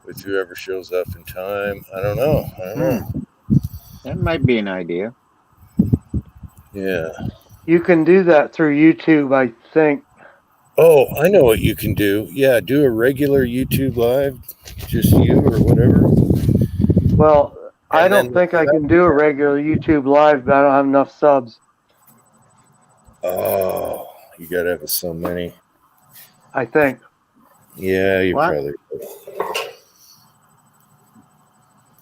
with whoever shows up in time. I don't know. That might be an idea. Yeah. You can do that through YouTube, I think. Oh, I know what you can do. Yeah, do a regular YouTube live, just you or whatever. Well, I And don't then- think I can do a regular YouTube live, but I don't have enough subs. Oh, you gotta have so many. I think. Yeah, you're What? probably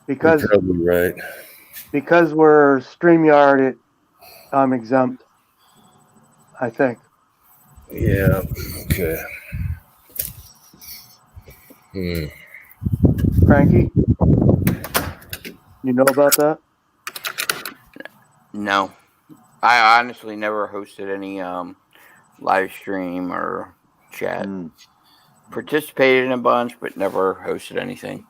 Because you're probably right. because we're StreamYard, I'm exempt. I think. Yeah. Okay. Cranky? You know about that? No. I honestly never hosted any live stream or chat. Participated in a bunch, but never hosted anything.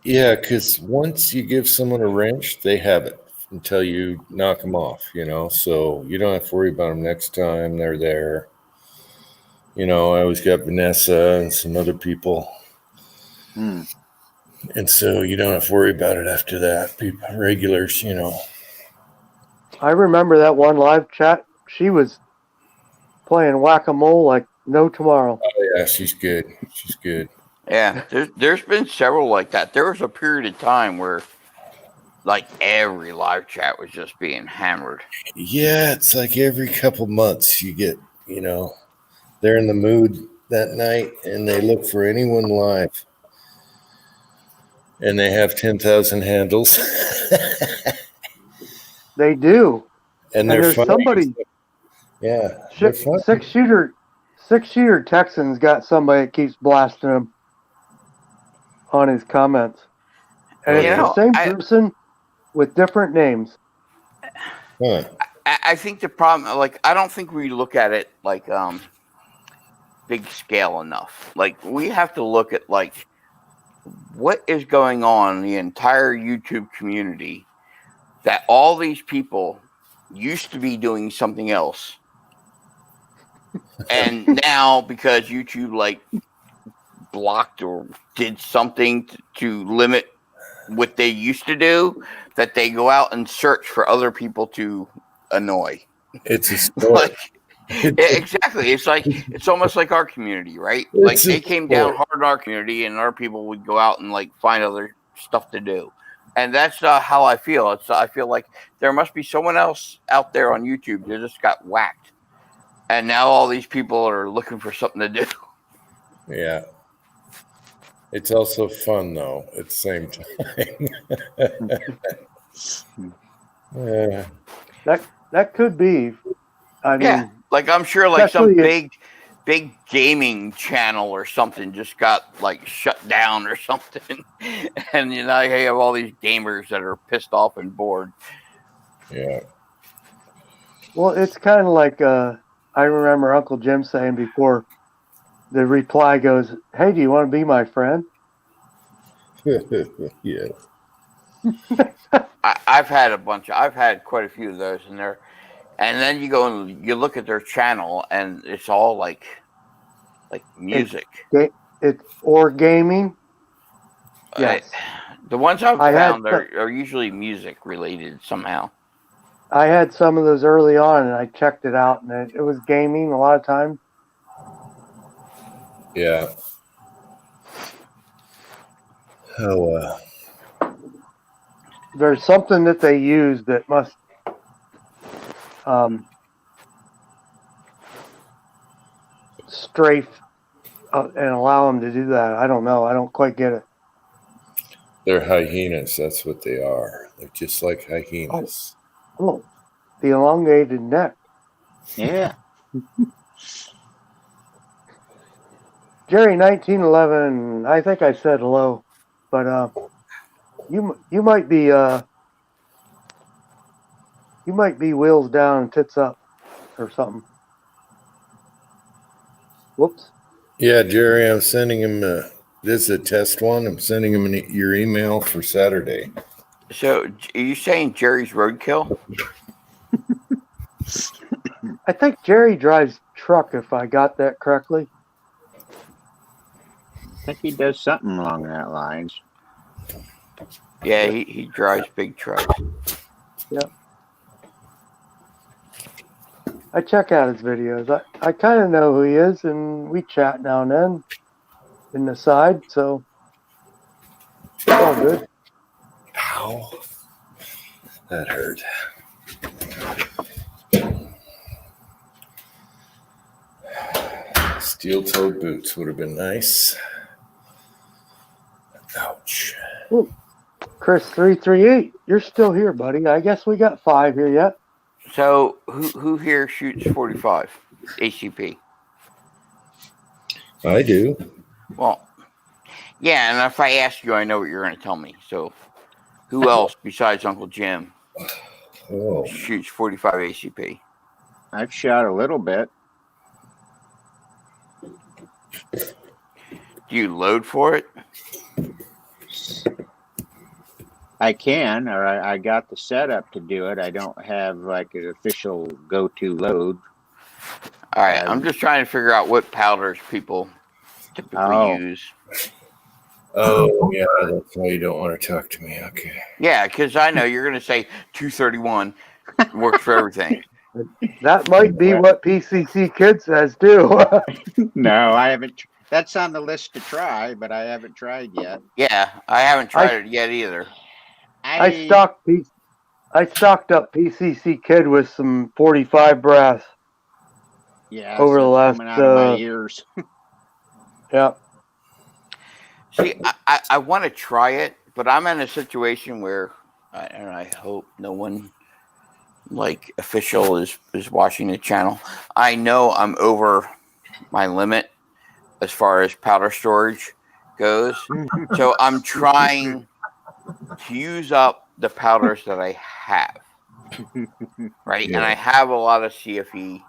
Yeah, because once you give someone a wrench, they have it until you knock them off, so you don't have to worry about them next time they're there. I always got Vanessa and some other people. And so you don't have to worry about it after that. People, regulars, I remember that one live chat. She was playing whack-a-mole like no tomorrow. Oh, yeah, she's good. She's good. Yeah, there's been several like that. There was a period of time where like every live chat was just being hammered. Yeah, it's like every couple months you get, they're in the mood that night and they look for anyone live. And they have 10,000 handles. They do. And And they're there's funny. somebody, Yeah, they're funny. six-shooter Texans got somebody that keeps blasting him on his comments. And it's the same person with different names. Huh. I think the problem, like, I don't think we look at it like big scale enough. Like, we have to look at like what is going on in the entire YouTube community, that all these people used to be doing something else. And now, because YouTube like blocked or did something to limit what they used to do, that they go out and search for other people to annoy. It's a sport. Like, exactly. It's almost like our community, right? Like they came down hard on our community, and our people would go out and like find other stuff to do. And that's how I feel. I feel like there must be someone else out there on YouTube that just got whacked, and now all these people are looking for something to do. Yeah. It's also fun though at the same time. Yeah. That could be. I mean, like I'm sure like some especially big gaming channel or something just got like shut down or something. And you have all these gamers that are pissed off and bored. Yeah. well, it's kind of like I remember Uncle Jim saying before, the reply goes, "Hey, do you want to be my friend?" Yeah. I've had quite a few of those in there. And then you go and you look at their channel, and it's all like music. It's or gaming. Yes. The ones I've I had found are usually music related somehow. I had some of those early on, and I checked it out, and it was gaming a lot of times. Yeah. Oh, There's something that they use that must strafe and allow them to do that. I don't know. I don't quite get it. they're hyenas. That's what they are. They're just like hyenas. Oh, the elongated neck. Yeah. Jerry, 1911. I think I said hello, but you might be wheels down and tits up or something. Whoops. Yeah, Jerry, I'm sending him this is a test one. I'm sending him your email for Saturday. So, are you saying Jerry's Roadkill? I think Jerry drives truck, if I got that correctly. I think he does something along that lines. Yeah, he drives big trucks. Yep. I check out his videos. I kind of know who he is, and we chat now and then in the side, so it's all good. Ow. That hurt. Steel-toed boots would have been nice. Ouch. Ooh. Chris 338, you're still here, buddy. I guess we got 5 here yet. So, who here shoots 45 ACP? I do. Well, yeah, and if I ask you, I know what you're going to tell me. So, who else besides Uncle Jim Oh. shoots 45 ACP? I've shot a little bit. Do you load for it? I can, or I got the setup to do it. I don't have like an official go-to load. All right, I'm just trying to figure out what powders people typically use. Oh, yeah, that's why you don't want to talk to me. Okay. Yeah, because I know you're going to say 231 works for everything. That might be Well- what PCC Kid says too. No, I haven't. That's on the list to try, but I haven't tried yet. Yeah, I haven't tried it yet either. I stocked up PCC Kid with some 45 brass. Yeah, over the so it's last, coming out of my ears. Yeah. See, I want to try it, but I'm in a situation where, and I hope no one like official is watching the channel. I know I'm over my limit as far as powder storage goes, so I'm trying to use up the powders that I have. Right, Yeah. and I have a lot of CFE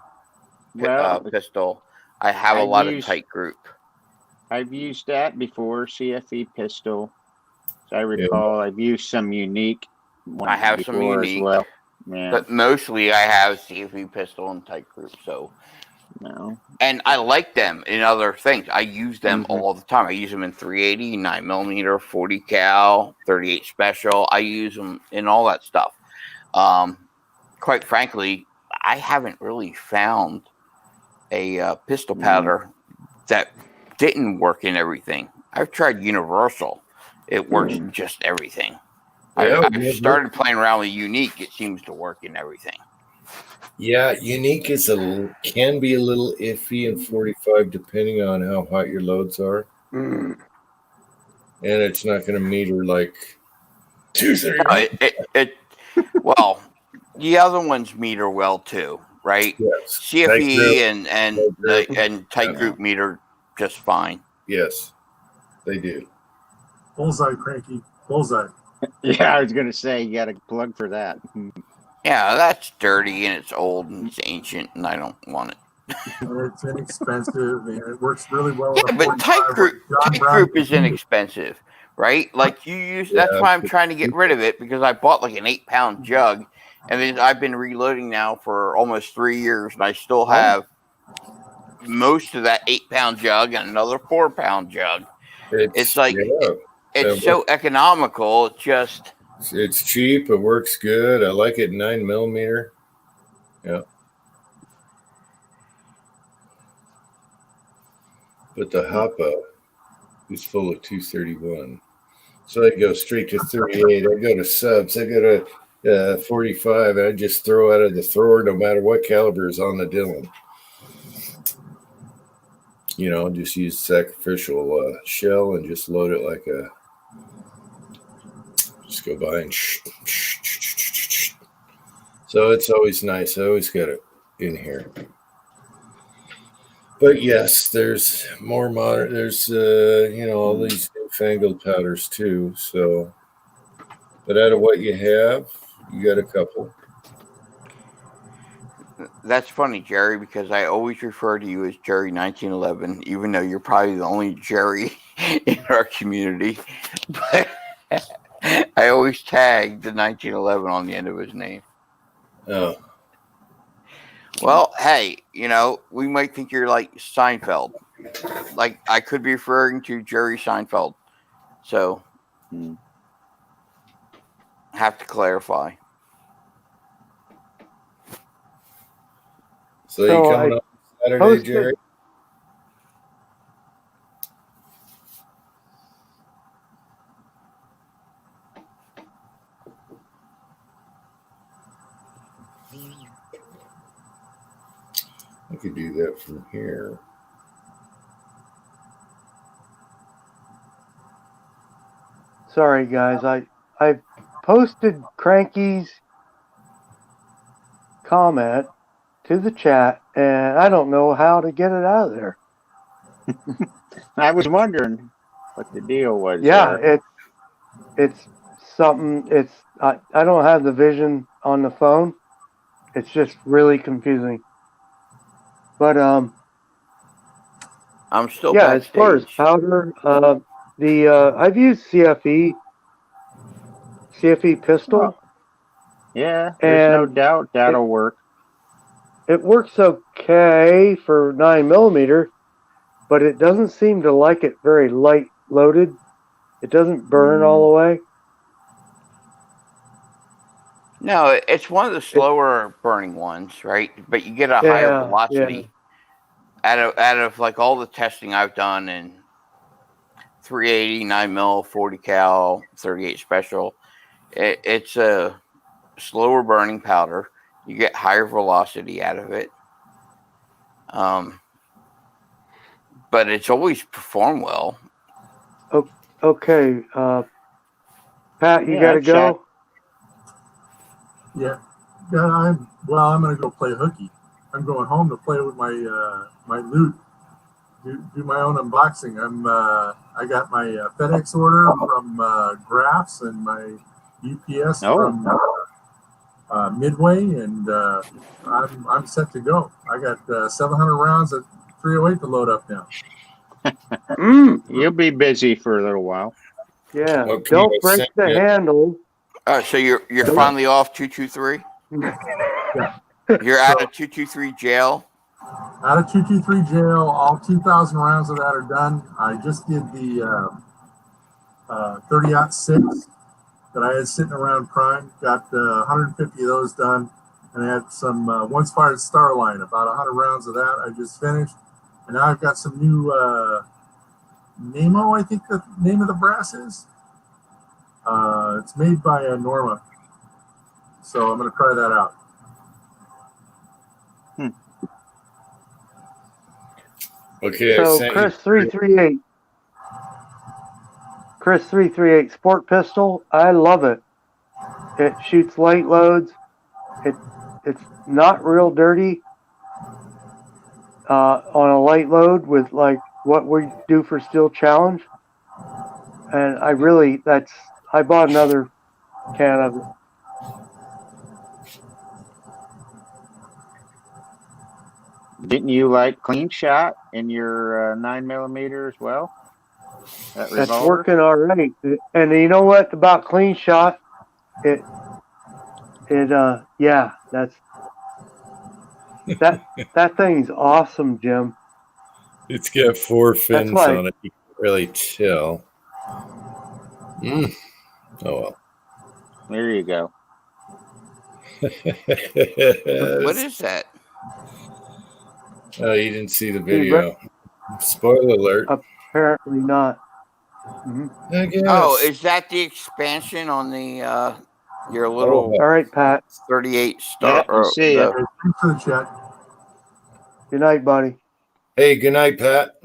Well, pistol. I have a I've lot used- of tight group. I've used that before, CFE pistol. As I recall, I've used some unique ones I have some before unique, as well. Yeah, but mostly I have CFE pistol and tight group. So, no. and I like them in other things. I use them Mhm. all the time. I use them in 380, 9mm, 40 cal, 38 special. I use them in all that stuff. Quite frankly, I haven't really found a pistol powder that didn't work in everything. I've tried Universal. It works in just everything. Yeah, I've started playing around with Unique. It seems to work in everything. Yeah, unique can be a little iffy in 45 depending on how hot your loads are, Mm. and it's not going to meter like 230. Well, the other ones meter well too, right? Yes, CFE Tight and tight Yeah. group meter just fine. yes, they do. Bullseye, Cranky. Bullseye. Yeah, I was gonna say you got a plug for that. Yeah, that's dirty and it's old and it's ancient, and I don't want it. And it's inexpensive and it works really well. Yeah, with a but tight 45 group, like John tight Brown group is computer. inexpensive, right? Like you use. That's Yeah, why I'm trying to get rid of it, because I bought like an 8-pound jug, and then I've been reloading now for almost 3 years, and I still have most of that 8-pound jug and another 4-pound jug. It's like it's so economical. It's just it's cheap. It works good. I like it 9mm. Yeah. But the Hoppa is full of 231. So I go straight to 38. I go to subs. I go to 45. I just throw out of the thrower no matter what caliber is on the Dillon. You know, just use sacrificial shell and just load it like a. Just go by and. So it's always nice. I always got it in here. But yes, there's more modern. There's all these newfangled powders too. So, but out of what you have, you got a couple. that's funny, Jerry, because I always refer to you as Jerry 1911, even though you're probably the only Jerry in our community. But I always tag the 1911 on the end of his name. Oh, Well, hey, we might think you're like Seinfeld. Like I could be referring to Jerry Seinfeld. So have to clarify. so you coming up Saturday, posted- Jerry? I could do that from here. Sorry, guys. I posted Cranky's comment to the chat, and I don't know how to get it out of there. I was wondering what the deal was. Yeah, there. it's something. I don't have the vision on the phone. It's just really confusing. But I'm still yeah, as far as backstage. powder, I've used CFE pistol. Yeah, there's no And doubt that'll work. It works okay for 9mm, but it doesn't seem to like it very light loaded. It doesn't burn all the way. No, it's one of the slower burning ones, right? But you get a higher Yeah, velocity. Out of like all the testing I've done in 380, 9 mil, 40 cal, 38 special, it's a slower burning powder. You get higher velocity out of it. But it's always performed well. Okay, Pat, you Yeah, gotta I've shot- go. Yeah. I'm going to go play hooky. I'm going home to play with my my loot. Do my own unboxing. I got my FedEx order from Graphs and my UPS from Midway, and I'm set to go. I got 700 rounds at 308 to load up now. You'll be busy for a little while. Yeah, Okay, don't break send the it. handle. So you're finally off 223. You're out of 223 jail. Out of 223 jail, all 2,000 rounds of that are done. I just did the 30-06 that I had sitting around prime. Got 150 of those done, and I had some once fired Starline, about 100 rounds of that I just finished. And now I've got some new Nemo, I think the name of the brass is. It's made by Norma, so I'm going to try that out. Okay, So sent Chris 338. Chris 338 sport pistol. I love it. It shoots light loads. It's not real dirty on a light load with like what we do for Steel Challenge. And I bought another can of it. Didn't you like Clean Shot in your 9mm as well? That That's revolver? working all right. And you know what about Clean Shot? That thing's awesome, Jim. It's got 4 fins why- on it. You can't really tell. Oh well. There you go. What is that? Oh, you didn't see the video. Spoiler alert. Apparently not. Mhm. I guess. Oh, is that the expansion on the your little All right, Pat. 38 star? Yeah, see ya. Thanks for the chat. Good night, buddy. Hey, good night, Pat.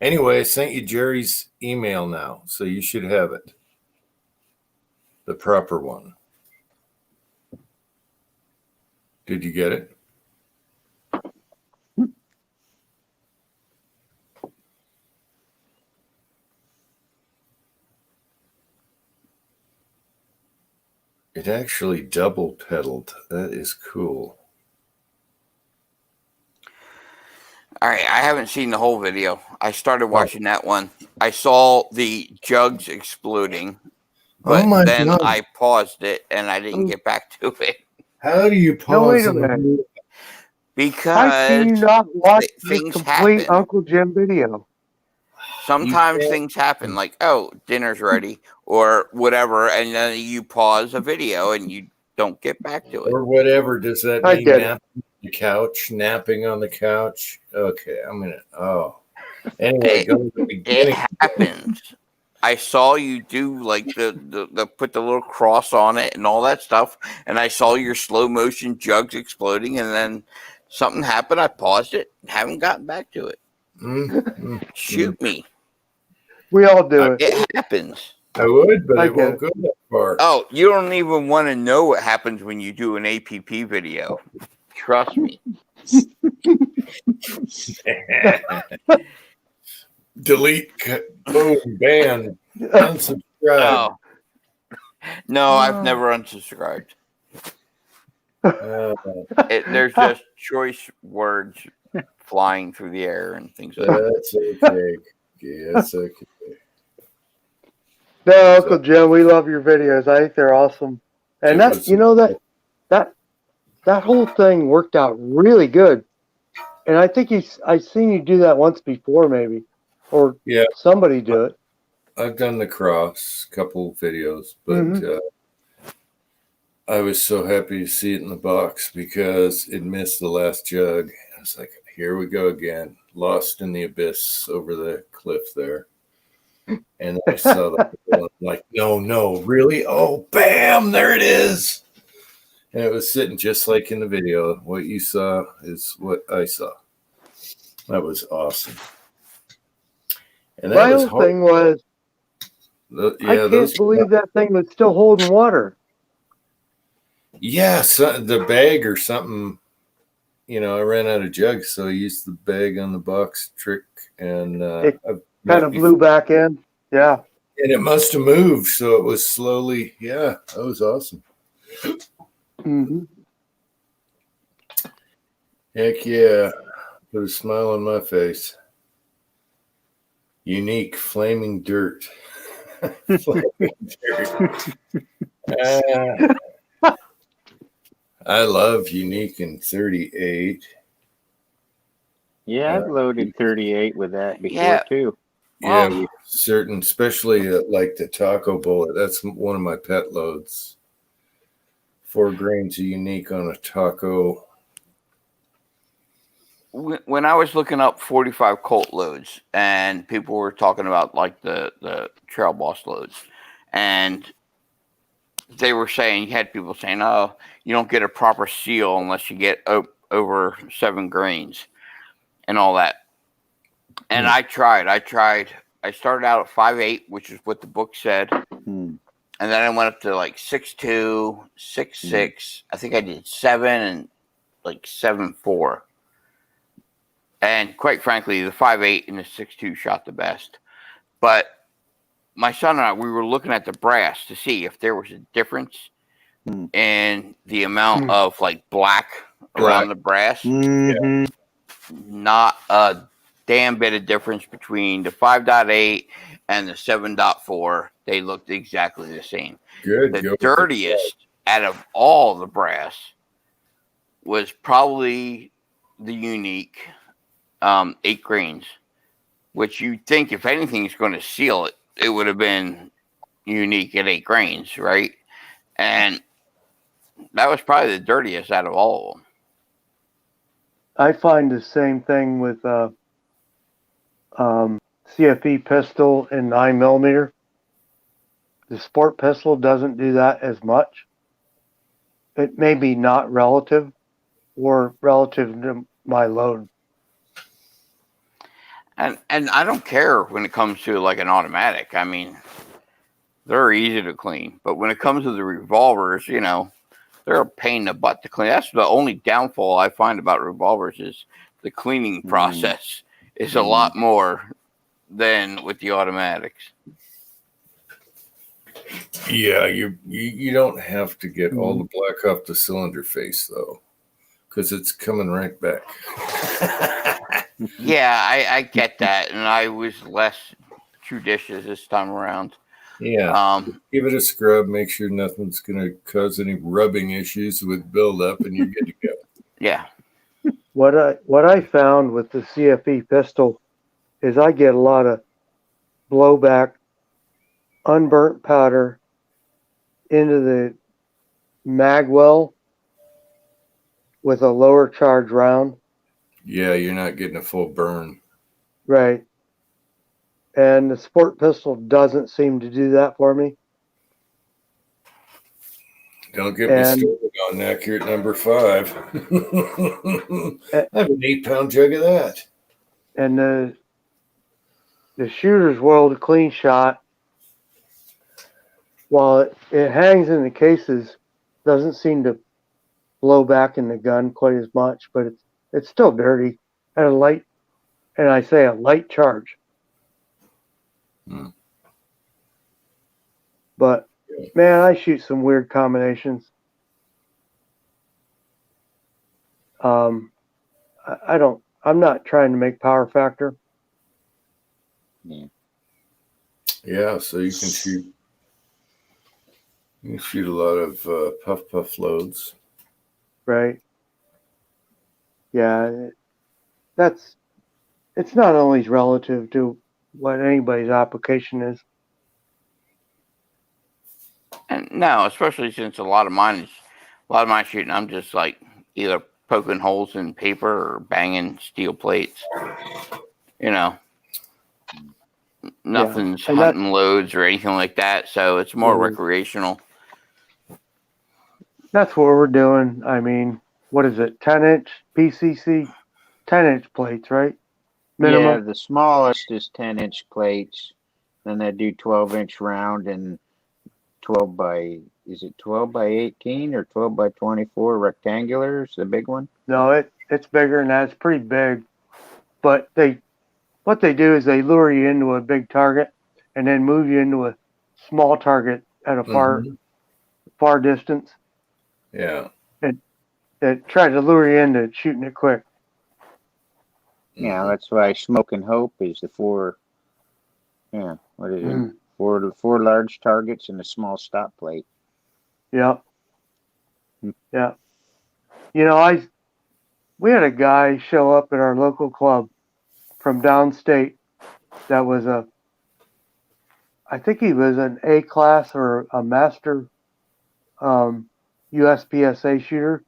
Anyway, I sent you Jerry's email now, so you should have it. The proper one. Did you get it? It actually double pedaled. That is cool. All right, I haven't seen the whole video. I started watching that one. I saw the jugs exploding, but my then God. I paused it and I didn't get back to it How do you pause? No, wait a in the minute. middle? How can you because not watch the things complete happen. Uncle Jim video? Sometimes You can't- things happen, like, oh, dinner's ready or whatever, and then you pause a video and you don't get back to it. Or whatever. Does that I mean get it. napping on the couch? Napping on the couch? Okay, I'm gonna. Oh, anyway, go to the It beginning. happens. I saw you do like the put the little cross on it and all that stuff, and I saw your slow motion jugs exploding, and then something happened. I paused it, haven't gotten back to it. Shoot me! We all do it. It happens. I would, but I it won't get go that far. Oh, you don't even want to know what happens when you do an APP video. Trust me. Delete, boom, ban, unsubscribe. No, no, I've never unsubscribed. There's just choice words flying through the air and things like that. That's okay. Yes, okay. No, Uncle Jim, we love your videos. I think they're awesome. And It that was- you know that whole thing worked out really good. And I think I seen you do that once before, maybe. or Yeah. somebody do it. I've done the cross, couple videos, but Mhm. I was so happy to see it in the box because it missed the last jug. I was like, here we go again, lost in the abyss over the cliff there. And I saw that. I'm like, no, really? Oh, bam, there it is. And it was sitting just like in the video. What you saw is what I saw. That was awesome. And that My was whole hard. thing was, I Yeah, can't those. believe that thing was still holding water. Yeah, the bag or something. I ran out of jugs, so I used the bag on the box trick, and It I've kind met of before. blew back in. Yeah. And it must have moved, so it was slowly. Yeah, that was awesome. Hmm. Heck yeah, put a smile on my face. Unique flaming dirt. Flaming dirt. I love Unique in 38. Yeah, I've loaded 38 with that before Yeah. too. Yeah, Well, with certain, especially like the taco bullet. That's one of my pet loads. 4 grains of Unique on a taco. when I was looking up 45 Colt loads, and people were talking about like the Trail Boss loads, and they were saying, you had people saying, oh, you don't get a proper seal unless you get over 7 grains and all that. And I tried. I started out at 5.8, which is what the book said. Hmm. And then I went up to like 6.2, 6.6. I think I did 7 and like 7.4. And quite frankly, the 5.8 and the 6.2 shot the best. But my son and I, we were looking at the brass to see if there was a difference in the amount of like black around the brass. Hmm. Not a damn bit of difference between the 5.8 and the 7.4. They looked exactly the same. Good. The dirtiest out of all the brass was probably the Unique 8 grains, which you'd think if anything is going to seal it, it would have been Unique at 8 grains, right? And that was probably the dirtiest out of all of them. I find the same thing with CFE pistol and 9mm. The sport pistol doesn't do that as much. It may be not relative or relative to my load. And I don't care when it comes to like an automatic. I mean, they're easy to clean. But when it comes to the revolvers, they're a pain in the butt to clean. That's the only downfall I find about revolvers is the cleaning process is a lot more than with the automatics. Yeah, you don't have to get all the black off the cylinder face though, because it's coming right back. Yeah, I get that, and I was less judicious this time around. Yeah, give it a scrub. Make sure nothing's going to cause any rubbing issues with buildup, and you're good to go. Yeah. What I found with the CFE pistol is I get a lot of blowback, unburnt powder into the mag well with a lower charge round. Yeah, you're not getting a full burn. Right. And the sport pistol doesn't seem to do that for me. Don't get me started on accurate number 5. I have an 8-pound jug of that. And the Shooter's World Clean Shot, while it hangs in the cases, doesn't seem to blow back in the gun quite as much, but it's still dirty at a light, and I say a light charge. But man, I shoot some weird combinations. I'm not trying to make power factor. Yeah, so you can shoot a lot of puff loads. Right. Yeah, it's not always relative to what anybody's application is. And no, especially since a lot of mine shooting, I'm just like either poking holes in paper or banging steel plates. You know, nothing's and hunting loads or anything like that. So it's more Mhm. recreational. That's what we're doing. I mean, what is it? 10-inch PCC, 10-inch plates, right? Yeah, Minimum. the smallest is 10-inch plates. Then they do 12-inch round and 12 by, is it 12 by 18 or 12 by 24 rectangular is the big one? No, it's bigger than that. It's pretty big. But what they do is they lure you into a big target and then move you into a small target at a far distance. Yeah. That tries to lure you into shooting it quick. Yeah, that's why Smoke and Hope is the four. Yeah, what is it? Mm. Four large targets and a small stop plate. Yeah. Hmm. Yeah. You know, we had a guy show up at our local club from downstate that was I think he was an A class or a master USPSA shooter.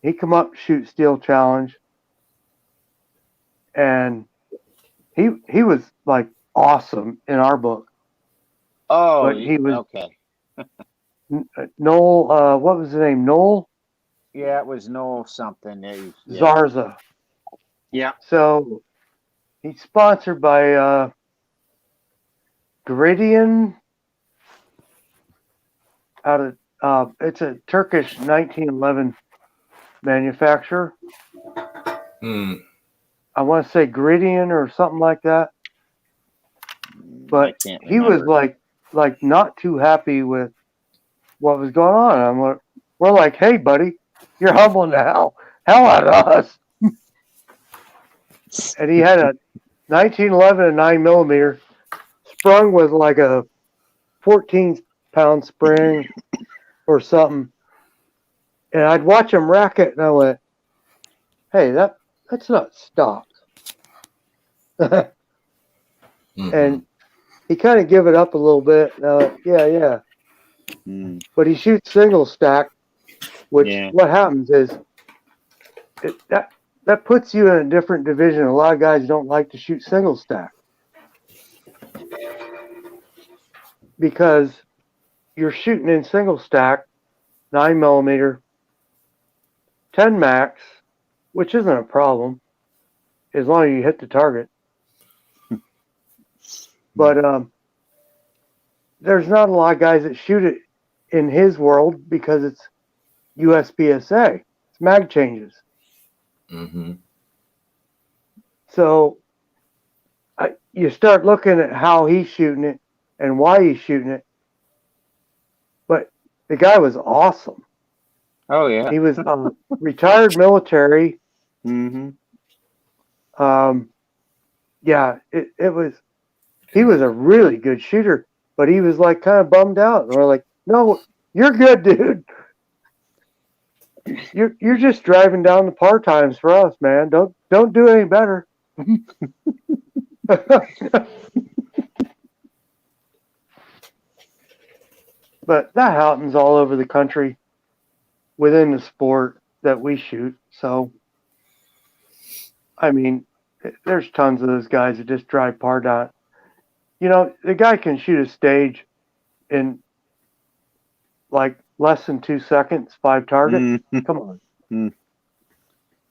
He come up shoot steel challenge, and he was like awesome in our book. Oh, But he was okay. Noel. What was his name? Noel Yeah, it was Noel something. Yeah. Zarza. Yeah. So he's sponsored by Geridian out of it's a Turkish 1911 manufacturer. Hmm. I want to say Geridian or something like that. But he was like not too happy with what was going on. We're like, hey buddy, you're humbling the hell out of us. And he had a 1911 and 9mm sprung with like a 14-pound spring or something. And I'd watch him rack it, and I went, hey, that's not stock. And he kind of give it up a little bit. And I went, yeah. But he shoots single stack, which what happens is that puts you in a different division. A lot of guys don't like to shoot single stack because you're shooting in single stack, 9mm, 10 max, which isn't a problem as long as you hit the target. But there's not a lot of guys that shoot it in his world because it's USPSA. It's mag changes. So you start looking at how he's shooting it and why he's shooting it. But the guy was awesome. Oh yeah. He was retired military. Yeah, it was. He was a really good shooter, but he was like kind of bummed out. And we're like, no, you're good, dude. You're just driving down the par times for us, man. Don't do any better. But that happens all over the country within the sport that we shoot. So, I mean, there's tons of those guys that just drive par down. You know, the guy can shoot a stage in like less than 2 seconds, 5 targets. Come on.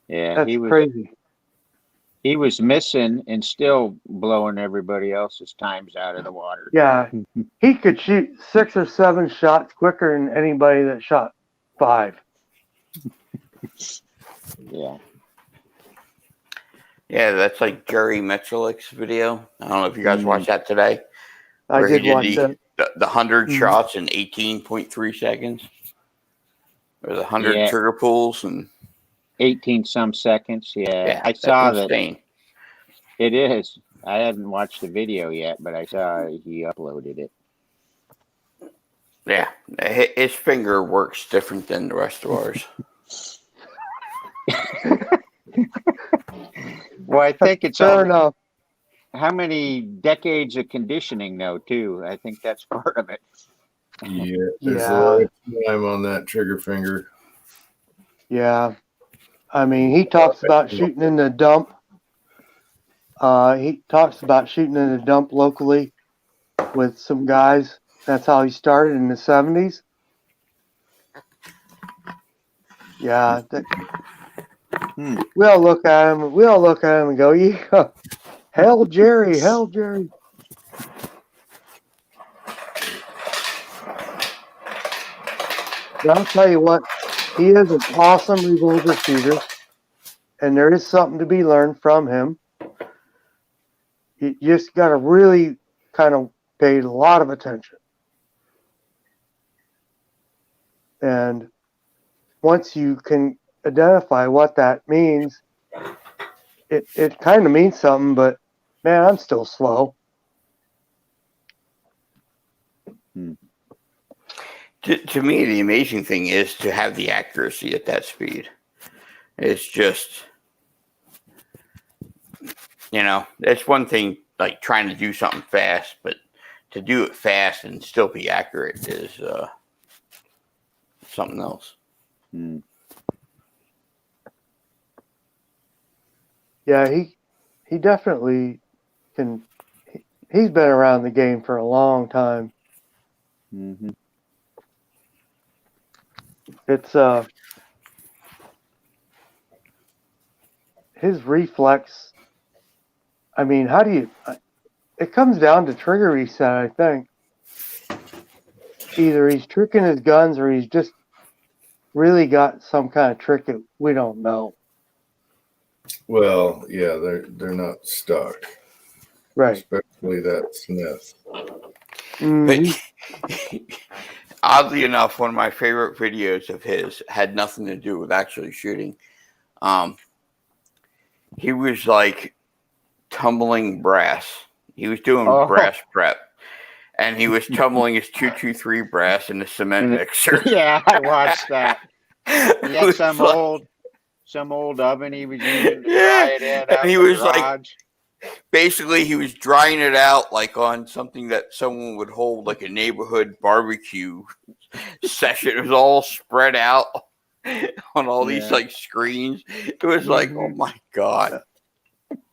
Yeah, that's crazy. He was missing and still blowing everybody else's times out of the water. Yeah, he could shoot 6 or 7 shots quicker than anybody that shot 5. Yeah. Yeah, that's like Jerry Michulik's video. I don't know if you guys watched that today. I did watch that. The 100 shots in 18.3 seconds. Or the 100 trigger pulls and 18 some seconds. Yeah, I saw that. Insane. It is. I haven't watched the video yet, but I saw he uploaded it. Yeah, his finger works different than the rest of ours. Well, I think it's fair enough. how many decades of conditioning though, too. I think that's part of it. Yeah, there's a Yeah. lot of time on that trigger finger. Yeah. I mean, he talks about shooting in the dump. He talks about shooting in the dump locally with some guys. That's how he started in the 70s. Yeah. We all look at him. We all look at him and go, "Yeah, hell, Jerry, hell, Jerry." But I'll tell you what, he is an awesome revolver shooter, and there is something to be learned from him. You just got to really kind of pay a lot of attention. And once you can identify what that means, it kind of means something, but man, I'm still slow. To me, the amazing thing is to have the accuracy at that speed. It's just, it's one thing like trying to do something fast, but to do it fast and still be accurate is something else. Yeah, he definitely can. He's been around the game for a long time. Mm-hmm. It's his reflex. I mean, how do you? It comes down to trigger reset, I think. Either he's tricking his guns or he's just really got some kind of trick that we don't know. Well, yeah, they're not stuck, Right. especially that Smith. Mm-hmm. But oddly enough, one of my favorite videos of his had nothing to do with actually shooting. He was like tumbling brass. He was doing brass prep. And he was tumbling his 223 brass in the cement mixer. Yeah, I watched that. He had some old oven he was using to dry it in. And he was like, basically, he was drying it out like on something that someone would hold, like a neighborhood barbecue session. It was all spread out on all these like screens. It was like, oh my god!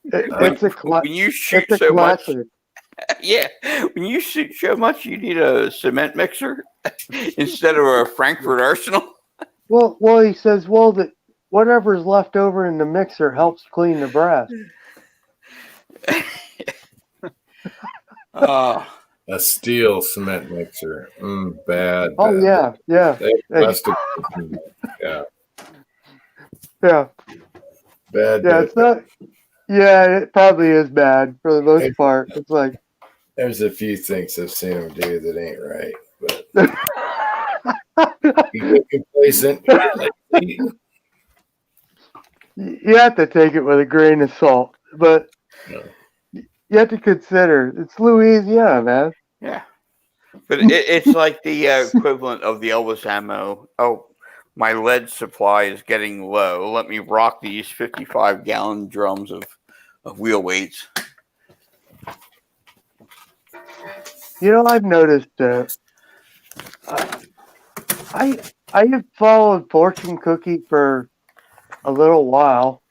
It's when you shoot so much. Yeah, when you shoot so much, you need a cement mixer instead of a Frankfurt Arsenal. Well, he says, that whatever's left over in the mixer helps clean the brass. A steel cement mixer, bad. Oh yeah. Yeah. Yeah. Bad. Yeah, it's not. Yeah, it probably is bad for the most part. It's like there's a few things I've seen him do that ain't right, but you get complacent. You have to take it with a grain of salt, but you have to consider it's Louisiana, man. Yeah, but it's like the equivalent of the Elvis ammo. Oh, my lead supply is getting low. Let me rock these 55-gallon drums of wheel weights. I've noticed I have followed Fortune Cookie for a little while,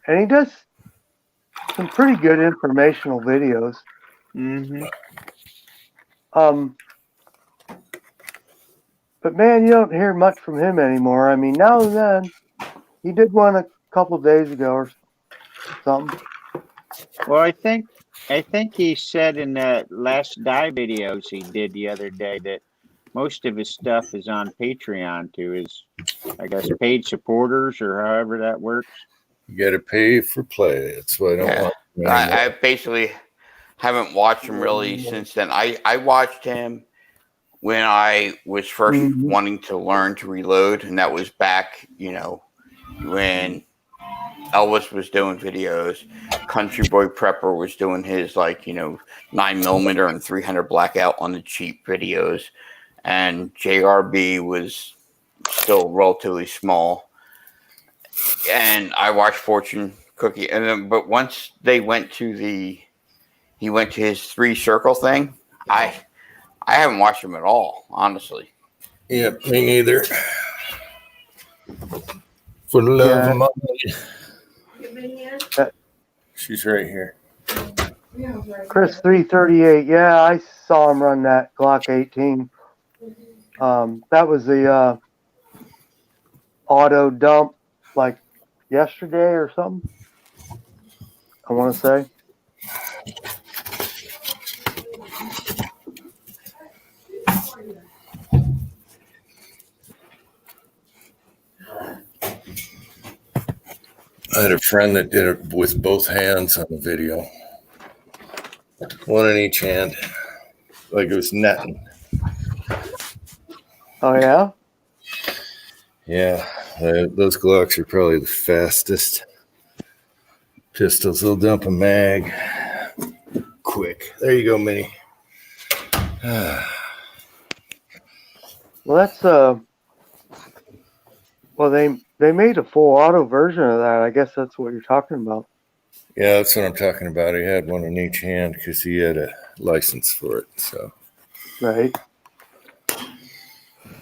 and he does some pretty good informational videos. Mm-hmm. But man, you don't hear much from him anymore. I mean, now and then, he did one a couple of days ago or something. Well, I think he said in the last die videos he did the other day that most of his stuff is on Patreon to his, I guess, paid supporters or however that works. You got to pay for play. That's what I don't want. I basically haven't watched him really since then. I watched him when I was first wanting to learn to reload, and that was back, when Elvis was doing videos, Country Boy Prepper was doing his 9mm and 300 blackout on the cheap videos, and JRB was still relatively small. And I watched Fortune Cookie. And then, but once they went to he went to his 3 circle thing. I haven't watched him at all, honestly. Yeah, me neither. For the love Yeah. of money. She's right here. Chris 338. Yeah, I saw him run that Glock 18. That was the auto dump like yesterday or something. I want to say. I had a friend that did it with both hands on the video. One in each hand. Like it was nothing. Oh yeah. Yeah, those Glocks are probably the fastest pistols. They'll dump a mag quick. There you go, Minnie. Well, that's well, they made a full auto version of that. I guess that's what you're talking about. Yeah, that's what I'm talking about. He had one in each hand because he had a license for it. So, Right.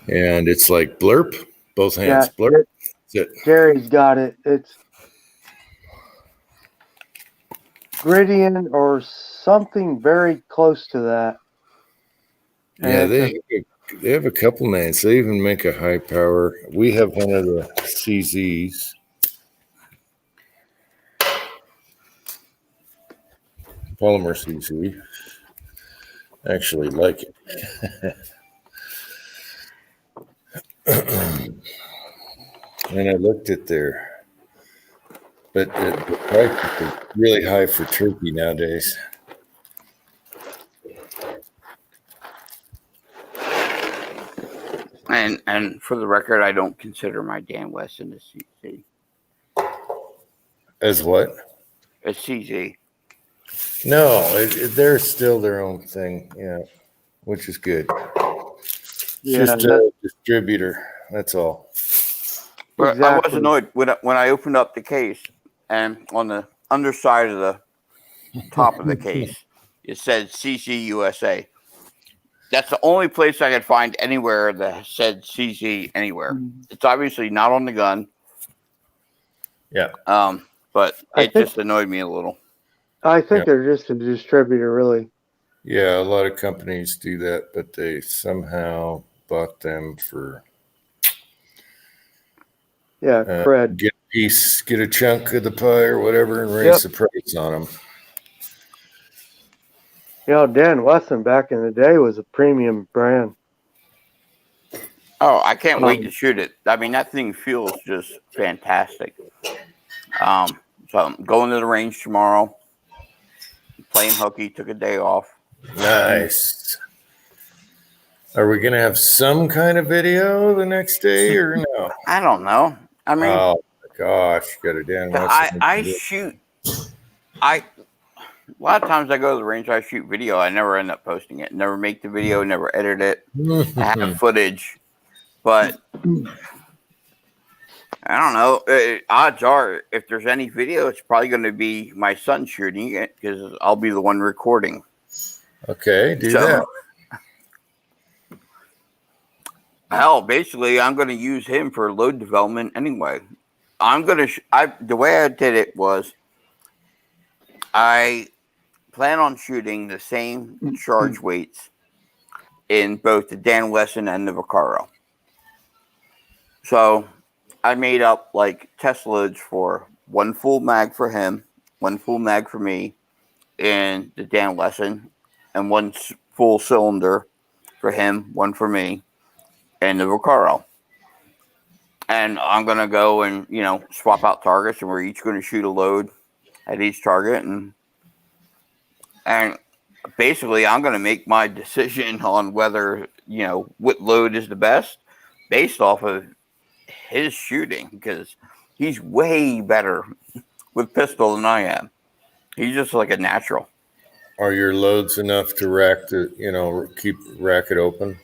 and it's like blurp, both hands, Yeah, blurp. That's it. Gary's got it. It's Griddian or something very close to that. Yeah, And they have a couple names. They even make a high power. We have one of the CZs. Polymer CZ. I actually like it. And I looked at their, but the price is really high for turkey nowadays. And for the record, I don't consider my Dan Wesson a CZ. As what? A CZ. No, they're still their own thing. Yeah, which is good. yeah, Just a distributor. That's all. But I was exactly. annoyed when I opened up the case, and on the underside of the top of the case, it said CZ USA. That's the only place I could find anywhere that said CZ anywhere. It's obviously not on the gun. Yeah. But I it think- just annoyed me a little. I think they're just a distributor, really. Yeah, a lot of companies do that, but they somehow bought them for Yeah, cred. get a chunk of the pie or whatever, and raise the price on them. You know, Dan Wesson back in the day was a premium brand. Oh, I can't wait to shoot it. I mean, that thing feels just fantastic. So I'm going to the range tomorrow. Playing hooky, took a day off. Nice. Are we gonna have some kind of video the next day or no? I don't know. I mean, Oh my gosh, you got a Dan Wesson. I shoot. A lot of times I go to the range, I shoot video. I never end up posting it. Never make the video, never edit it. I have footage, but I don't know. Odds are, if there's any video, it's probably going to be my son shooting it because I'll be the one recording. Okay, do So- that. Hell, basically, I'm going to use him for load development anyway. I'm going to. The way I did it was, I plan on shooting the same charge weights in both the Dan Wesson and the Vaccaro. So I made up like test loads for one full mag for him, one full mag for me in the Dan Wesson, and one full cylinder for him, one for me, and the Vaccaro. And I'm going to go and, swap out targets, and we're each going to shoot a load at each target. And basically, I'm going to make my decision on whether, what load is the best based off of his shooting, because he's way better with pistol than I am. He's just like a natural. Are your loads enough to rack it open?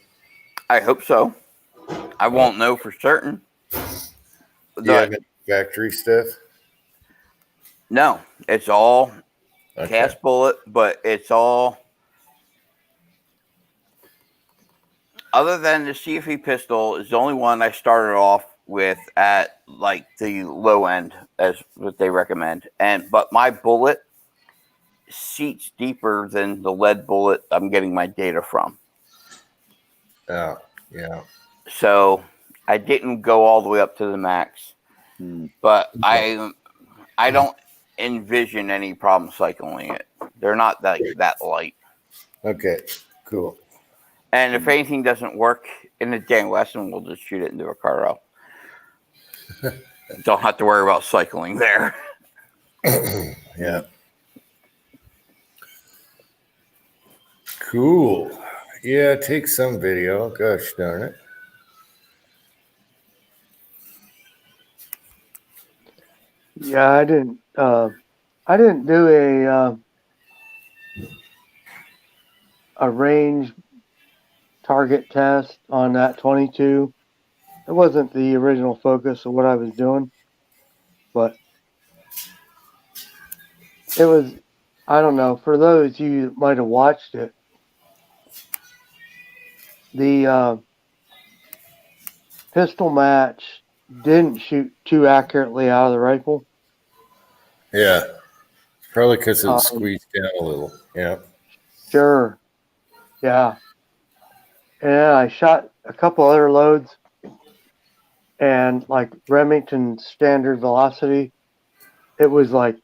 I hope so. I won't know for certain. Do you have any factory stuff? No, it's all Okay. cast bullet, but it's all other than the CFE pistol is the only one I started off with at like the low end as what they recommend. But my bullet seats deeper than the lead bullet I'm getting my data from. Oh, yeah. So I didn't go all the way up to the max. But I don't envision any problem cycling it. They're not that light. Okay. Cool. And if anything doesn't work in the Dan Wesson, we'll just shoot it into a Carl. Don't have to worry about cycling there. Yeah. Cool. Yeah, take some video. Gosh darn it. Yeah, I didn't do a range target test on that 22. It wasn't the original focus of what I was doing, but it was, I don't know, for those of you that might have watched it, the pistol match didn't shoot too accurately out of the rifle. Yeah. Probably because it was squeezed down a little. Yeah. Sure. Yeah. And I shot a couple other loads, and like Remington standard velocity, it was like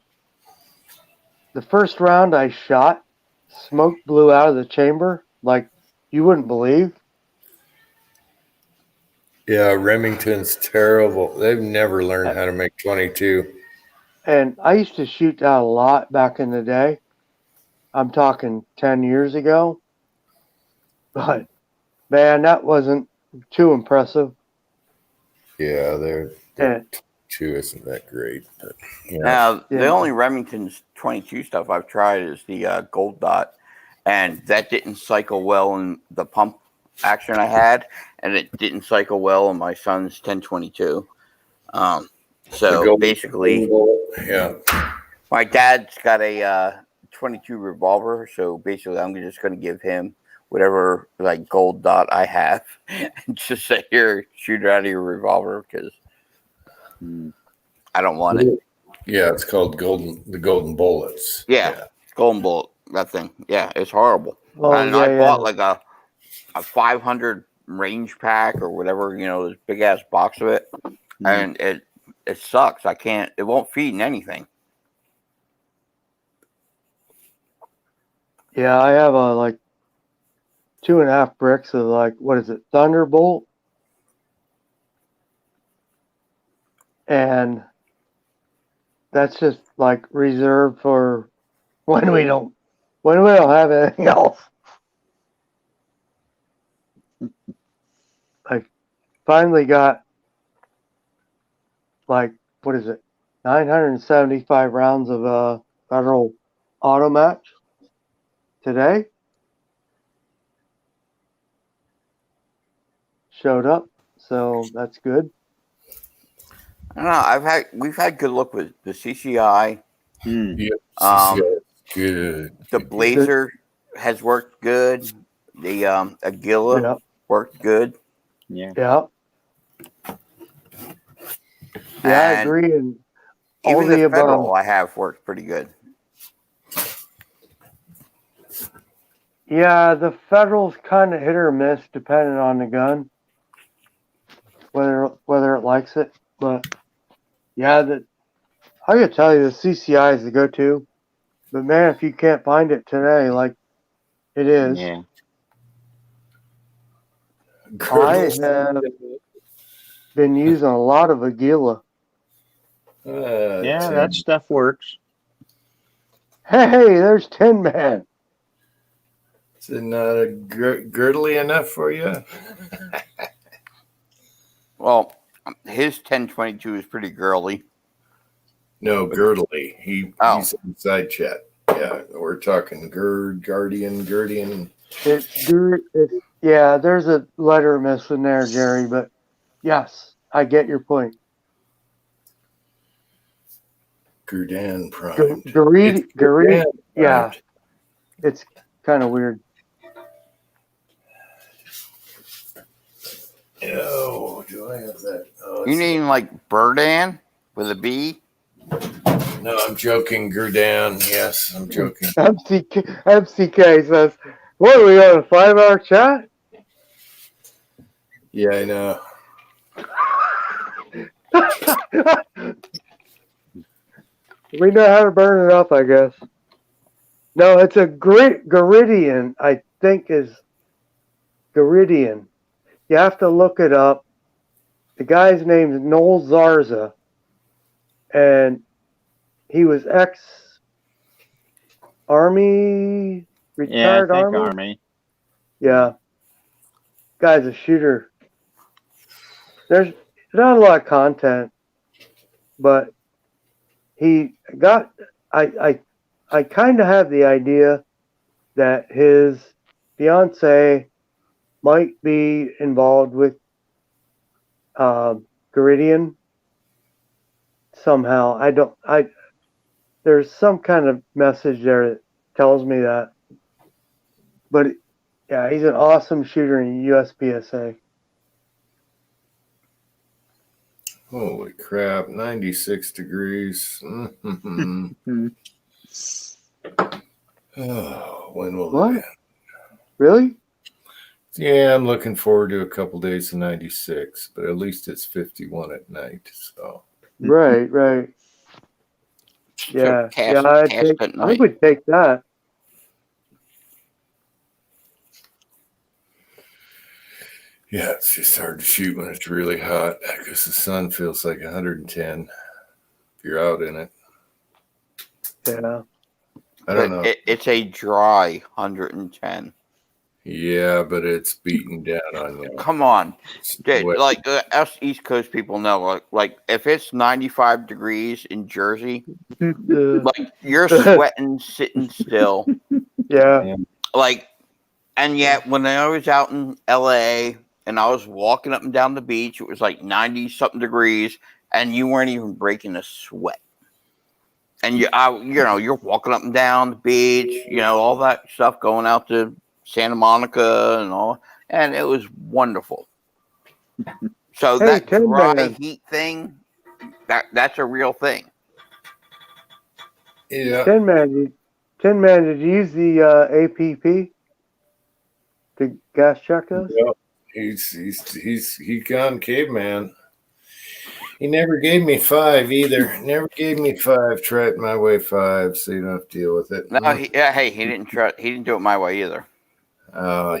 the first round I shot, smoke blew out of the chamber like you wouldn't believe. Yeah, Remington's terrible. They've never learned how to make 22. And I used to shoot that a lot back in the day. I'm talking 10 years ago. But man, that wasn't too impressive. Yeah, they're And 22 isn't that great. But, yeah. Now, the Yeah. only Remington's 22 stuff I've tried is the Gold Dot, and that didn't cycle well in the pump action I had, and it didn't cycle well in my son's 1022. The So gold- basically, yeah. my dad's got a 22 revolver, so basically I'm just going to give him whatever like Gold Dot I have and just say, here, shoot it out of your revolver because I don't want it. Yeah, it's called the golden bullets. Yeah. Golden Bullet, that thing. Yeah, it's horrible. oh, And yeah, I bought yeah. like a 500 range pack or whatever, this big ass box of it. And it sucks. It won't feed in anything. Yeah, I have like 2.5 bricks of like, what is it, Thunderbolt? And that's just like reserved for when we don't have anything else. I finally got like, what is it, 975 rounds of Federal Auto Match today. Showed up, so that's good. I don't know. We've had good luck with the CCI. Yeah. Good. The Blazer has worked good. The Aguila worked good. Yeah. Yeah. Yeah, I And agree. And all even the the above. Federal I have worked pretty good. Yeah, the Federal's kind of hit or miss depending on the gun, whether it likes it. But yeah, I gotta tell you, the CCI is the go-to. But man, if you can't find it today, like it is, Yeah. I have been using a lot of Aguila. Yeah, that stuff works. Hey, there's Tin Man. Is it not girdly enough for you? Well, his 1022 is pretty girly. No, girdly. He's inside chat. Yeah, we're talking Guardian. Yeah, there's a letter missing there, Jerry. But yes, I get your point. Gurdan primed. Garidi, Gurdan yeah, primed. it's kind of weird. Oh, do I have that? Oh, You it's mean like Burdan with a B? no, I'm joking. Gurdan. Yes, I'm joking. MCK says, "What are we on a 5-hour chat?" Yeah, I know. We know how to burn it up, I guess. No, it's a Garidian, I think is Garidian. You have to look it up. The guy's name is Noel Zarza, and he was ex-Army, Yeah, I retired think Army. Army. Yeah, guy's a shooter. There's not a lot of content, but he got. I kind of have the idea that his fiance might be involved with Garidian somehow. I don't. There's some kind of message there that tells me that. But yeah, he's an awesome shooter in USPSA. Holy crap! 96 degrees. Oh, when will What? it end? Really? Yeah, I'm looking forward to a couple days of 96, but at least it's 51 at night. So Right. Yeah. Cast at I night. would take that. yeah, it's just hard to shoot when it's really hot because the sun feels like 110 if you're out in it. Yeah. I don't know. It's a dry 110. Yeah, but it's beating down on you. Come on. It's Dude, wet. like us East Coast people know, like if it's 95 degrees in Jersey, like you're sweating sitting still. Yeah. Like, and yet when I was out in LA and I was walking up and down the beach, it was like 90 something degrees, and you weren't even breaking a sweat. And you're walking up and down the beach, all that stuff, going out to Santa Monica and all, and it was wonderful. So Hey, that Tin dry Man. heat thing, that's a real thing. Yeah. Tin Man, did you use the APP to gas check us? Well, he's gone caveman. He never gave me 5 either. Never gave me 5. Try it my way 5, so you don't have to deal with it. No, he didn't do it my way either.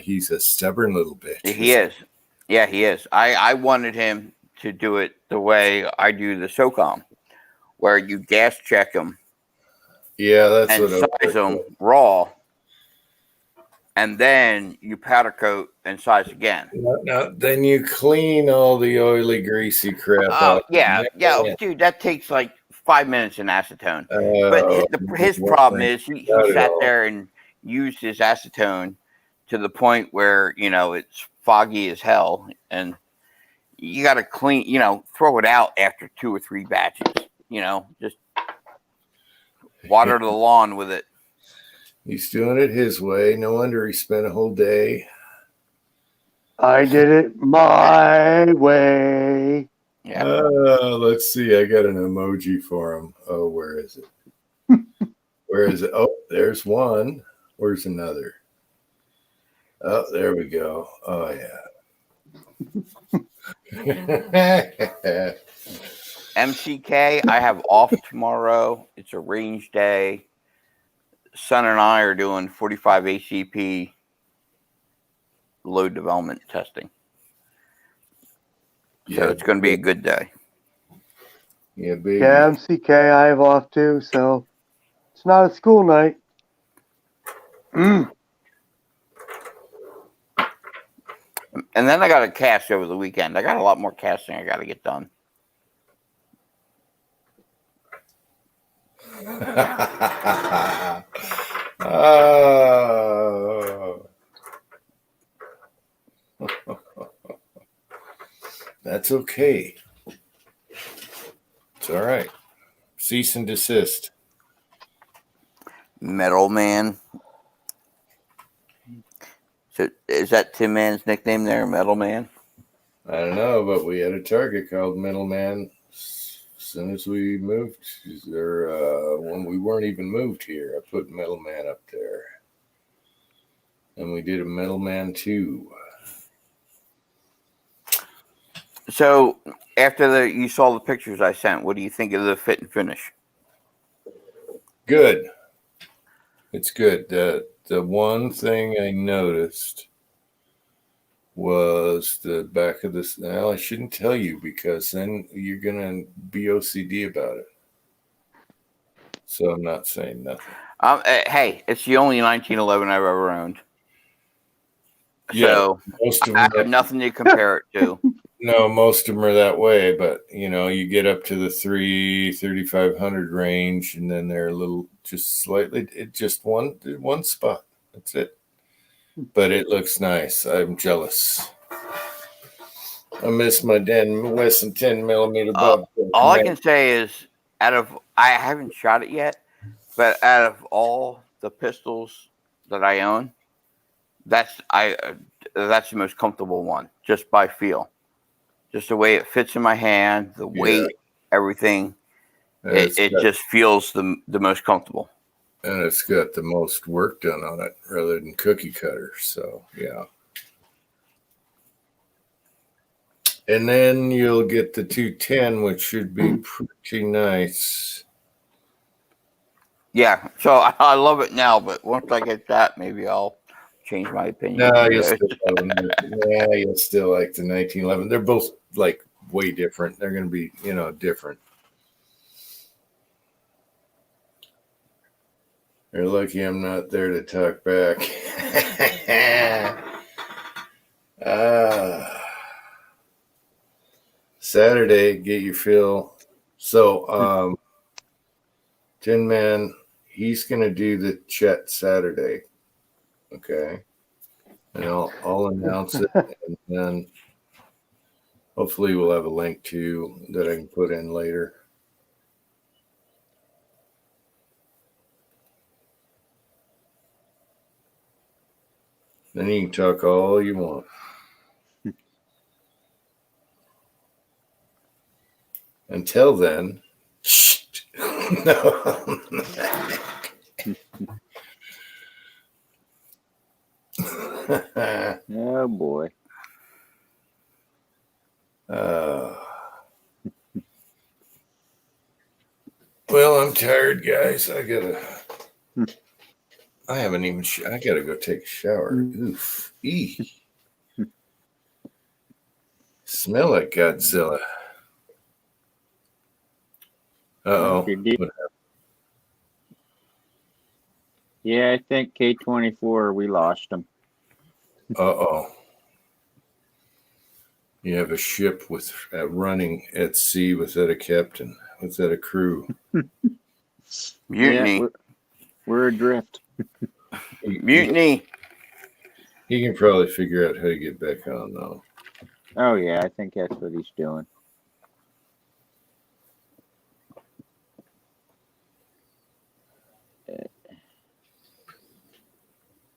He's a stubborn little bitch. He is. Yeah, he is. I wanted him to do it the way I do the SOCOM, where you gas check them Yeah, that's and what size them raw, and then you powder coat and size again. No, then you clean all the oily, greasy crap Oh, out. yeah, dude, that takes like 5 minutes in acetone. But his problem is he sat there and used his acetone to the point where, it's foggy as hell, and you got to clean, throw it out after 2 or 3 batches, just water the lawn with it. He's doing it his way. No wonder he spent a whole day. I did it my way. Yeah. Let's see. I got an emoji for him. Oh, where is it? Where is it? Oh, there's one. Where's another? Oh, there we go. Oh, yeah. MCK, I have off tomorrow. It's a range day. Son and I are doing 45 ACP load development testing. So it's going to be a good day. Yeah, baby. Yeah, MCK, I have off too, so it's not a school night. And then I got to cast over the weekend. I got a lot more casting I got to get done. That's okay. It's all right. Cease and desist. Metal Man. So is that Tin Man's nickname there, Metal Man? I don't know, but we had a target called Middleman as soon as we moved. When we weren't even moved here, I put Middleman up there. And we did a Middleman 2. So after you saw the pictures I sent, what do you think of the fit and finish? Good. It's good. The one thing I noticed was the back of this. Well, I shouldn't tell you because then you're gonna be OCD about it. So I'm not saying nothing. Hey, it's the only 1911 I've ever owned. Yeah, So most of I them have nothing to compare it to. No, most of them are that way, but you get up to the 3,500 range, and then they're a little, just slightly, it just one spot. That's it. But it looks nice. I'm jealous. I miss my Dan Wesson 10 millimeter bob. All I can say is, I haven't shot it yet, but out of all the pistols that I own, that's the most comfortable one, just by feel. Just the way it fits in my hand, the weight, everything. It just feels the most comfortable. And it's got the most work done on it rather than cookie cutter. So, yeah. And then you'll get the 210, which should be pretty nice. Yeah. So I love it now, but once I get that, maybe I'll change my opinion. No, you'll still love them. Yeah, you'll still like the 1911. They're both like way different. They're going to be, different. You're lucky I'm not there to talk back. Saturday, get your fill. So, Tin Man, he's going to do the chat Saturday. Okay. And I'll announce it, and then hopefully we'll have a link to that I can put in later. Then you can talk all you want. Until then, no. Oh boy. Well, I'm tired, guys. I haven't even. I gotta go take a shower. Oof. Smell like Godzilla. Uh-oh. Yeah, I think K-24, we lost them. Uh-oh. You have a ship with running at sea without a captain, without a crew. Mutiny. Yeah, we're adrift. Mutiny. He can probably figure out how to get back on, though. Oh, yeah, I think that's what he's doing.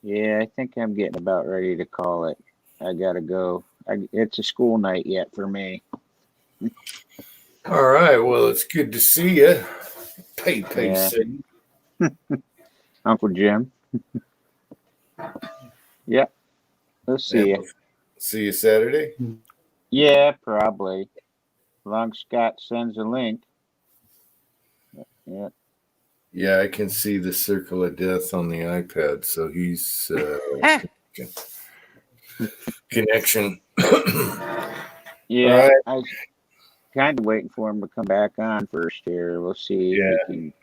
Yeah, I think I'm getting about ready to call it. I gotta go. It's a school night yet for me. All right. Well, it's good to see you. Yeah. City. Uncle Jim. Yeah. We'll see you. See you Saturday? Yeah, probably. As long as Scott sends a link. Yeah. Yeah, I can see the circle of death on the iPad, so he's connection. Yeah, right. I was kind of waiting for him to come back on first here. We'll see Yeah. if he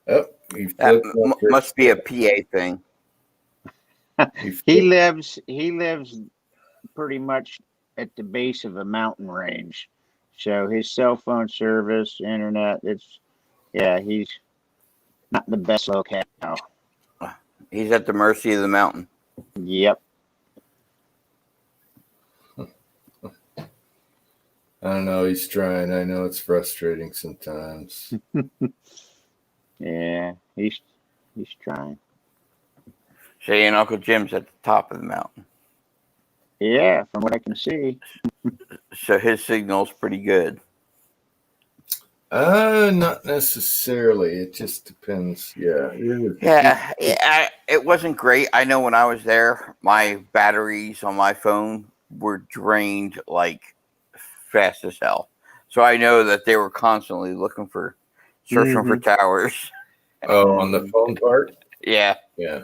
Oh, That must be a PA thing. can. He lives pretty much at the base of a mountain range. So his cell phone service, internet, he's not the best locale. He's at the mercy of the mountain. Yep. I don't know. He's trying. I know it's frustrating sometimes. Yeah, he's trying. Saying Uncle Jim's at the top of the mountain, Yeah, from what I can see. so his signal's pretty good. Not necessarily. It just depends. Yeah. Yeah, it wasn't great. I know when I was there, my batteries on my phone were drained like fast as hell. So I know that they were constantly looking for, searching for towers. Oh, on the phone part? Yeah. Yeah.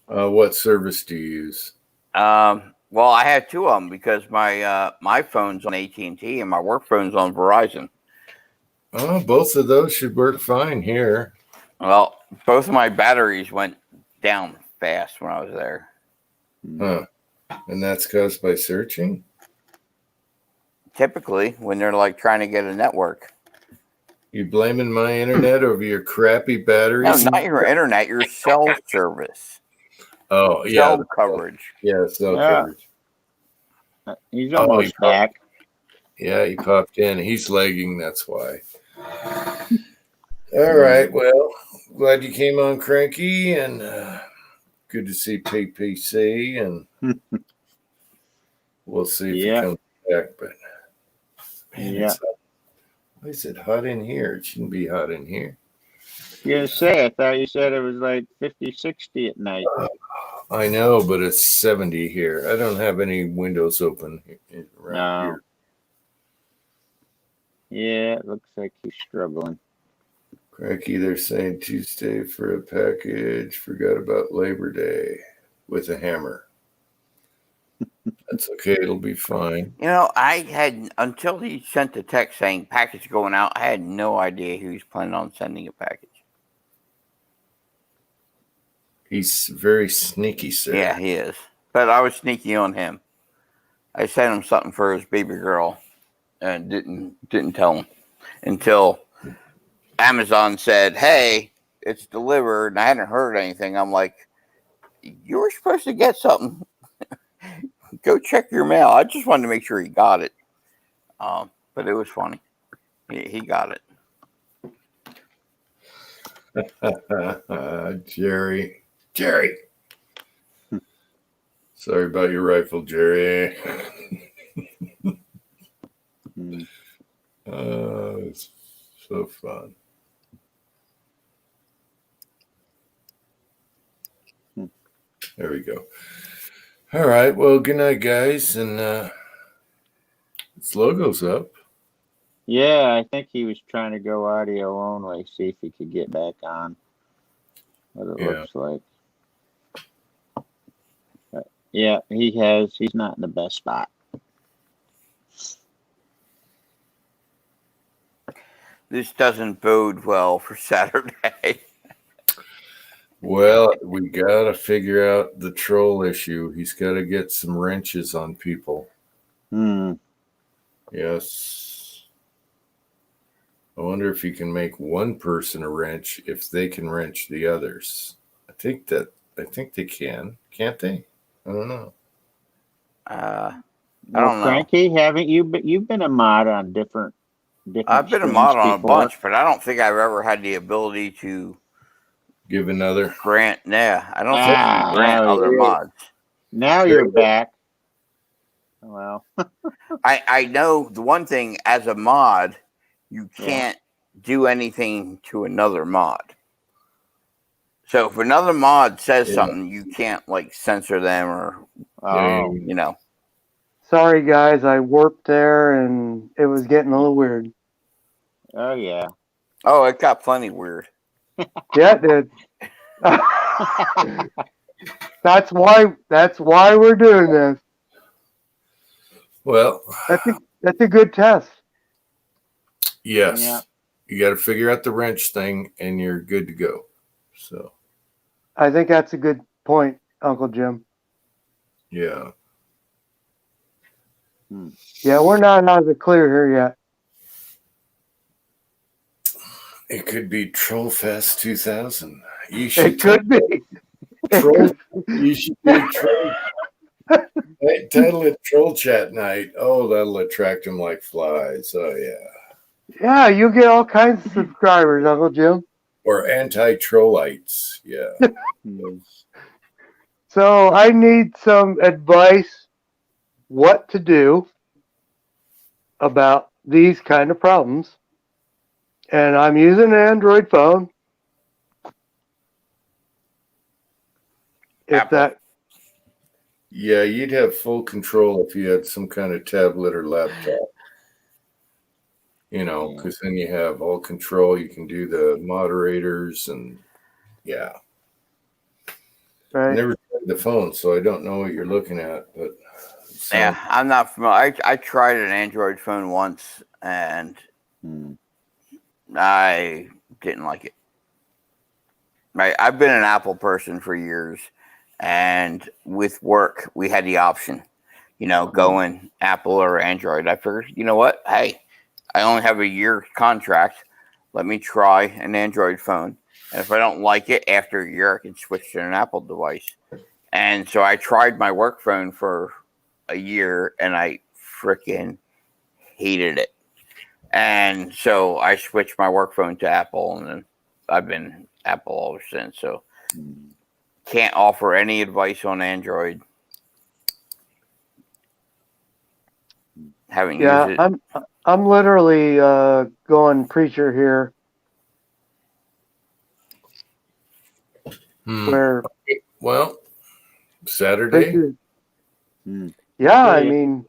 What service do you use? Well, I have two of them because my phone's on AT&T and my work phone's on Verizon. Oh, both of those should work fine here. Well, both of my batteries went down fast when I was there. Huh. And that's caused by searching? Typically, when they're like trying to get a network. You blaming my internet over your crappy No, batteries? not your internet, your cell service. Oh, yeah. Cell coverage. Yeah, cell Yeah. coverage. He's almost he back. Yeah, he popped in. He's lagging, that's why. All right. Well, glad you came on, Cranky, and good to see PPC, and we'll see if he Yeah. comes back. But man, Yeah. why is it hot in here? It shouldn't be hot in here. You say, I thought you said it was like 50, 60 at night. I know, but it's 70 here. I don't have any windows open around No. here. Yeah, it looks like he's struggling. Cranky, they're saying Tuesday for a package. Forgot about Labor Day with a hammer. That's okay. It'll be fine. You know, I had, until he sent the text saying package going out, I had no idea he was planning on sending a package. He's very sneaky, sir. Yeah, he is. But I was sneaky on him. I sent him something for his baby girl and didn't tell him until Amazon said, "Hey, it's delivered," and I hadn't heard anything. I'm like, "You were supposed to get something. Go check your mail." I just wanted to make sure he got it. But it was funny. He got it. Jerry. Sorry about your rifle, Jerry. It's so fun. There we go. All right. Well, good night, guys. And its logo's up. Yeah, I think he was trying to go audio only, see if he could get back on. What it looks like. But yeah, he's not in the best spot. This doesn't bode well for Saturday. Well, we got to figure out the troll issue. He's got to get some wrenches on people. Yes. I wonder if you can make one person a wrench if they can wrench the others. I think they can. Can't they? I don't know. I don't know. Frankie, haven't you've been a mod on different I've been a streams mod on a before? bunch, but I don't think I've ever had the ability to Give another. grant. Yeah, I don't think you can grant now other you're- mods. Now you're back. Well, I know the one thing as a mod, you can't do anything to another mod. So if another mod says something, you can't like censor them or oh, you know. Sorry, guys, I warped there and it was getting a little weird. oh yeah. Oh, it got plenty weird. Yeah, it did. That's why we're doing this. Well, That's a good test. yes. Yeah. You got to figure out the wrench thing and you're good to go. So, I think that's a good point, Uncle Jim. yeah. Yeah, we're not out of the clear here yet. It could be Trollfest 2000. You should It could be. troll. You should be troll. Title it Troll Chat Night. Oh, that'll attract them like flies. Oh, yeah. Yeah, you get all kinds of subscribers, Uncle Jim. Or anti-trollites. Yeah. Hmm. So I need some advice what to do about these kind of problems. And I'm using an Android phone. If Apple. that, Yeah, you'd have full control if you had some kind of tablet or laptop. Because then you have all control. You can do the moderators and yeah. right? Never tried the phone, so I don't know what you're looking at. But Yeah, I'm not familiar. I tried an Android phone once and Hmm. I didn't like it. Right, I've been an Apple person for years, and with work we had the option, going Apple or Android. I figured, you know what? Hey, I only have a year contract. Let me try an Android phone, and if I don't like it after a year, I can switch to an Apple device. And so I tried my work phone for a year, and I freaking hated it. And so I switched my work phone to Apple, and then I've been Apple ever since. So can't offer any advice on Android. Haven't used it. I'm literally going preacher here, where well, Saturday. Hmm. Yeah, I Okay. mean,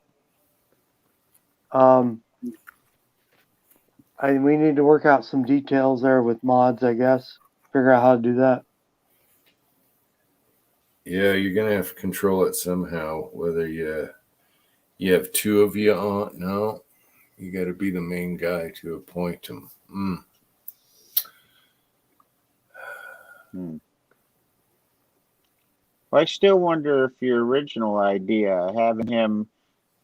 we need to work out some details there with mods, I guess. Figure out how to do that. Yeah, you're gonna have to control it somehow. Whether you have two of you on, no, you got to be the main guy to appoint them. Well, I still wonder if your original idea, having him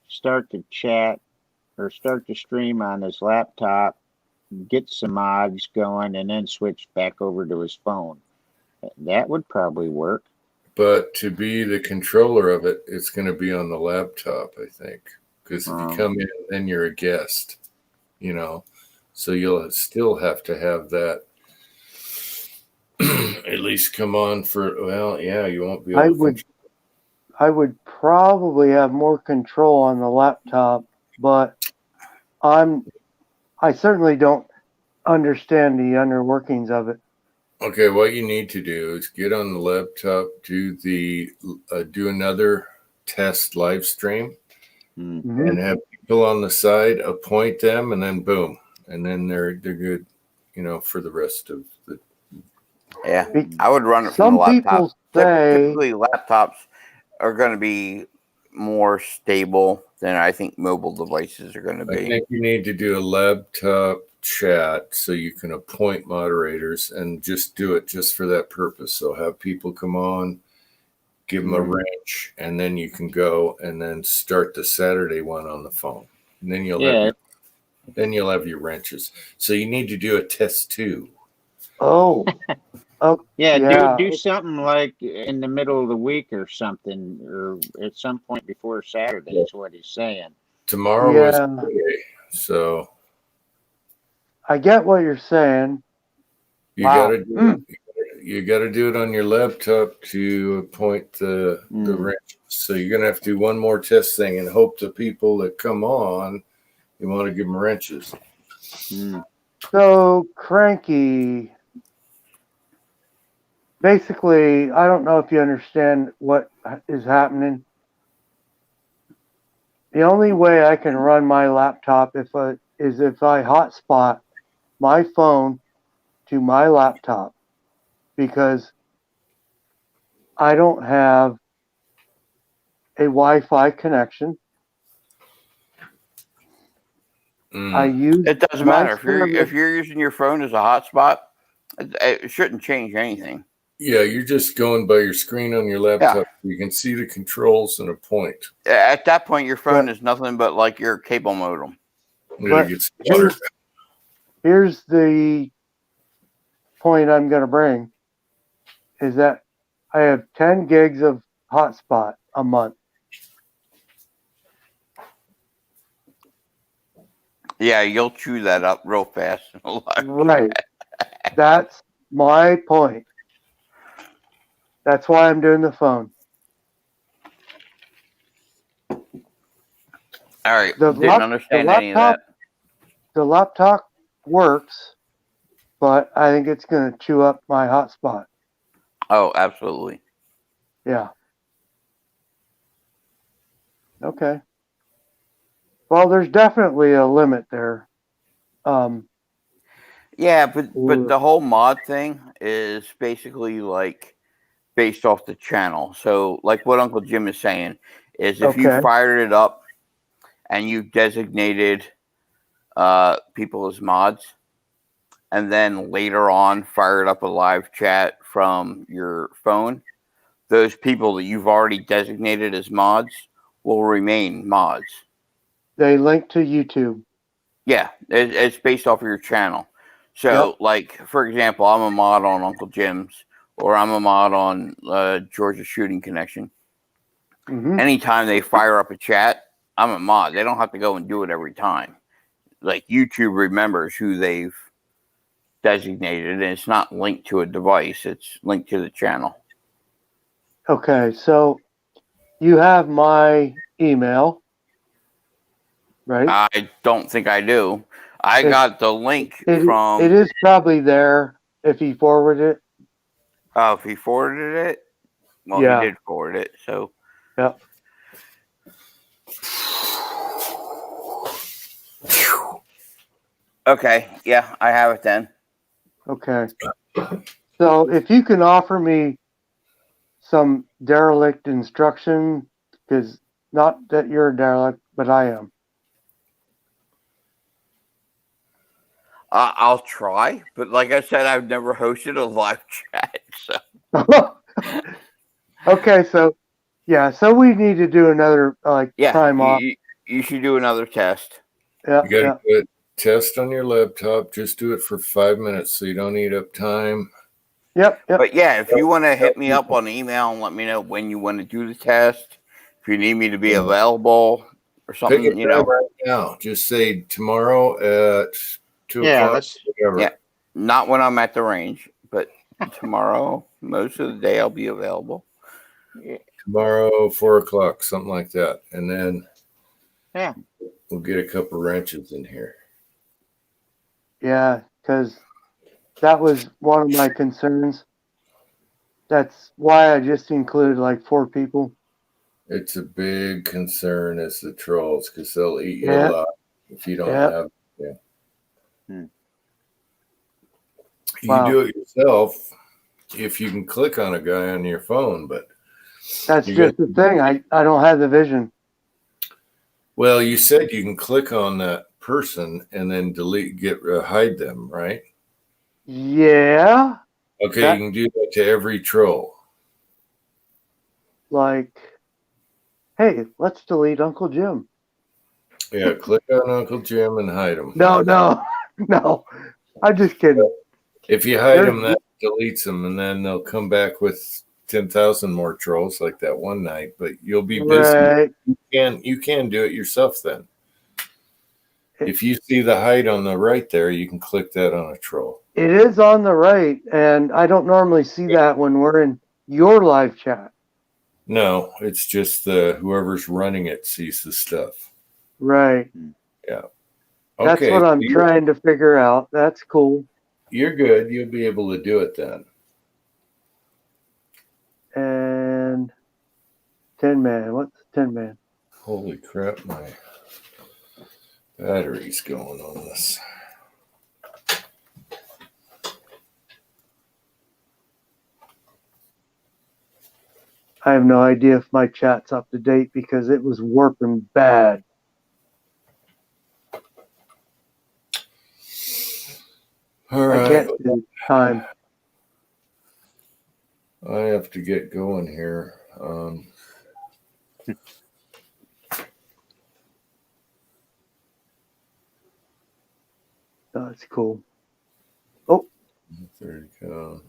start to chat or start to stream on his laptop, get some mods going, and then switch back over to his phone, that would probably work. But to be the controller of it, it's going to be on the laptop, I think, because if you come in, then you're a guest, so you'll still have to have that. At least come on you won't be able to. I would probably have more control on the laptop, but I certainly don't understand the inner workings of it. Okay, what you need to do is get on the laptop, do another test live stream, and have people on the side, appoint them, and then boom, and then they're good, for the rest of the. Yeah, I would run it from Some the laptop. people say Typically, laptops are going to be more stable than I think mobile devices are going to be. I think you need to do a laptop chat so you can appoint moderators and just do it just for that purpose. So have people come on, give them a wrench, and then you can go and then start the Saturday one on the phone. And then you'll have your wrenches. So you need to do a test too. Oh, do something like in the middle of the week or something, or at some point before Saturday is what he's saying. Tomorrow is Friday, so I get what you're saying. you gotta do it on your laptop to appoint the wrenches. So you're gonna have to do one more test thing and hope the people that come on, you want to give them wrenches. So Cranky, basically, I don't know if you understand what is happening. The only way I can run my laptop is if I hotspot my phone to my laptop, because I don't have a Wi-Fi connection. It doesn't matter if you're using your phone as a hotspot. It shouldn't change anything. Yeah, you're just going by your screen on your laptop. Yeah. You can see the controls and a point. At that point, your phone is nothing but like your cable modem. Here's the point I'm going to bring, is that I have 10 gigs of hotspot a month. Yeah, you'll chew that up real fast. Right. That's my point. That's why I'm doing the phone. All right. The Didn't understand any of that. The laptop works, but I think it's going to chew up my hotspot. Oh, absolutely. Yeah. Okay. Well, there's definitely a limit there. Yeah, but the whole mod thing is basically like based off the channel. So, like what Uncle Jim is saying is, if you Okay. fired it up and you designated people as mods, and then later on fired up a live chat from your phone, those people that you've already designated as mods will remain mods. They link to YouTube. Yeah, it's based off of your channel. So, like, for example, I'm a mod on Uncle Jim's, or I'm a mod on Georgia Shooting Connection. Mm-hmm. Anytime they fire up a chat, I'm a mod. They don't have to go and do it every time. Like, YouTube remembers who they've designated, and it's not linked to a device, it's linked to the channel. Okay, so you have my email, right? I don't think I do. I got the link from. It is probably there if you forward it. Oh, if he forwarded it? Well, Yeah. he did forward it, so. Yep. Okay, yeah, I have it then. Okay. So if you can offer me some derelict instruction, because not that you're a derelict, but I am. I'll try, but like I said, I've never hosted a live chat, so. Okay, so yeah, so we need to do another time off. You should do another test. Yeah, You got to do a test on your laptop. Just do it for 5 minutes so you don't eat up time. Yep. But yeah, if you want to hit me up on email and let me know when you want to do the test, if you need me to be available or something, Pick a time right now. Just say tomorrow at 2 o'clock. Whatever. Yeah, not when I'm at the range, but tomorrow, most of the day, I'll be available. Tomorrow, 4 o'clock, something like that. And then we'll get a couple wrenches in here. Yeah, because that was one of my concerns. That's why I just included like 4 people. It's a big concern as the trolls because they'll eat you alive if you don't have. Yeah. You do it yourself if you can click on a guy on your phone, but that's just the thing. I don't have the vision. Well, you said you can click on that person and then hide them, right? Yeah. Okay, you can do that to every troll. Like, hey, let's delete Uncle Jim. Yeah, click on Uncle Jim and hide him. No. I'm just kidding. If you hide them, that deletes them, and then they'll come back with 10,000 more trolls like that one night. But you'll be busy. Right. You can do it yourself then. If you see the hide on the right there, you can click that on a troll. It is on the right, and I don't normally see that when we're in your live chat. No, it's just whoever's running it sees the stuff. Right. Yeah. That's what I'm trying to figure out. That's cool. You're good. You'll be able to do it then. And 10 man. What's 10 man? Holy crap, my battery's going on this. I have no idea if my chat's up to date because it was warping bad. All right. I can't do time. I have to get going here. That's cool. Oh. There you go.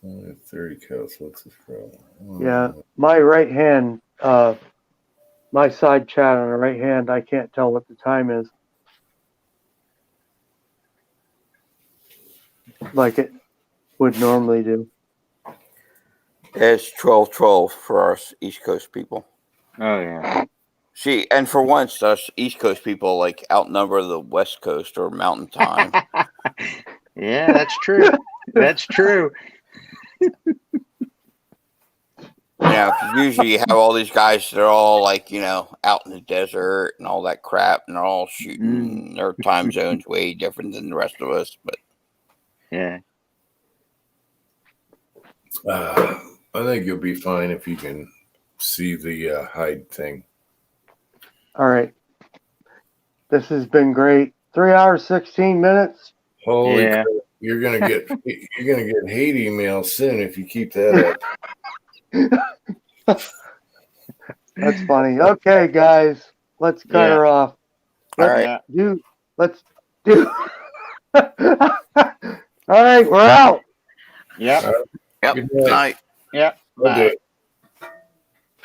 Only 30 cows. What's this from? Yeah, my right hand, my side chat on the right hand, I can't tell what the time is. Like it would normally do. It's 12:12 for us East Coast people. Oh yeah. See, and for once, us East Coast people like outnumber the West Coast or Mountain Time. Yeah, that's true. That's true. Yeah, 'cause usually you have all these guys that are all like, out in the desert and all that crap, and they're all shooting. Their time zone's way different than the rest of us. But Yeah. I think you'll be fine if you can see the hide thing. All right. This has been great. 3 hours, 16 minutes. Holy Yeah. crap. You're gonna get hate emails soon if you keep that up. That's funny. Okay, guys, let's cut her off. all right, Let's do. All right, we're out. Yep. yep, Good night. night. Yep. Okay. Bye.